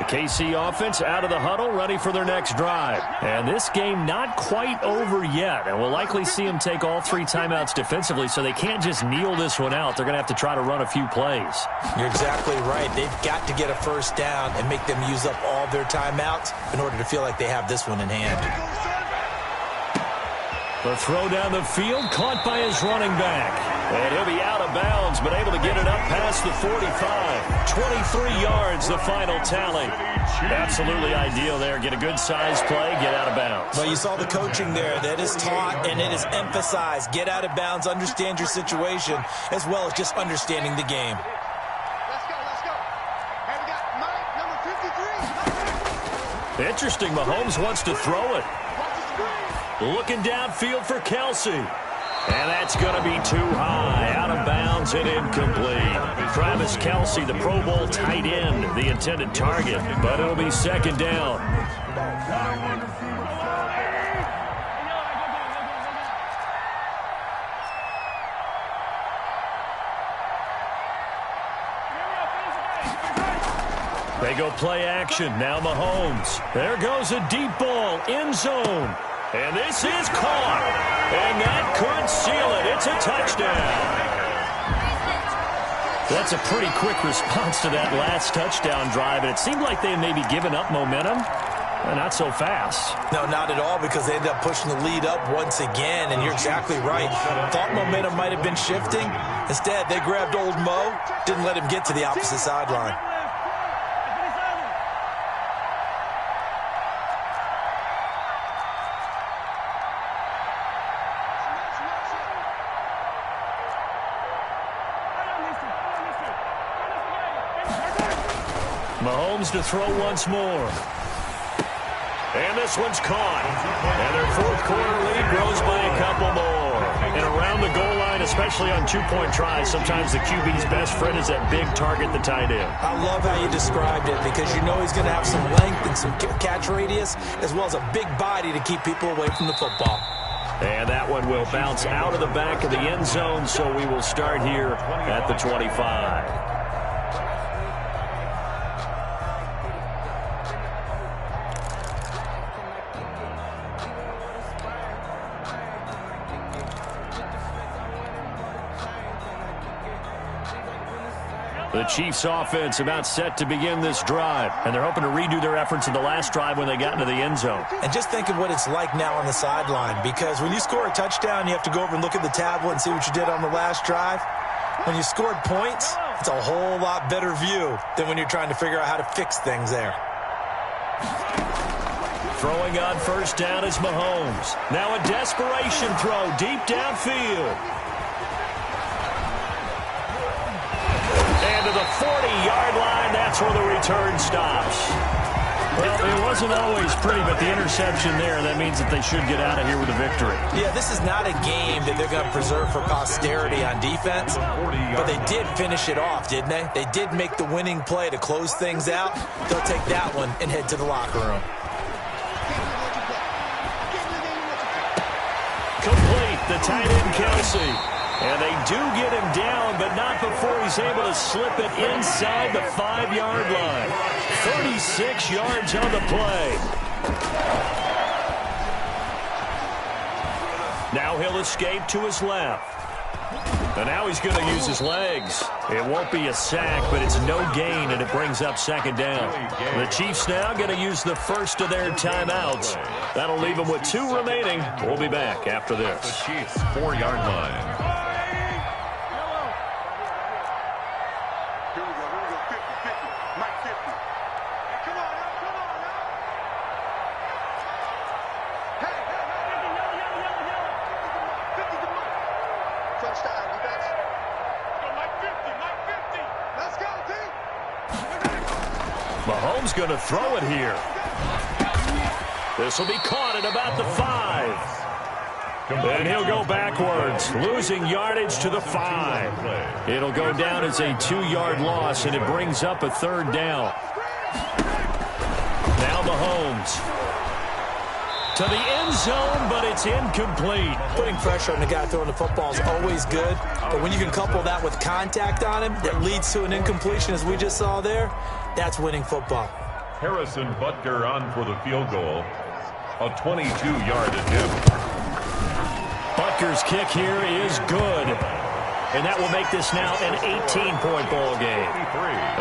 KC offense out of the huddle, ready for their next drive. And this game not quite over yet. And we'll likely see them take all 3 timeouts defensively, so they can't just kneel this one out. They're going to have to try to run a few plays. You're exactly right. They've got to get a 1st down and make them use up all their timeouts in order to feel like they have this one in hand. The throw down the field, caught by his running back. And he'll be out of bounds, but able to get it up past the 45. 23 yards, the final tally. Absolutely ideal there. Get a good size play, get out of bounds. Well, you saw the coaching there. That is taught and it is emphasized. Get out of bounds, understand your situation, as well as just understanding the game. Let's go. Hey, we got Mike, number 53. Interesting, Mahomes wants to throw it. Watch the screen. Looking downfield for Kelsey. And that's going to be too high, out of bounds and incomplete. Travis Kelce, the Pro Bowl tight end, the intended target, but it'll be second down. They go play action. Now Mahomes. There goes a deep ball, end zone. And this is caught. And that could seal it. It's a touchdown. That's a pretty quick response to that last touchdown drive. And it seemed like they had maybe given up momentum. Not so fast. No, not at all, because they ended up pushing the lead up once again. And you're exactly right. Thought momentum might have been shifting. Instead, they grabbed old Mo. Didn't let him get to the opposite sideline. Mahomes to throw once more. And this one's caught. And their fourth quarter lead grows by a couple more. And around the goal line, especially on two-point tries, sometimes the QB's best friend is that big target, the tight end. I love how you described it, because you know he's going to have some length and some catch radius, as well as a big body to keep people away from the football. And that one will bounce out of the back of the end zone, so we will start here at the 25. The Chiefs offense about set to begin this drive, and they're hoping to redo their efforts in the last drive when they got into the end zone. And just think of what it's like now on the sideline, because when you score a touchdown, you have to go over and look at the tablet and see what you did on the last drive. When you scored points, it's a whole lot better view than when you're trying to figure out how to fix things there. Throwing on first down is Mahomes. Now a desperation throw deep downfield. To the 40-yard line, that's where the return stops. Well, it wasn't always pretty, but the interception there, that means that they should get out of here with a victory. Yeah, this is not a game that they're going to preserve for posterity on defense, but they did finish it off, didn't they? They did make the winning play to close things out. They'll take that one and head to the locker room. Complete, the tight end Kelce. And they do get him down, but not before he's able to slip it inside the 5-yard line. 36 yards on the play. Now he'll escape to his left. And now he's going to use his legs. It won't be a sack, but it's no gain, and it brings up second down. The Chiefs now going to use the first of their timeouts. That'll leave them with 2 remaining. We'll be back after this. The Chiefs' 4-yard line. Mahomes going to throw it here. This will be caught at about the 5. And he'll go backwards, losing yardage to the 5. It'll go down as a 2-yard loss, and it brings up a third down. Now Mahomes to the end zone, but it's incomplete. Putting pressure on the guy throwing the football is always good, but when you can couple that with contact on him that leads to an incompletion, as we just saw there, that's winning football. Harrison Butker on for the field goal. A 22-yard attempt. Butker's kick here is good. And that will make this now an 18-point ball game.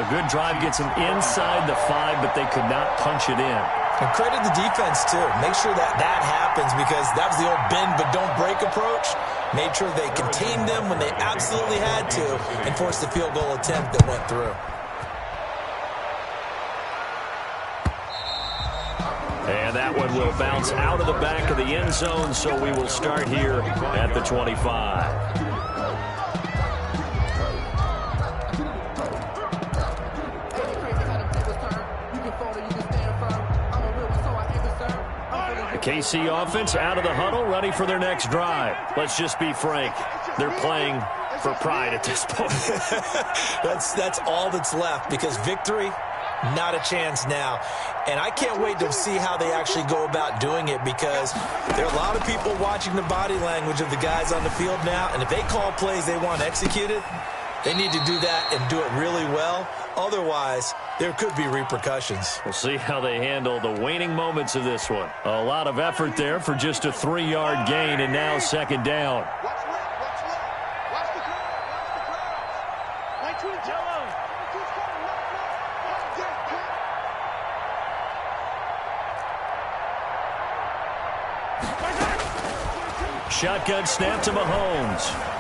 A good drive gets them inside the 5, but they could not punch it in. And credit the defense, too. Make sure that happens, because that was the old bend but don't break approach. Made sure they contained them when they absolutely had to and forced the field goal attempt that went through. And that one will bounce out of the back of the end zone, so we will start here at the 25. KC offense out of the huddle, ready for their next drive. Let's just be frank. They're playing for pride at this point. That's all that's left, because victory, not a chance now. And I can't wait to see how they actually go about doing it, because there are a lot of people watching the body language of the guys on the field now, and if they call plays they want executed, they need to do that and do it really well. Otherwise, there could be repercussions. We'll see how they handle the waning moments of this one. A lot of effort there for just a 3-yard gain, and now second down. Shotgun snap to Mahomes.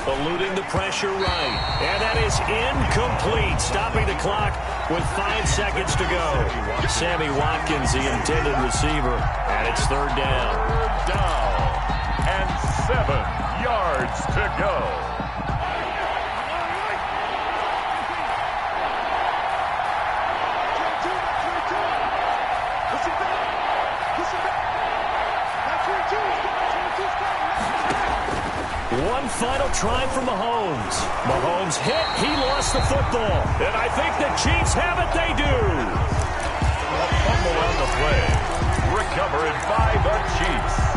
Eluding the pressure right. And that is incomplete. Stopping the clock with 5 seconds to go. Sammy Watkins, the intended receiver. And it's third down. Third down. And 7 yards to go. One final try for Mahomes. Mahomes hit. He lost the football. And I think the Chiefs have it. They do. A fumble on the play. Recovered by the Chiefs.